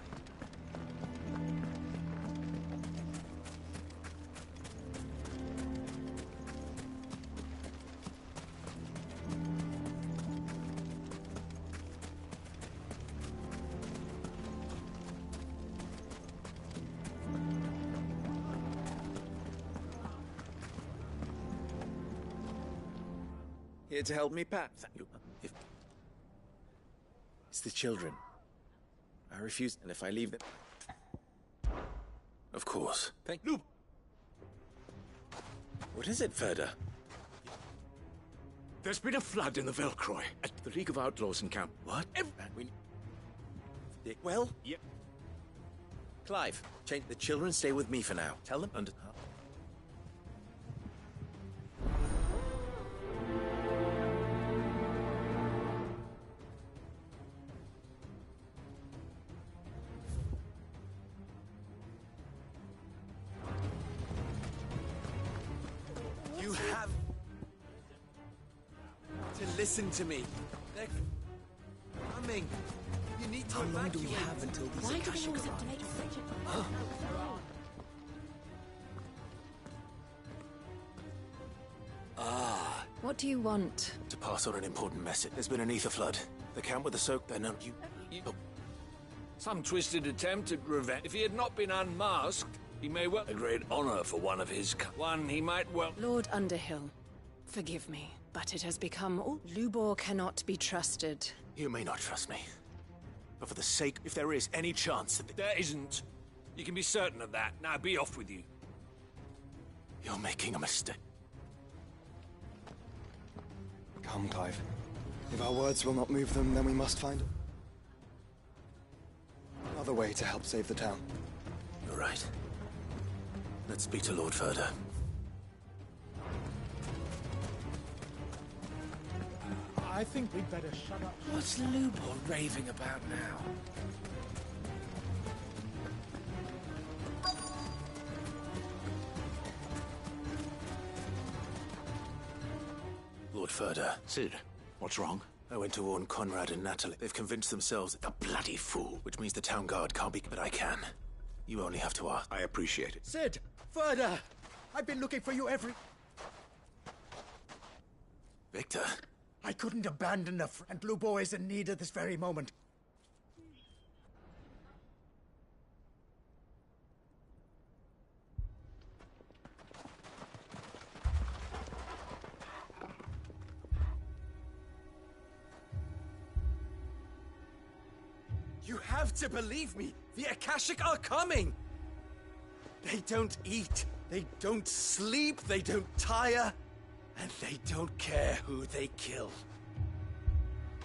S15: Here to help me pack. Thank you. It's the children. I refuse, and if I leave them...
S3: Of course.
S15: Thank you. What is it, Ferda?
S22: There's been a flood in the Velcroy at the League of Outlaws encampment.
S15: What? Well?
S22: Yep.
S15: Clive, change the children stay with me for now. Tell them under... You have to listen to me. They're coming. You need to. How long do we have until these
S20: Why do they
S15: Akashic
S20: always have
S15: arrive?
S20: to make such a...
S23: What do you want?
S3: To pass on an important message. There's been an ether flood. The camp with the soak, they're none.
S22: Some twisted attempt at revenge. If he had not been unmasked, he may well... A great honor for one of his... One he might well...
S23: Lord Underhill, forgive me, but it has become all... Lubor cannot be trusted.
S3: You may not trust me. But for the sake, if there is any chance that...
S22: There isn't. You can be certain of that. Now be off with you.
S3: You're making a mistake.
S7: Come, Clive. If our words will not move them, then we must find another way to help save the town.
S3: You're right. Let's speak to Lord Ferda.
S9: I think we'd better shut up.
S22: What's Lubor raving about now?
S3: Lord Ferda.
S22: Sid, what's wrong?
S3: I went to warn Conrad and Natalie. They've convinced themselves a bloody fool, which means the town guard can't be... But I can. You only have to ask.
S22: I appreciate it.
S10: Sid! Ferda! I've been looking for you every...
S3: Victor?
S10: I couldn't abandon a friend. Lubor is in need at this very moment.
S15: You have to believe me! The Akashic are coming! They don't eat, they don't sleep, they don't tire, and they don't care who they kill.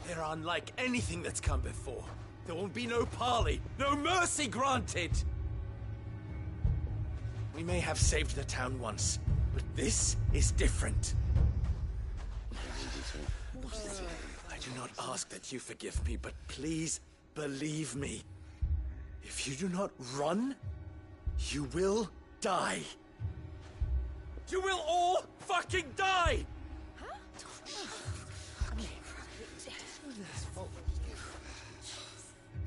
S15: They're unlike anything that's come before. There won't be no parley, no mercy granted! We may have saved the town once, but this is different. I do not ask that you forgive me, but please believe me. If you do not run, you will die. You will all fucking die!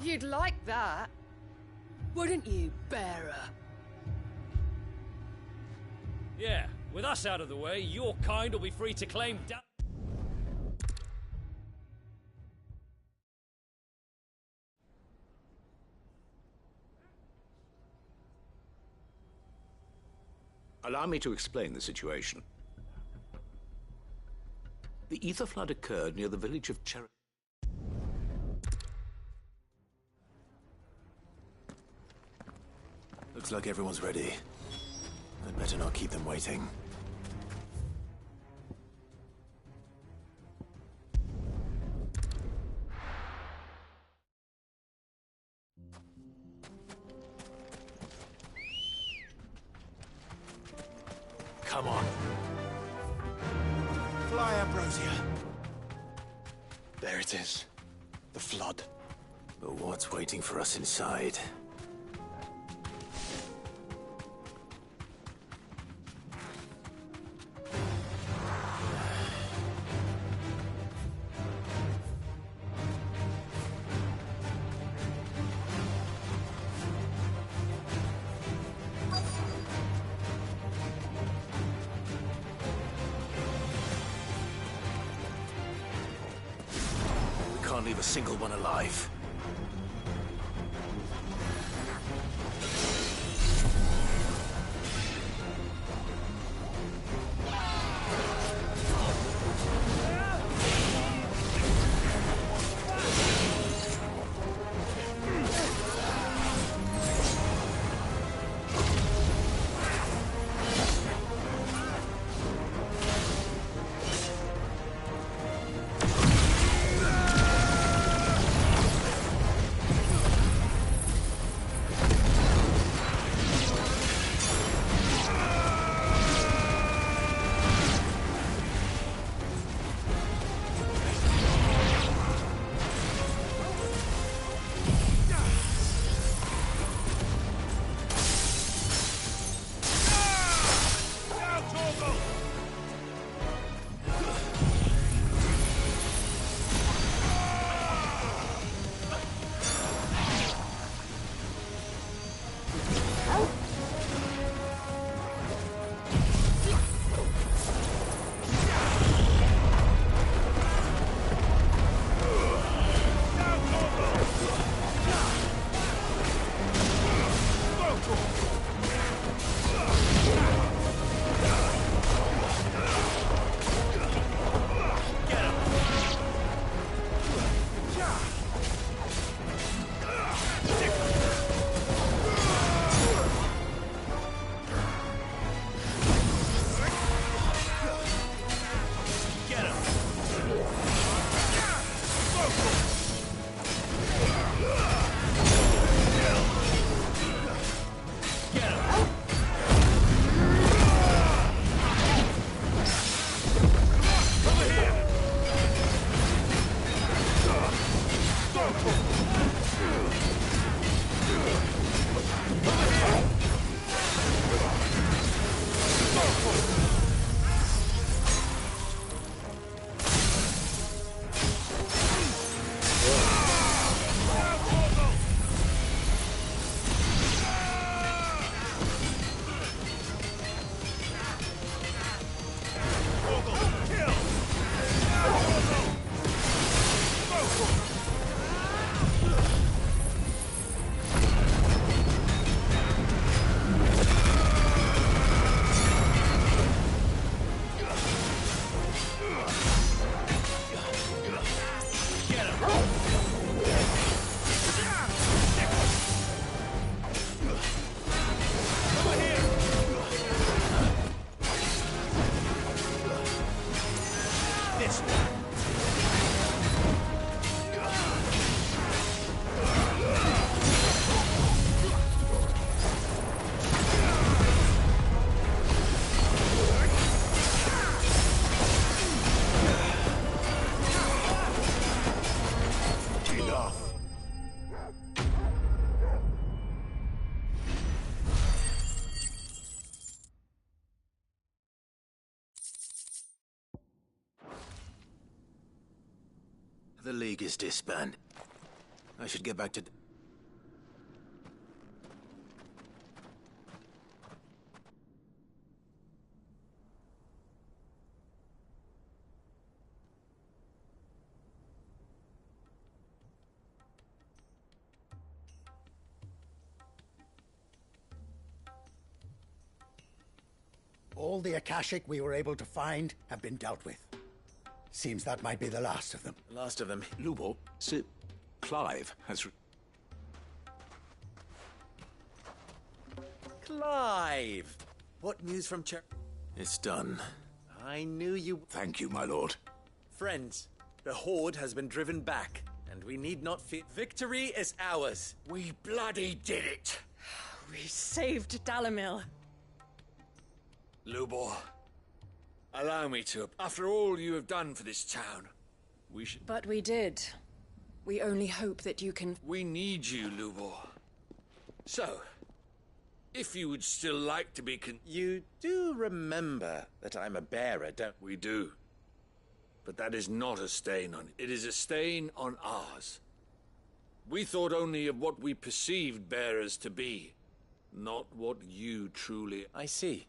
S23: You'd like that, wouldn't you, bearer?
S9: Yeah, with us out of the way, your kind will be free to claim...
S22: Allow me to explain the situation. The ether flood occurred near the village of Cher...
S3: Looks like everyone's ready. I'd better not keep them waiting. Come on.
S15: Fly, Ambrosia.
S7: There it is. The flood.
S3: But what's waiting for us inside?
S22: can't leave a single one alive.
S3: The League is disbanded. I should get back to...
S10: All the Akashic we were able to find have been dealt with. Seems that might be the last of them.
S3: The last of them.
S8: Lubo, Sir Clive has...
S1: Clive! What news from
S3: It's done.
S1: I knew you...
S8: Thank you, my lord.
S1: Friends, the Horde has been driven back, and we need not fear. Victory is ours.
S22: We bloody did it!
S18: We saved Dalamil.
S22: Lubor, allow me to. After all you have done for this town, we should...
S18: But we did. We only hope that you can...
S22: We need you, Lubor. So, if you would still like to be
S1: You do remember that I'm a bearer, don't...
S22: We do. But that is not a stain on it. It is a stain on ours. We thought only of what we perceived bearers to be, not what you truly...
S1: I see.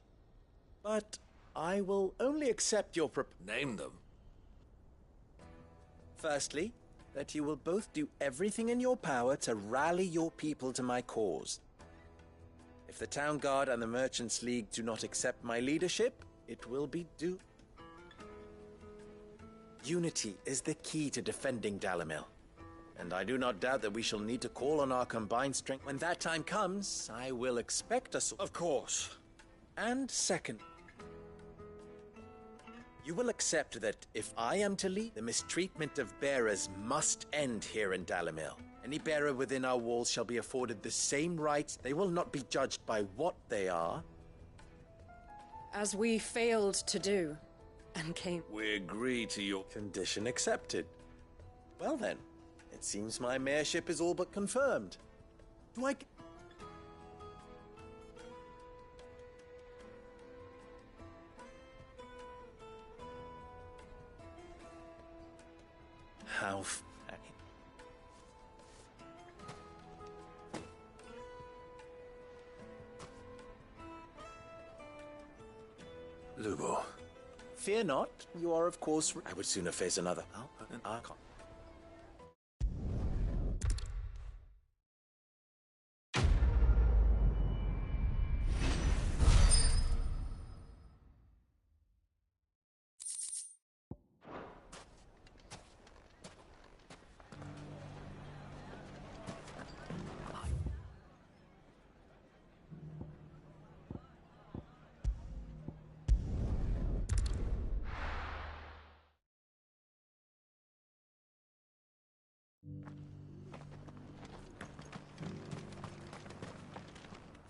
S1: But I will only accept your
S22: Name them.
S1: Firstly, that you will both do everything in your power to rally your people to my cause. If the Town Guard and the Merchants League do not accept my leadership, it will be due. Unity is the key to defending Dalimil, and I do not doubt that we shall need to call on our combined strength. When that time comes, I will expect us.
S22: Of course.
S1: And second, you will accept that if I am to lead, the mistreatment of bearers must end here in Dalimil. Any bearer within our walls shall be afforded the same rights. They will not be judged by what they are.
S21: As we failed to do, and came...
S22: We agree to your...
S1: Condition accepted. Well then, it seems my mayorship is all but confirmed. Do I... How...
S3: Lubo.
S1: Fear not. You are, of course... I would sooner face another. I can't.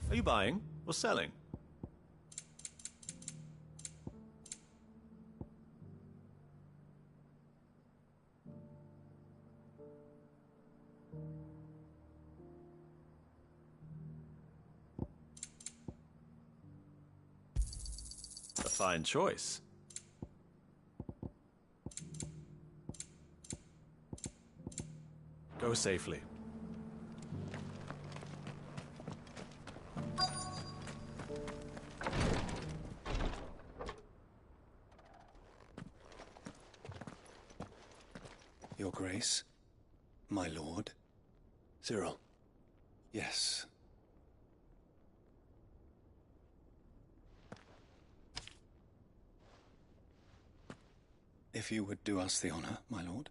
S11: Are you buying or selling? A fine choice. Go safely.
S7: Your Grace, my lord.
S3: Cyril.
S7: Yes. If you would do us the honor, my lord.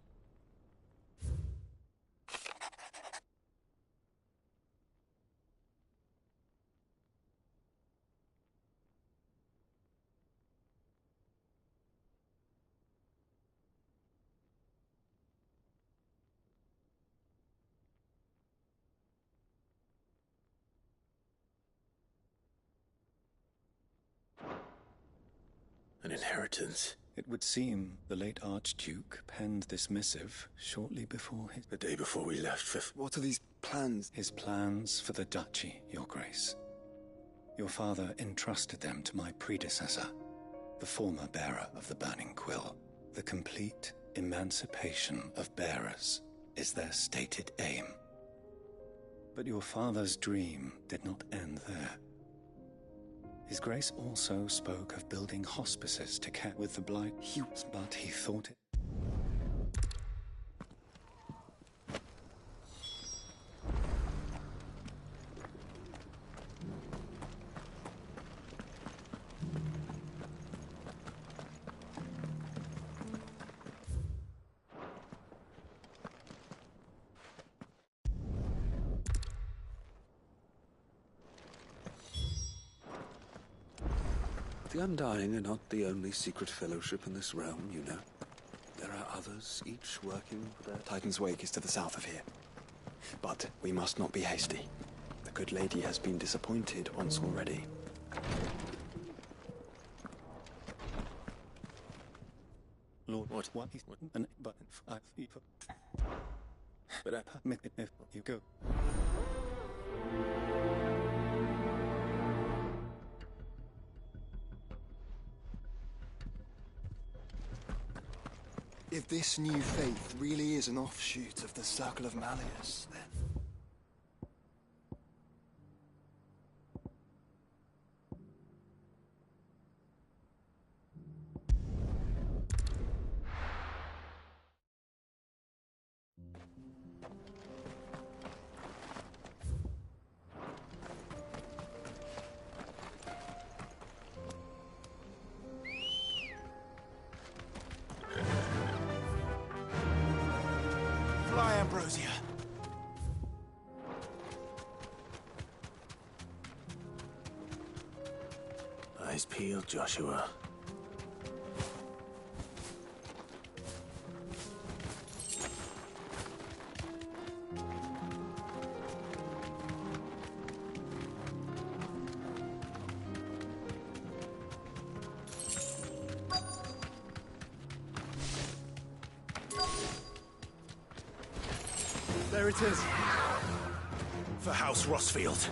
S3: An inheritance.
S7: It would seem the late Archduke penned this missive shortly before his...
S3: The day before we left for...
S7: What are these plans? His plans for the duchy, Your Grace. Your father entrusted them to my predecessor, the former bearer of the Burning Quill. The complete emancipation of bearers is their stated aim. But your father's dream did not end there. His Grace also spoke of building hospices to care with the blight, but he thought it...
S5: The Undying are not the only secret fellowship in this realm, you know. There are others, each working for their...
S7: Titan's Wake is to the south of here. But we must not be hasty. The good lady has been disappointed once already. Lord, what is an button? But I permit it if you go.
S13: If this new faith really is an offshoot of the Circle of Malleus, then...
S15: Fly, Ambrosia.
S3: Eyes peeled, Joshua. There it is. For House Rossfield.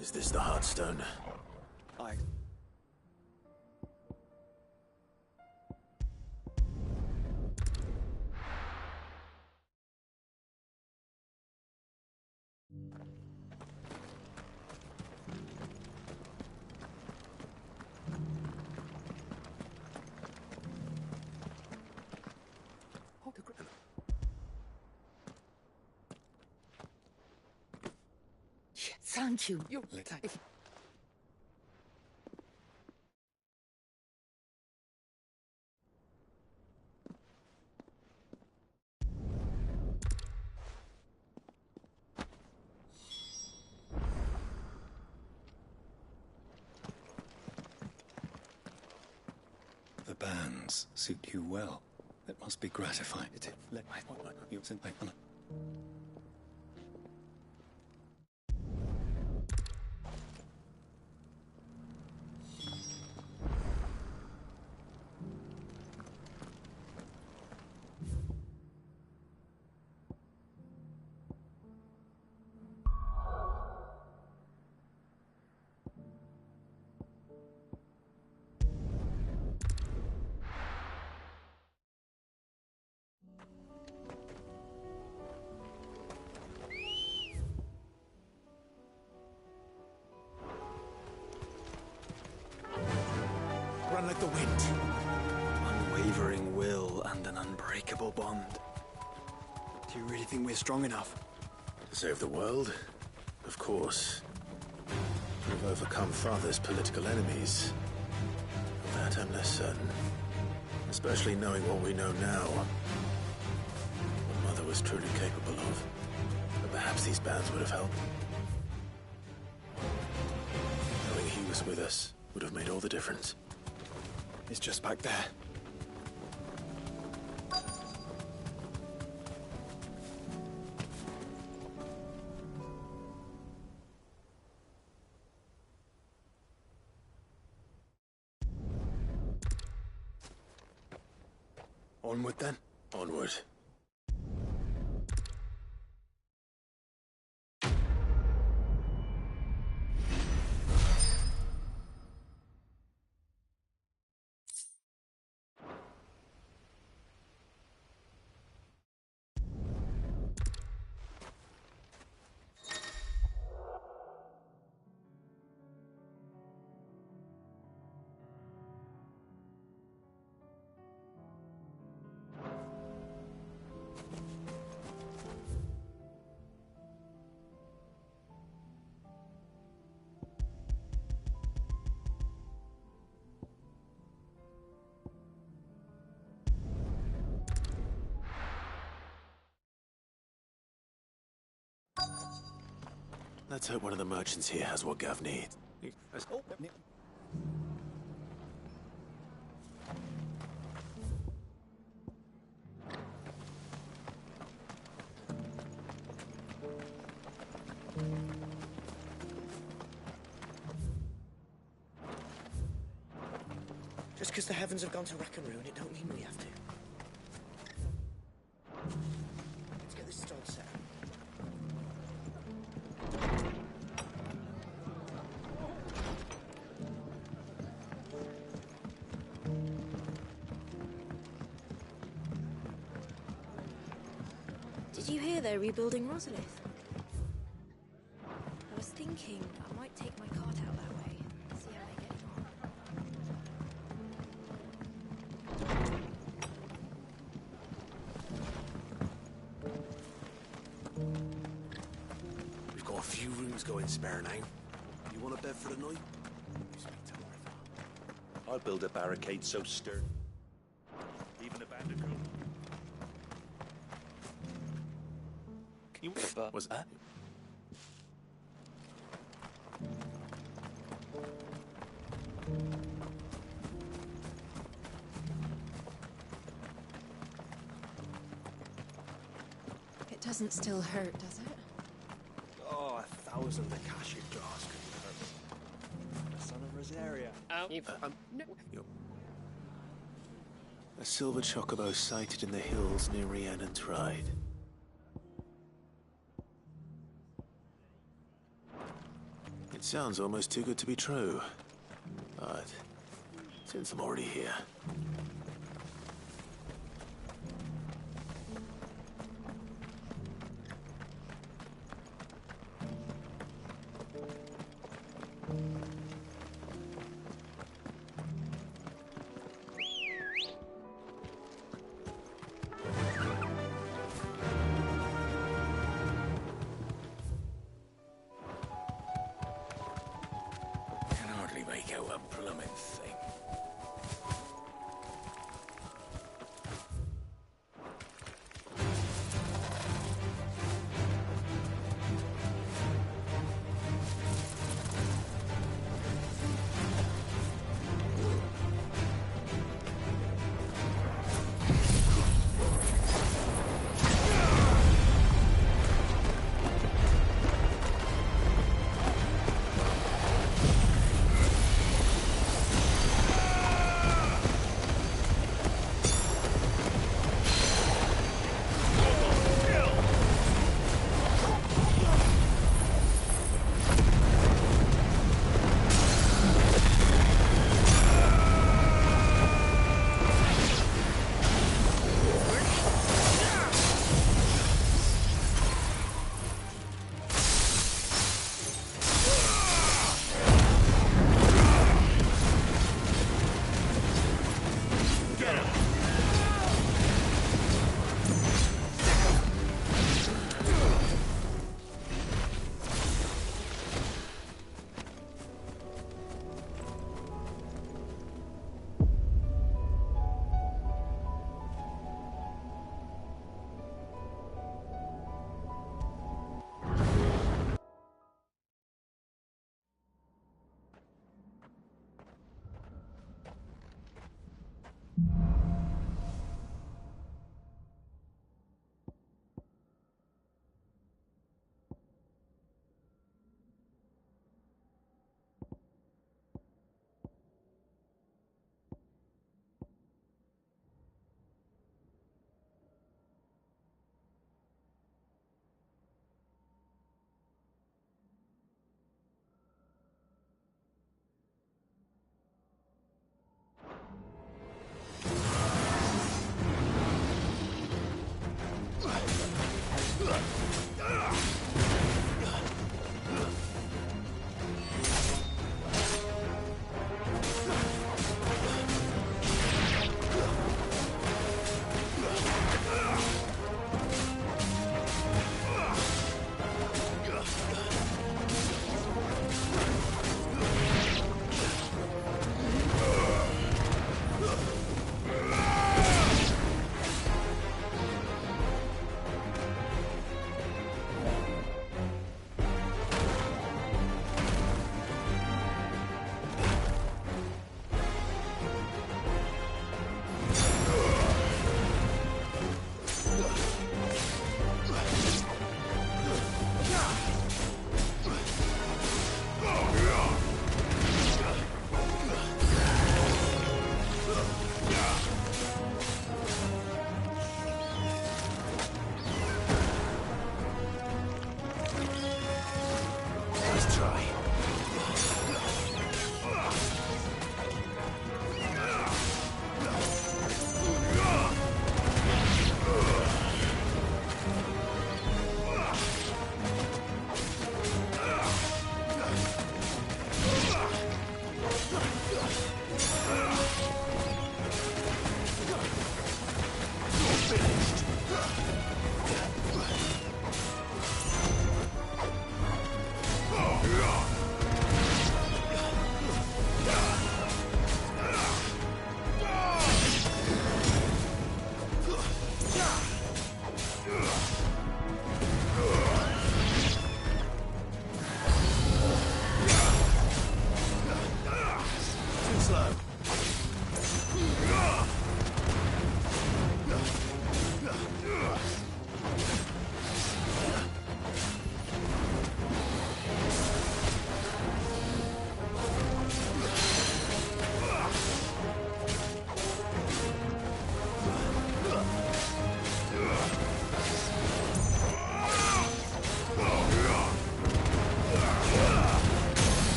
S3: Is this the Heartstone?
S2: Thank you.
S7: The bands suit you well. It must be gratifying.
S3: Run like the wind.
S13: Unwavering will and an unbreakable bond. Do you really think we're strong enough?
S3: To save the world? Of course. To have overcome Father's political enemies. Of that I'm less certain. Especially knowing what we know now. What Mother was truly capable of. But perhaps these bands would have helped. Knowing he was with us would have made all the difference.
S13: It's just back there.
S3: Onward, then? Onward. Let's hope one of the merchants here has what Gav needs.
S2: Just because the heavens have gone to rack and ruin, it don't mean we have to. Let's get this stall set.
S20: Did you hear they're rebuilding Rosalith? I was thinking I might take my cart out that way, see how they get
S3: We've got a few rooms going spare now. You want a bed for the night? You speak to Martha.
S17: I'll build a barricade so sturdy. Even a bandicoot.
S3: You was that?
S18: It doesn't still hurt, does it?
S13: Oh, 1,000 Akashic jars couldn't hurt me. The son of Rosaria.
S3: A silver chocobo sighted in the hills near Rhiannon Tride. It sounds almost too good to be true. But since I'm already here...
S1: Can hardly make out a blooming thing.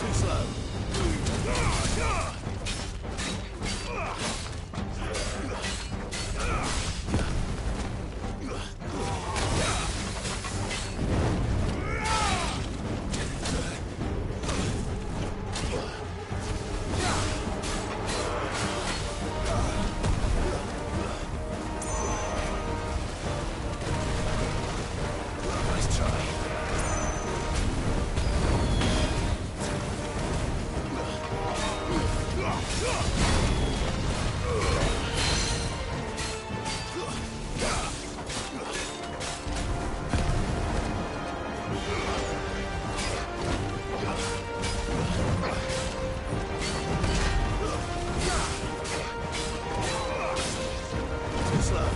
S22: Too slow.
S3: Nice try.
S22: Too slow.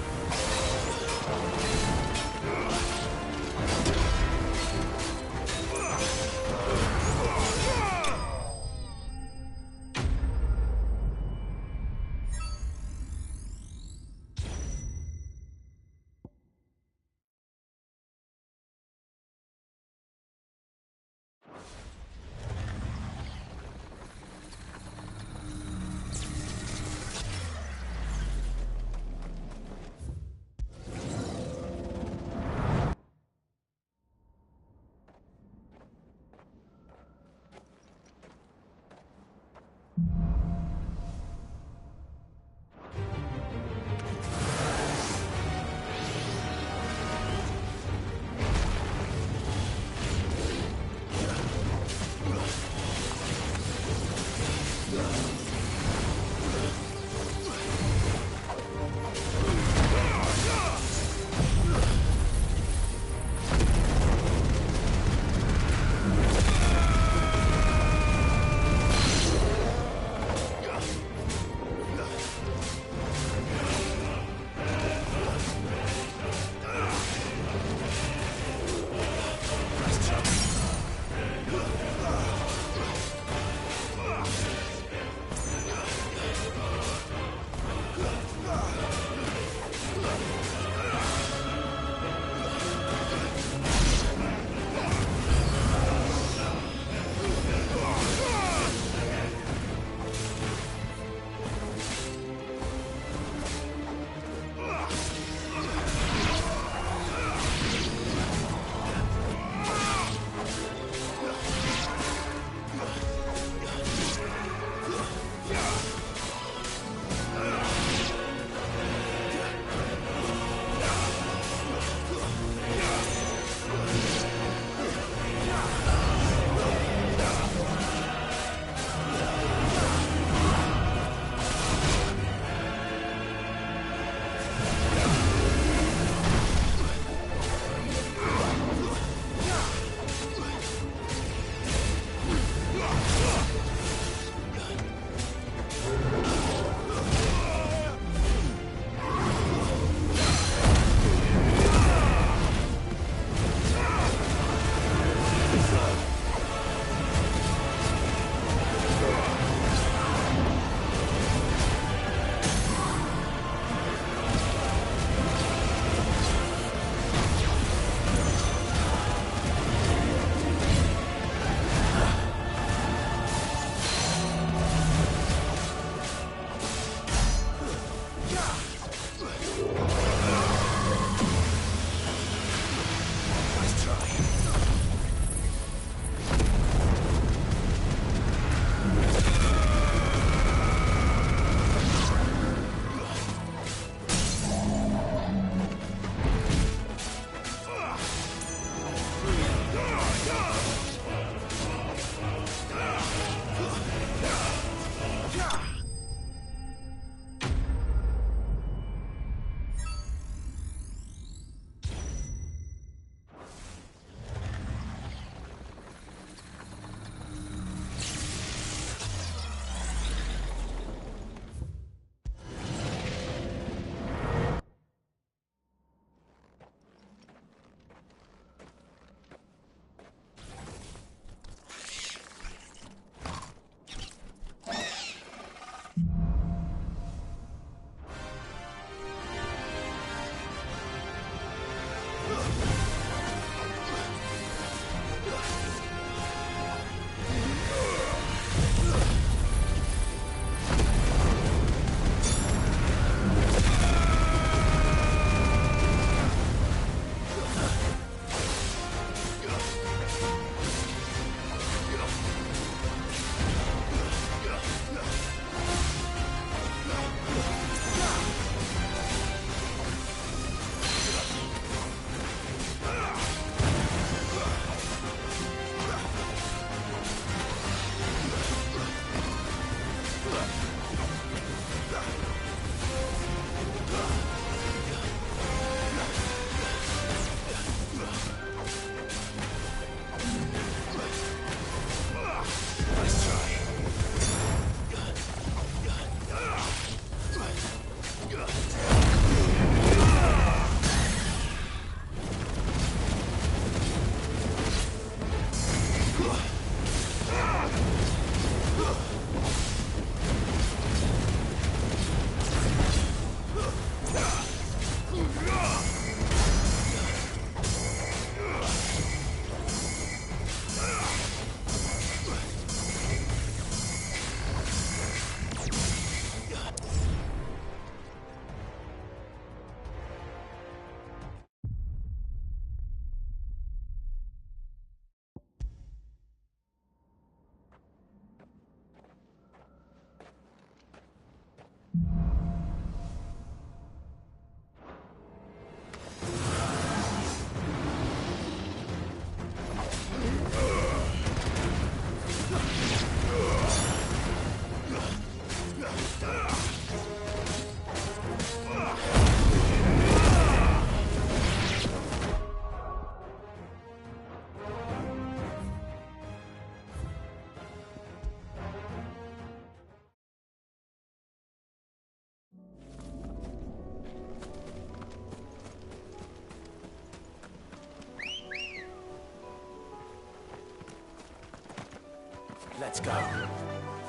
S3: Let's go.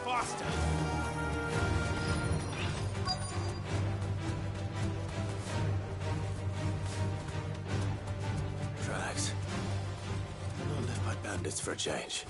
S17: Faster!
S3: Tracks. Not left by bandits for a change.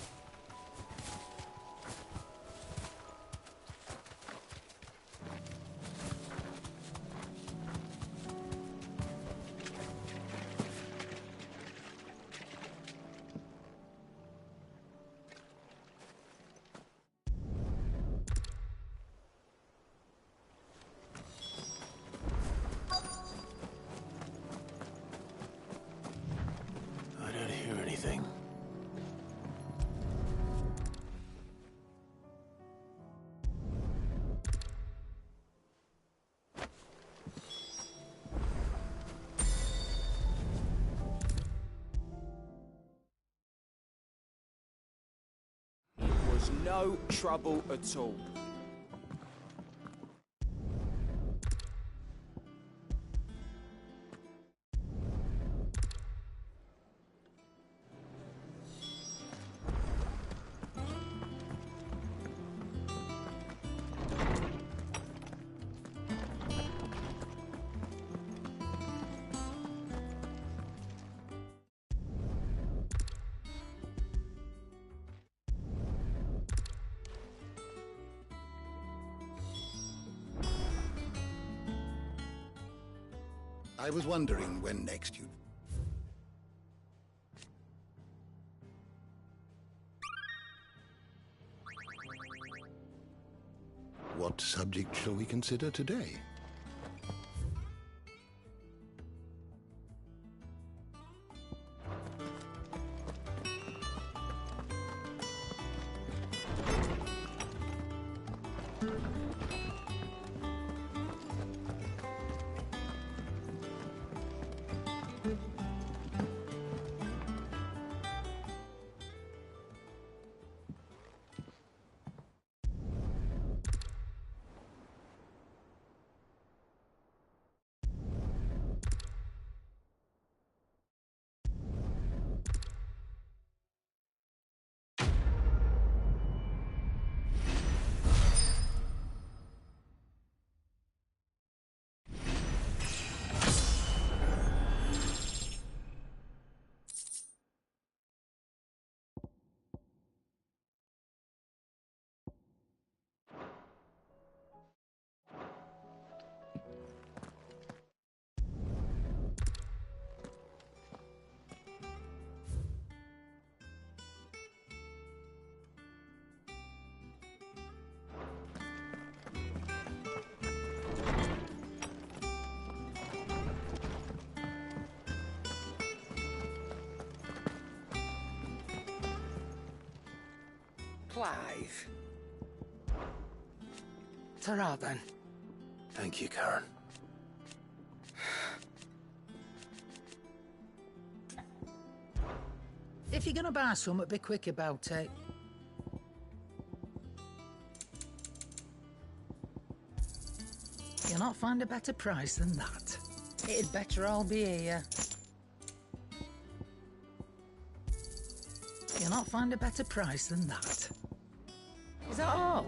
S3: I don't hear anything.
S4: It was no trouble at all.
S10: I was wondering when next you'd... What subject shall we consider today?
S6: Clive. Ta-ra, then.
S3: Thank you, Karen.
S6: If you're gonna buy something, be quick about it. You'll not find a better price than that. It'd better all be here. You'll not find a better price than that. Is that all?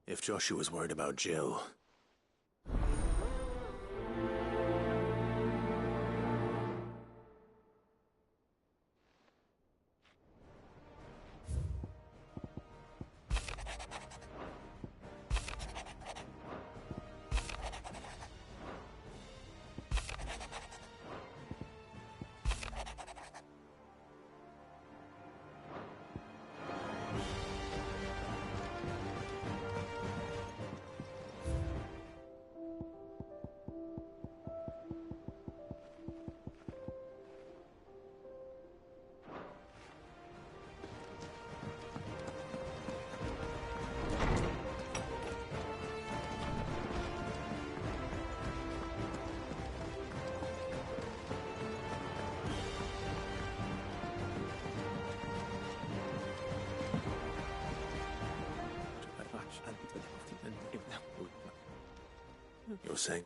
S3: If Joshua's worried about Jill... You're saying...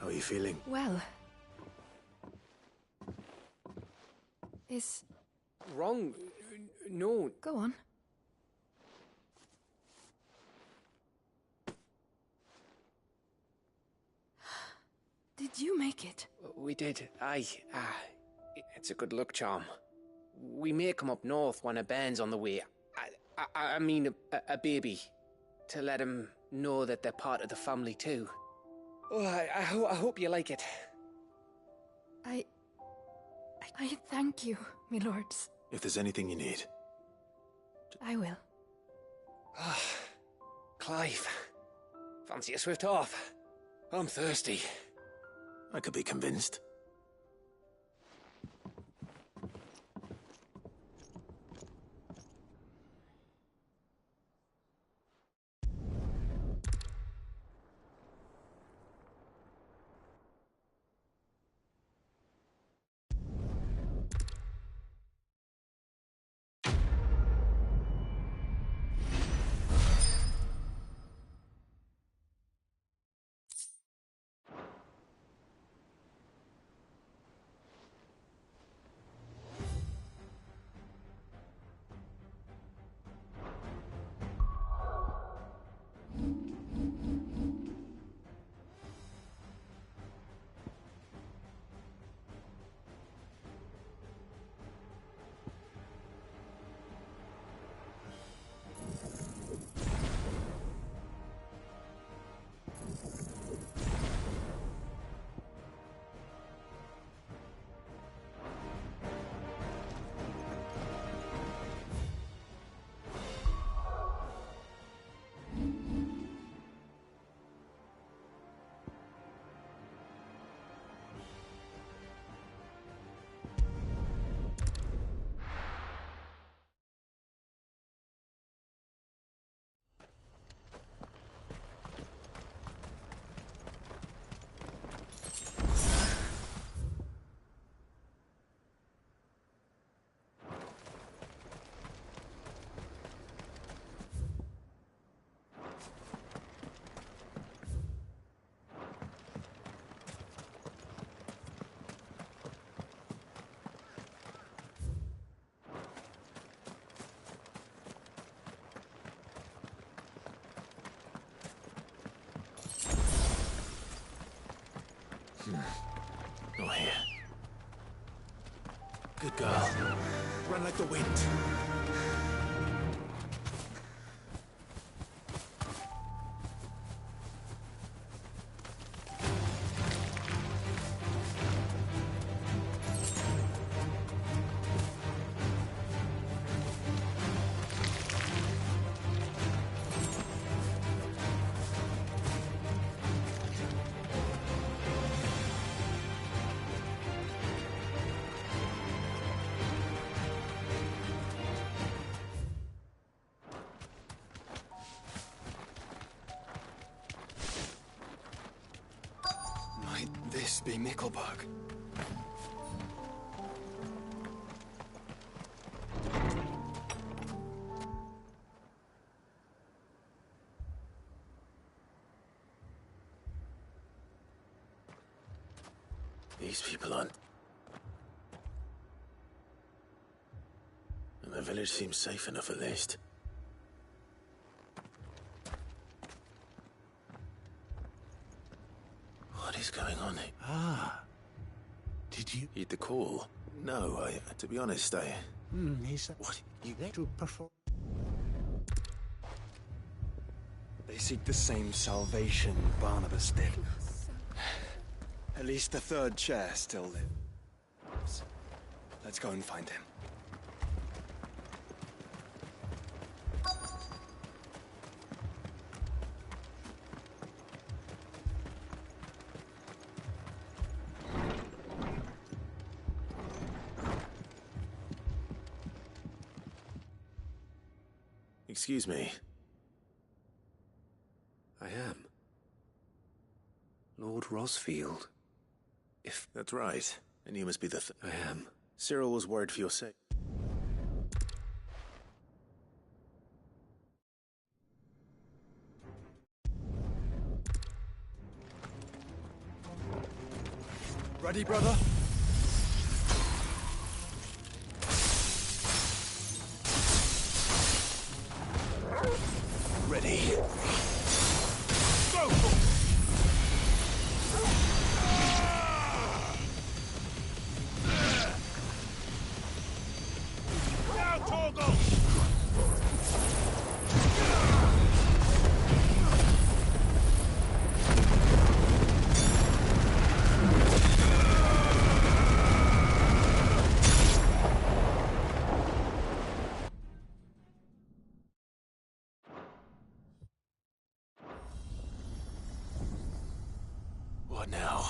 S3: How are you feeling?
S18: Well... Is...
S12: Wrong? No.
S18: Go on. Did you make it?
S12: We did. Aye. It's a good luck charm. We may come up north when a bairn's on the way. I mean a baby. To let him know that they're part of the family too. Oh, I hope you like it.
S18: I thank you, my lords.
S3: If there's anything you need.
S18: I will.
S12: Clive. Fancy a swift off? I'm thirsty.
S3: I could be convinced. Not here. Good girl. Run like the wind.
S13: this be Mickleburg?
S3: These people aren't... And the village seems safe enough at least. What is going on here?
S8: Ah. Did you...
S3: Heed the call? No, to be honest,
S8: He's... What? You there to perform?
S13: They seek the same salvation Barnabas did. At least the third chair still lives. Let's go and find him.
S3: Excuse me.
S5: I am. Lord Rosfield. If...
S3: That's right. And you must be the...
S5: I am.
S3: Cyril was worried for your sake.
S13: Ready, brother?
S3: Ready.
S8: Go! Now, Torgal!
S3: What now?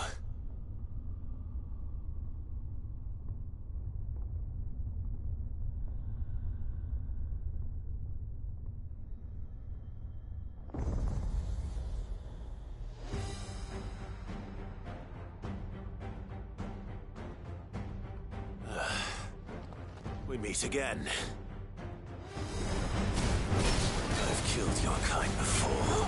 S3: We meet again. I've killed your kind before.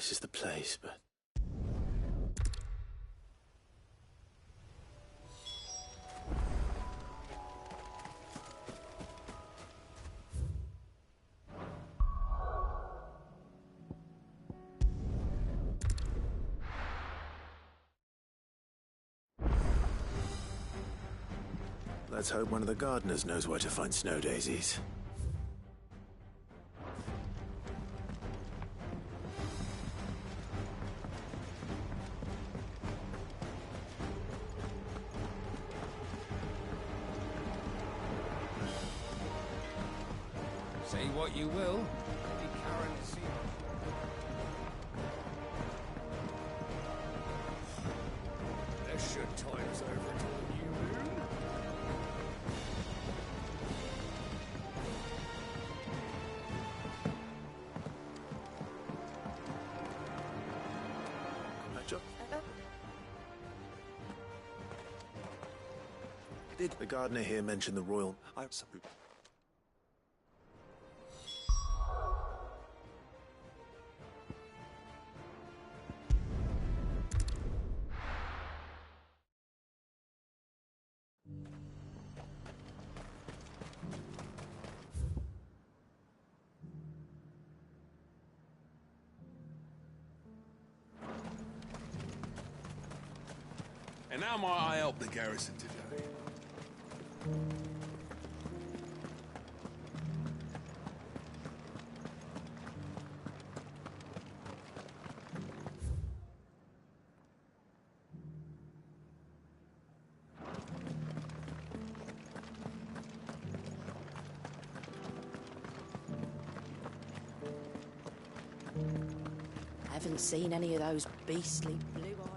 S3: this is the place, but... Let's hope one of the gardeners knows where to find snow daisies.
S9: Say what you will. This should tide us over to the new moon.
S3: Did the gardener here mention the royal...
S8: And how might I help the garrison today?
S23: Haven't seen any of those beastly blue-eyed...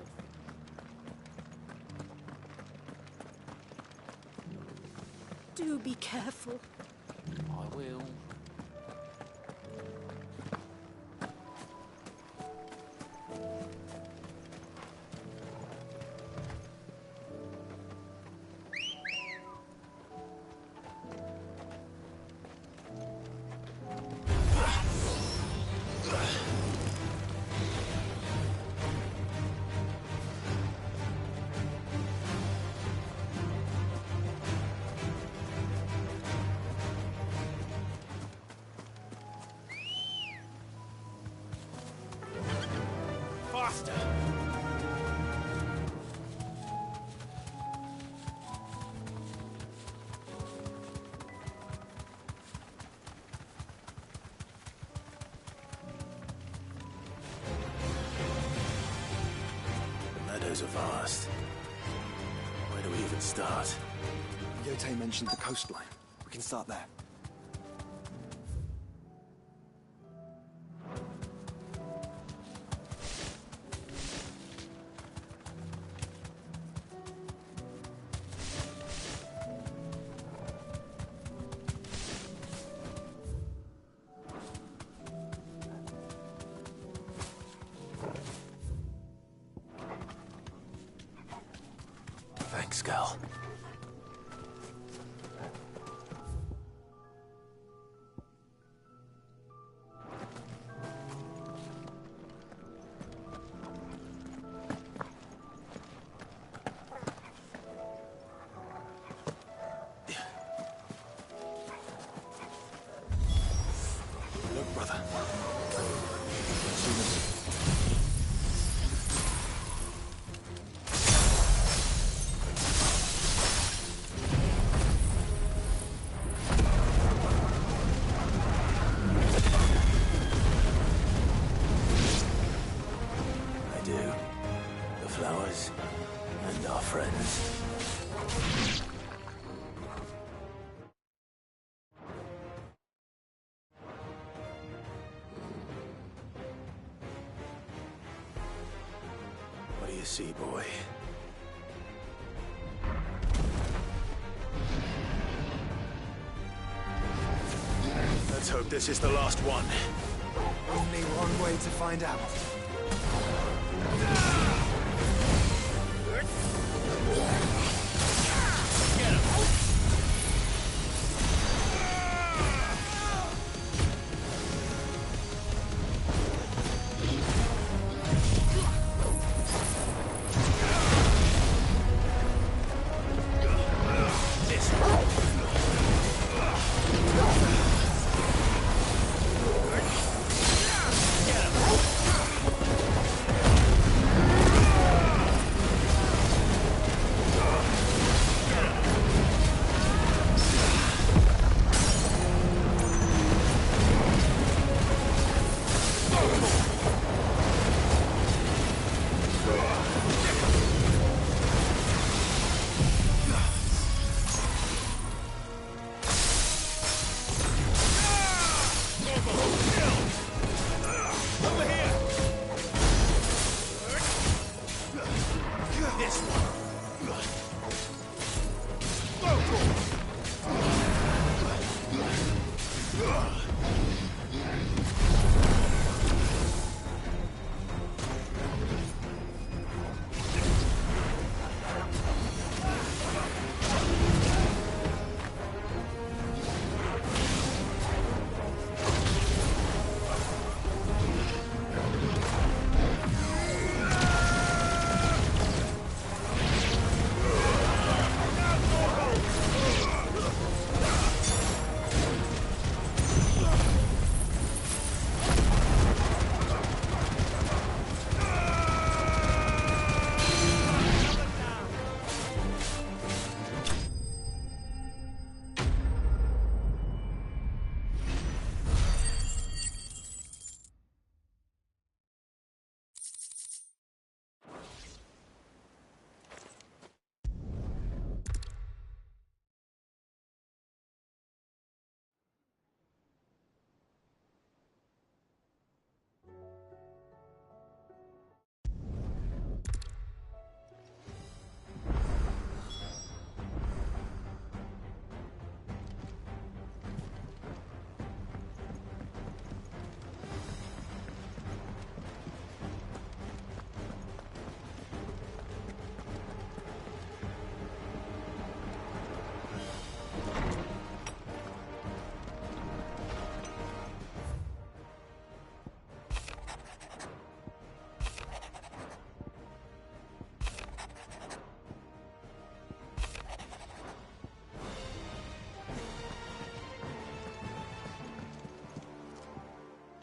S20: Do be careful.
S12: I will.
S9: Faster!
S3: The meadows are vast. Where do we even start?
S13: Yote mentioned the coastline. We can start there.
S3: Thanks, Gal.
S13: Look, brother.
S3: I do. The flowers and our friends. What do you see, boy? Let's hope this is the last one.
S13: Only one way to find out.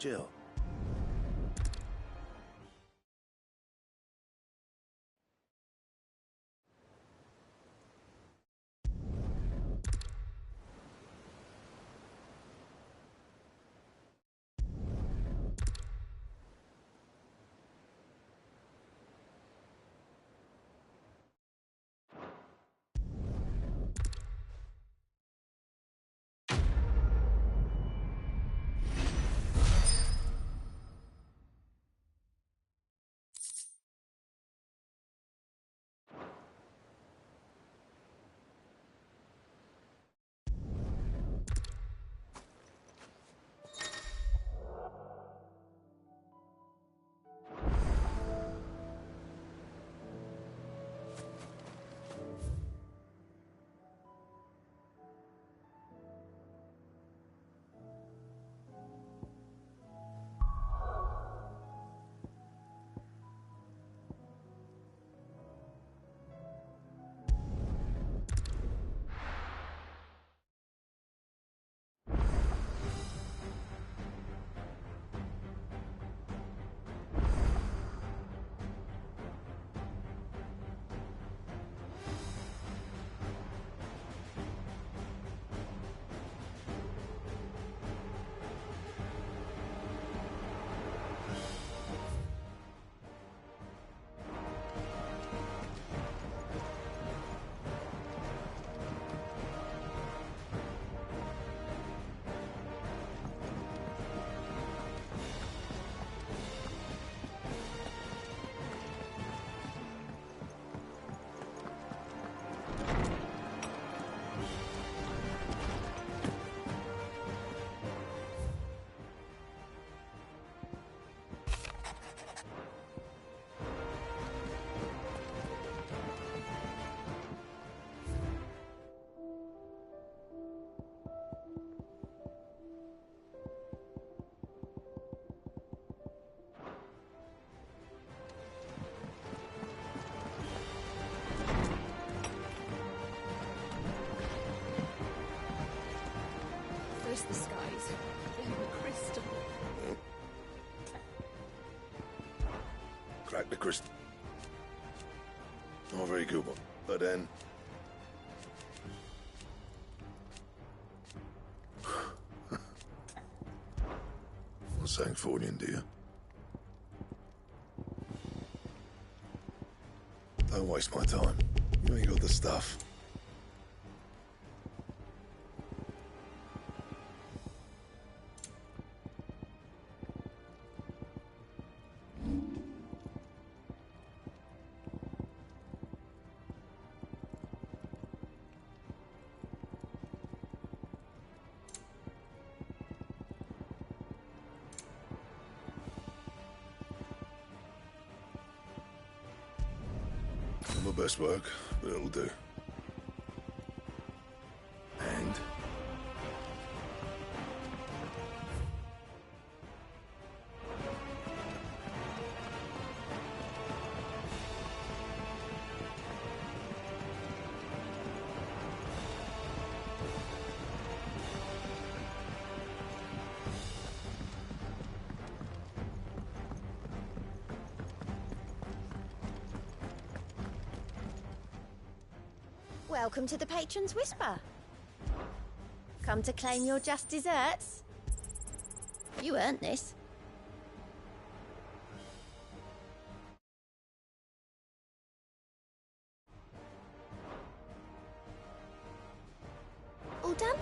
S3: Jill.
S18: First the skies, then the crystal.
S3: Crack the crystal. Not a very good one. But then... Not saying Fornian, do you? Don't waste my time. You ain't got the stuff. Not my best work, but it'll do. And?
S20: Welcome to the Patron's Whisper. Come to claim your just desserts? You earned this. All done?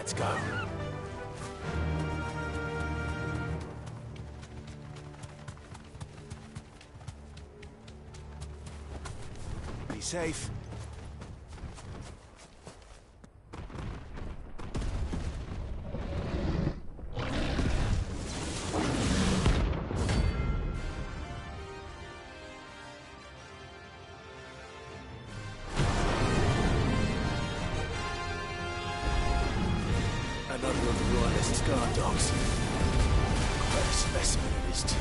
S3: Let's go. Be safe. Another of the royalist guard dogs. Quite a specimen it is, too.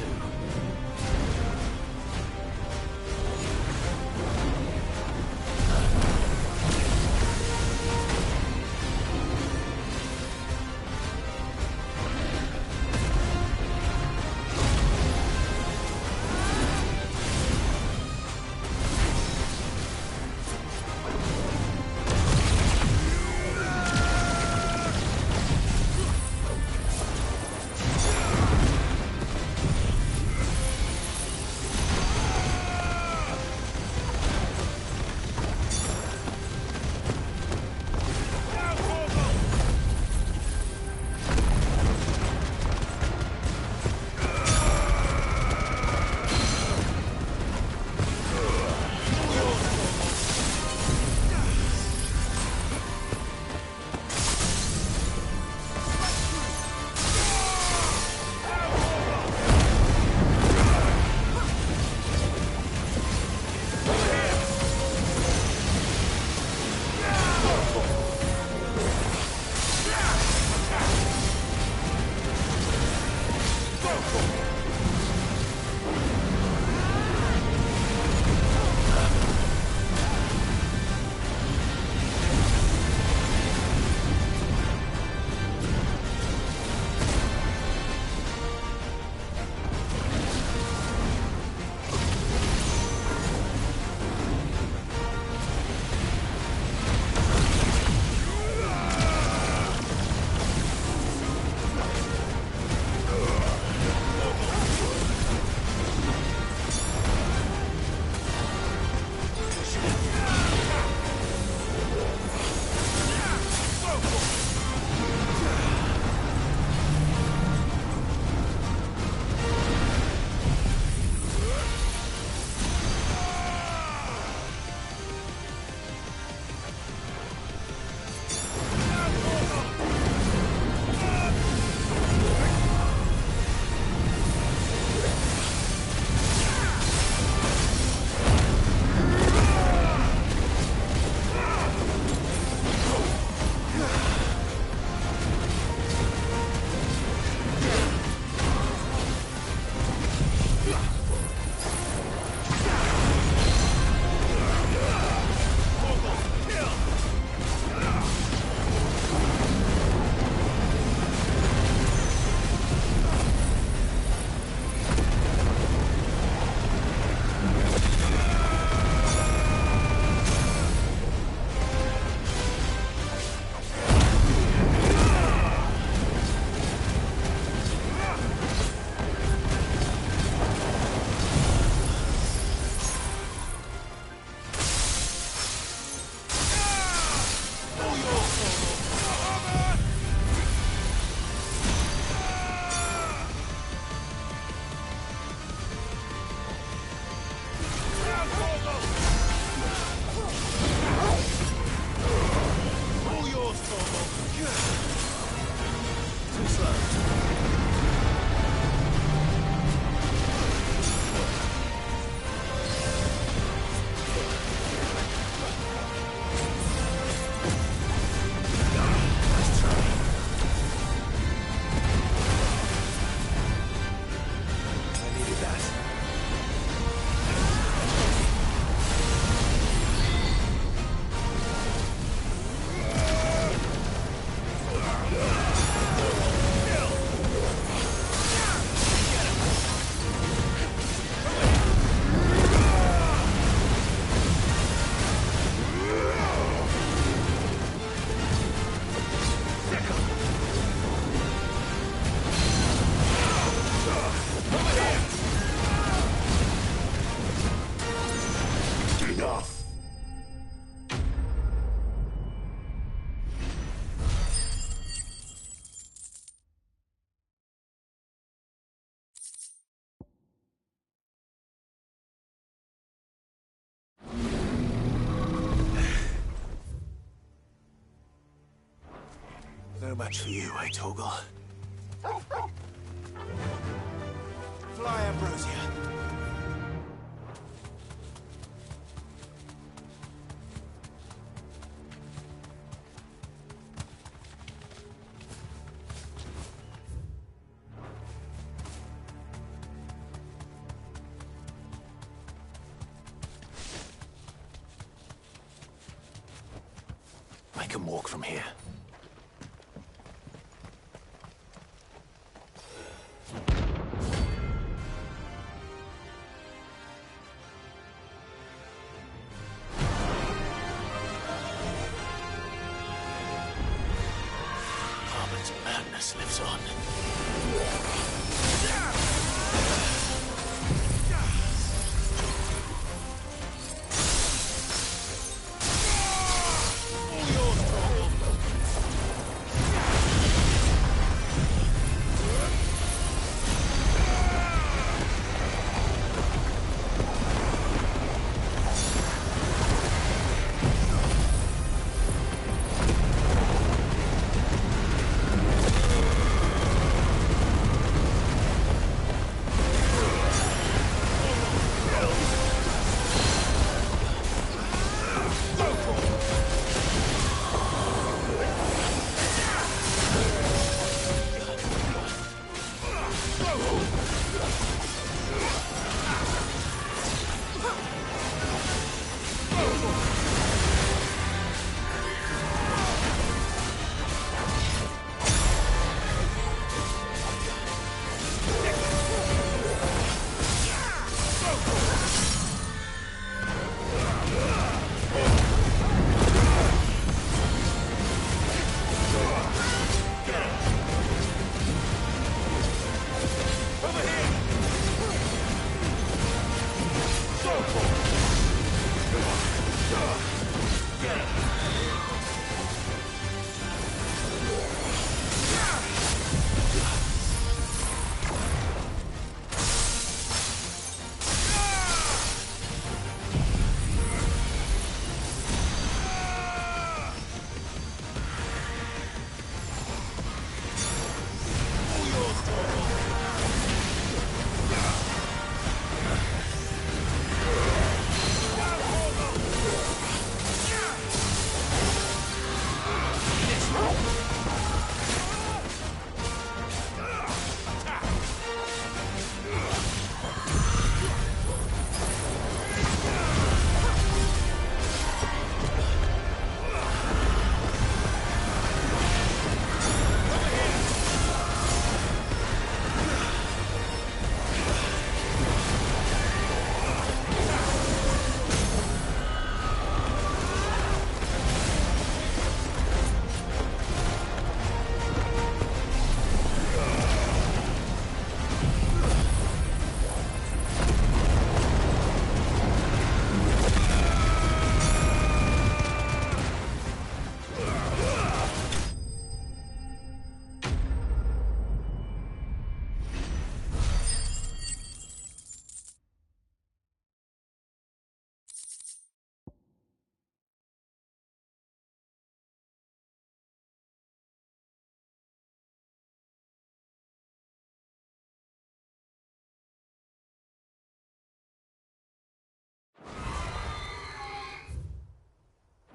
S3: No match for you, eh, Torgal?
S15: Fly, Ambrosia.
S3: I can walk from here. Harmon's madness lives on.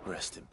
S3: Rest him.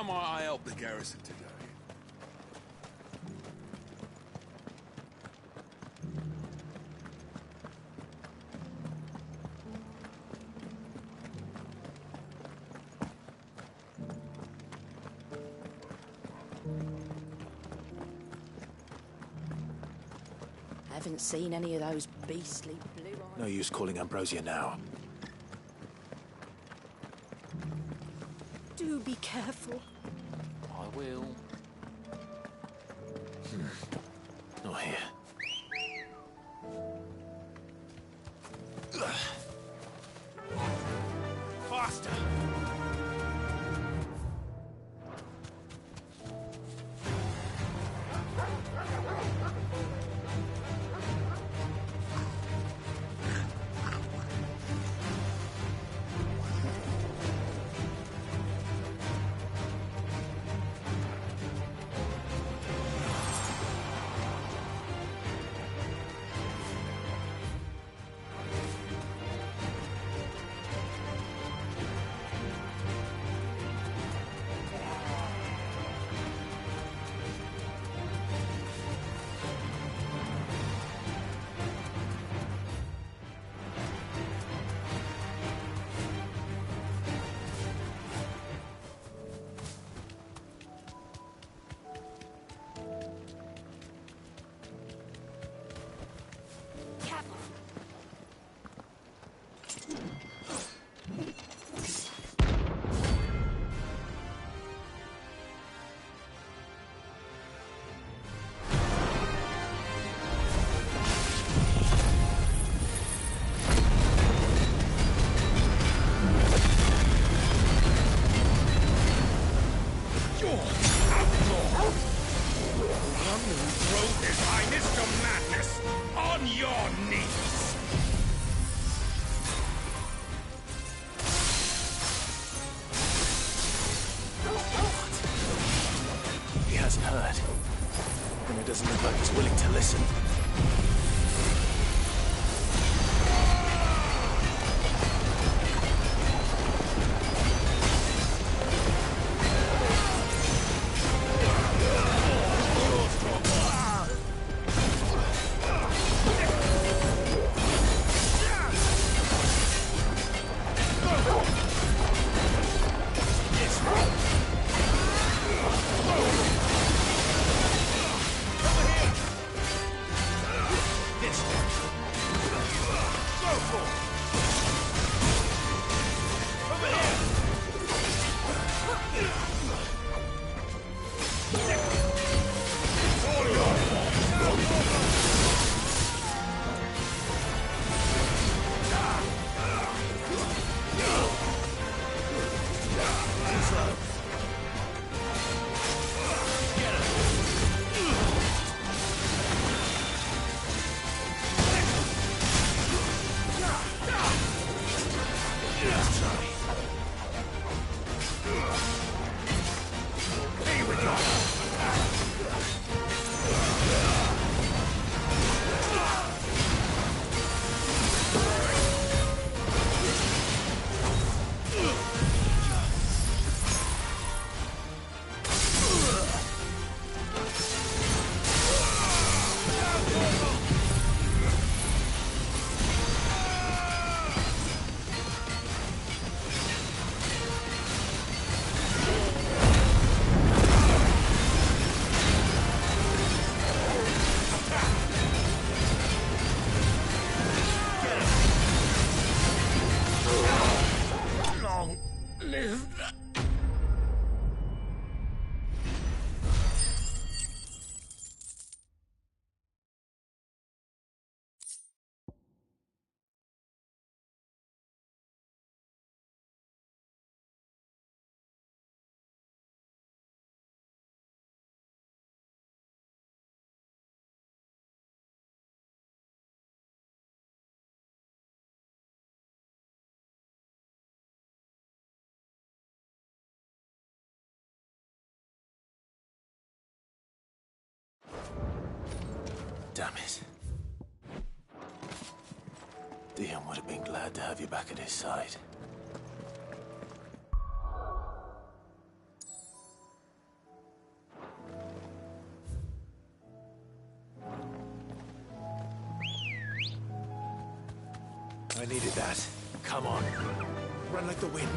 S5: might I help the garrison today?
S23: Haven't seen any of those beastly blue eyes.
S3: No use calling Ambrosia now.
S18: Do be careful.
S9: I will.
S3: Not here.
S5: Faster!
S3: He hasn't heard. And it doesn't look like he's willing to listen. Damn it. Dion would have been glad to have you back at his side. I needed that. Come on. Run like the wind.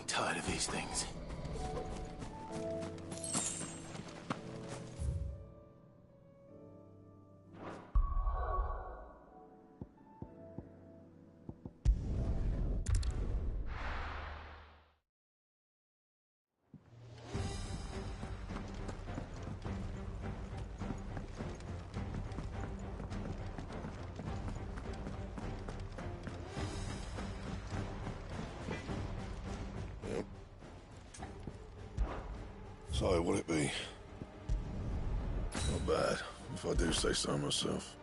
S3: Tired of these things.
S14: So, will it be? Not bad, if I do say so myself.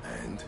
S14: And?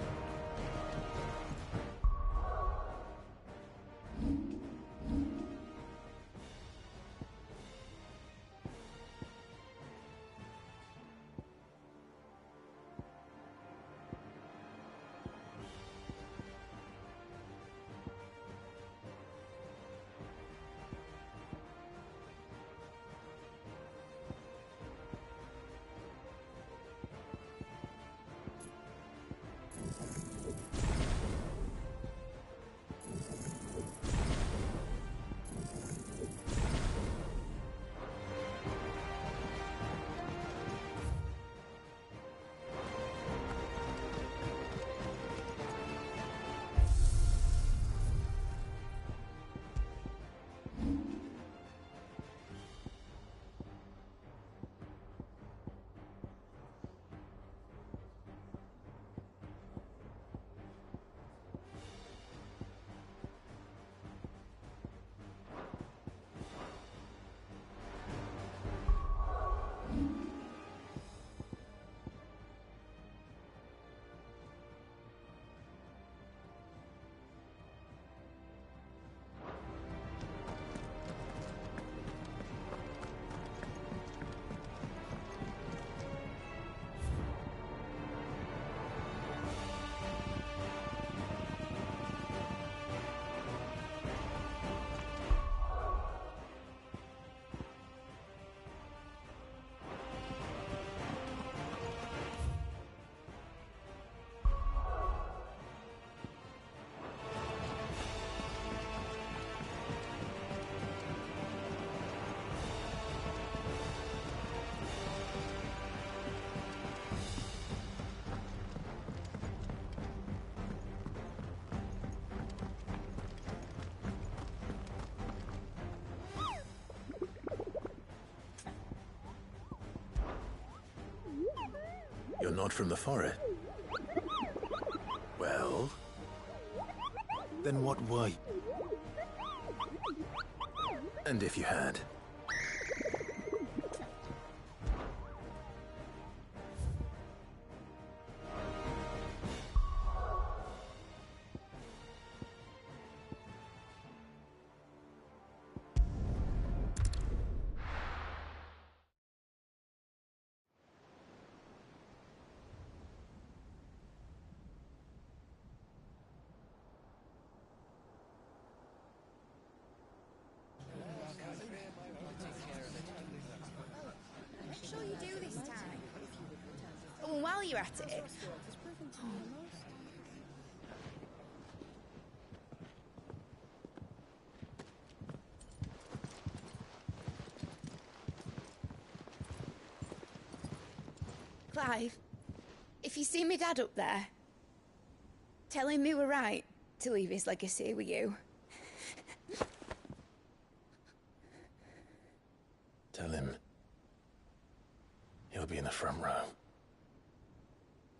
S14: You're not from the forest. Well? Then what were you? And if you had?
S18: Make sure you do this time. And while you're at it... Clive, if you see me dad up there, tell him we were right to leave his legacy with you.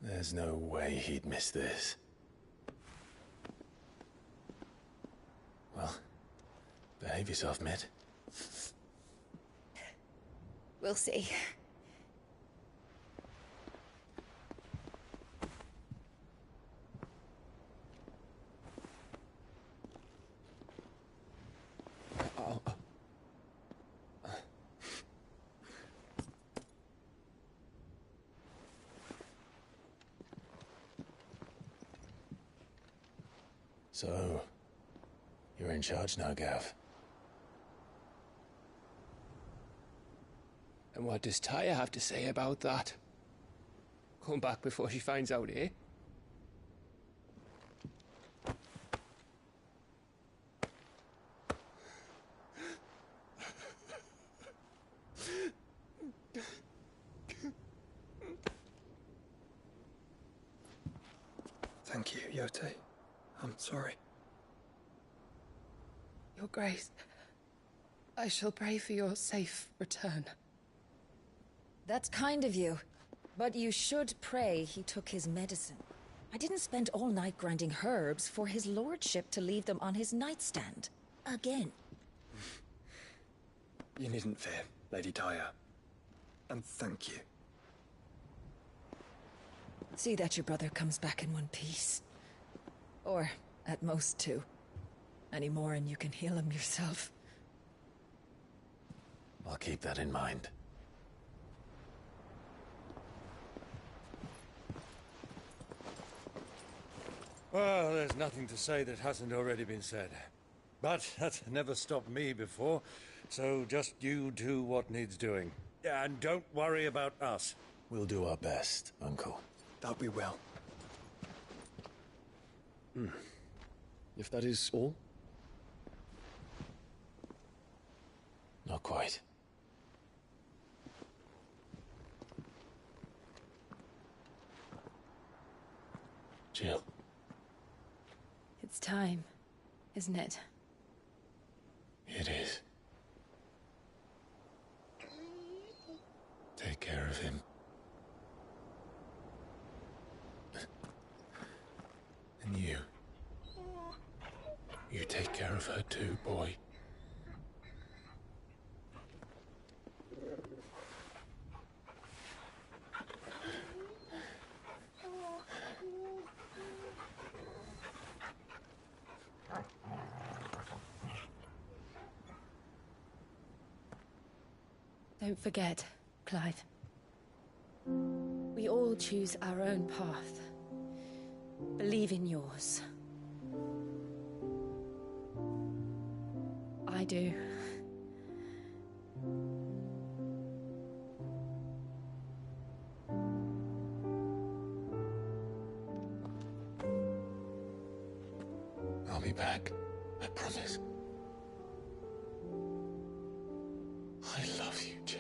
S3: There's no way he'd miss this. Well, behave yourself, Mid.
S18: We'll see.
S3: So, you're in charge now, Gav.
S12: And what does Taya have to say about that? Come back before she finds out, eh?
S16: Thank you, Yote. I'm sorry.
S19: Your Grace, I shall pray for your safe return.
S21: That's kind of you. But you should pray he took his medicine. I didn't spend all night grinding herbs for his lordship to leave them on his nightstand. Again.
S16: You needn't fear, Lady Taya. And thank you.
S21: See that your brother comes back in one piece. Or, at most, two. Any more and you can heal him yourself.
S3: I'll keep that in mind.
S24: Well, there's nothing to say that hasn't already been said. But that's never stopped me before, so just you do what needs doing. And don't worry about us.
S3: We'll do our best, Uncle.
S16: That we will. If that is all?
S3: Not quite. Jill.
S19: It's time, isn't it?
S3: It is. Take care of him. And you. You take care of her too, boy.
S19: Don't forget, Clive. We all choose our own path. Believe in yours. I do.
S3: I'll be back. I promise. I love you, Jill.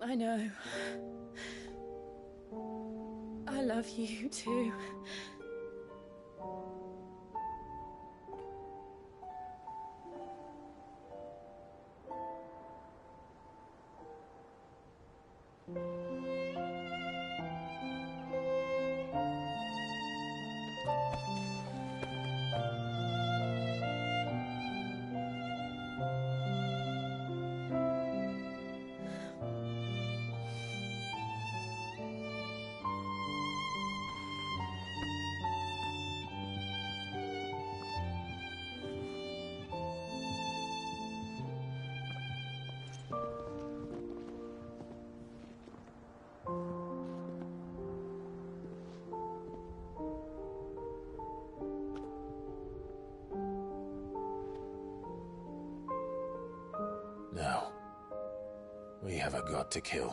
S19: I know. I love you too.
S3: Now, we have a god to kill.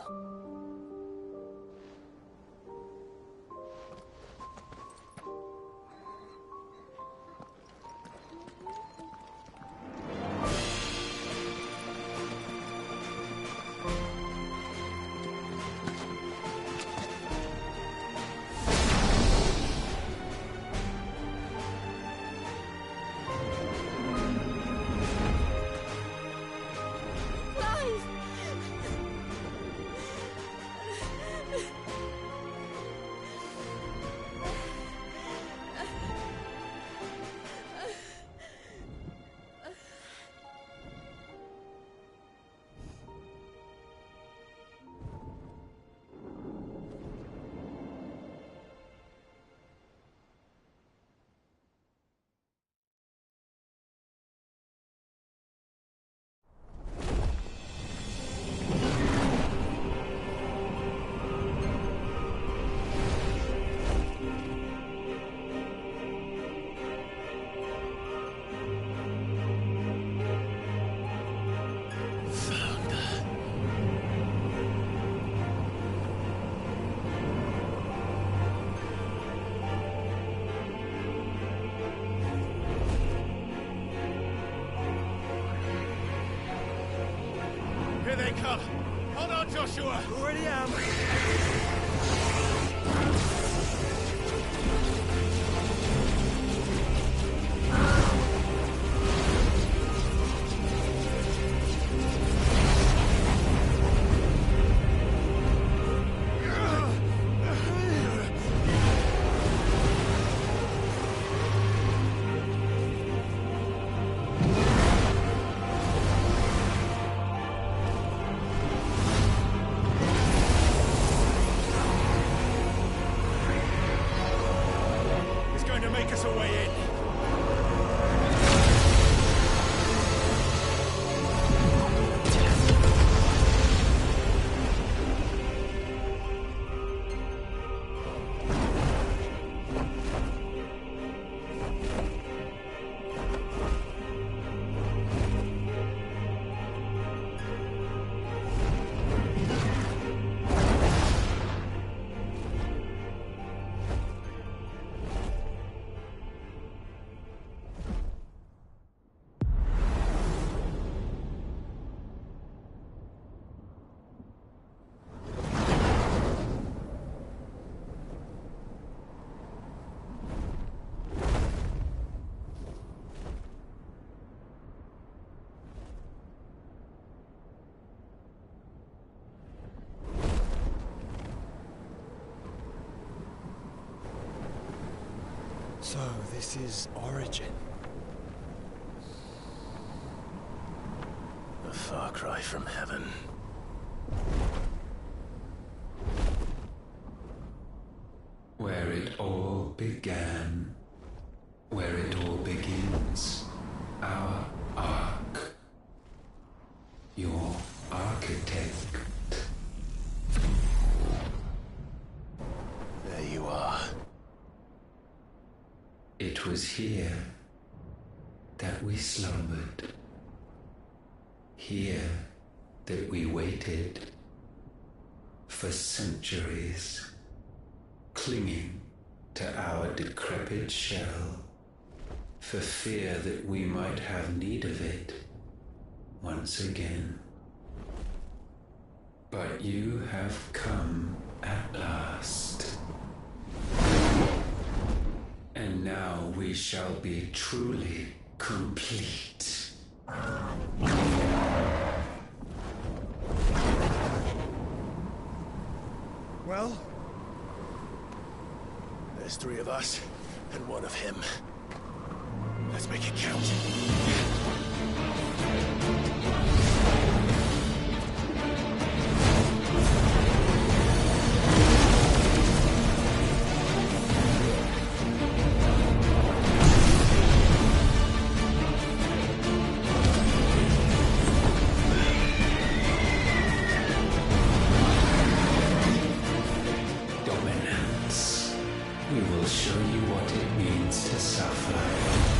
S8: Sure.
S13: Already am.
S8: It's going to make us a way in.
S14: So, this is Origin.
S3: A far cry from heaven.
S1: Where it all began, where it all begins, our ark, your architect.
S3: There you are.
S1: It was here that we slumbered, here that we waited for centuries, clinging to our decrepit shell, for fear that we might have need of it once again. But you have come at last. And now we shall be truly complete.
S3: Well, there's 3 of us and 1 of him. Let's make it count.
S1: Dominance. We will show you what it means to suffer.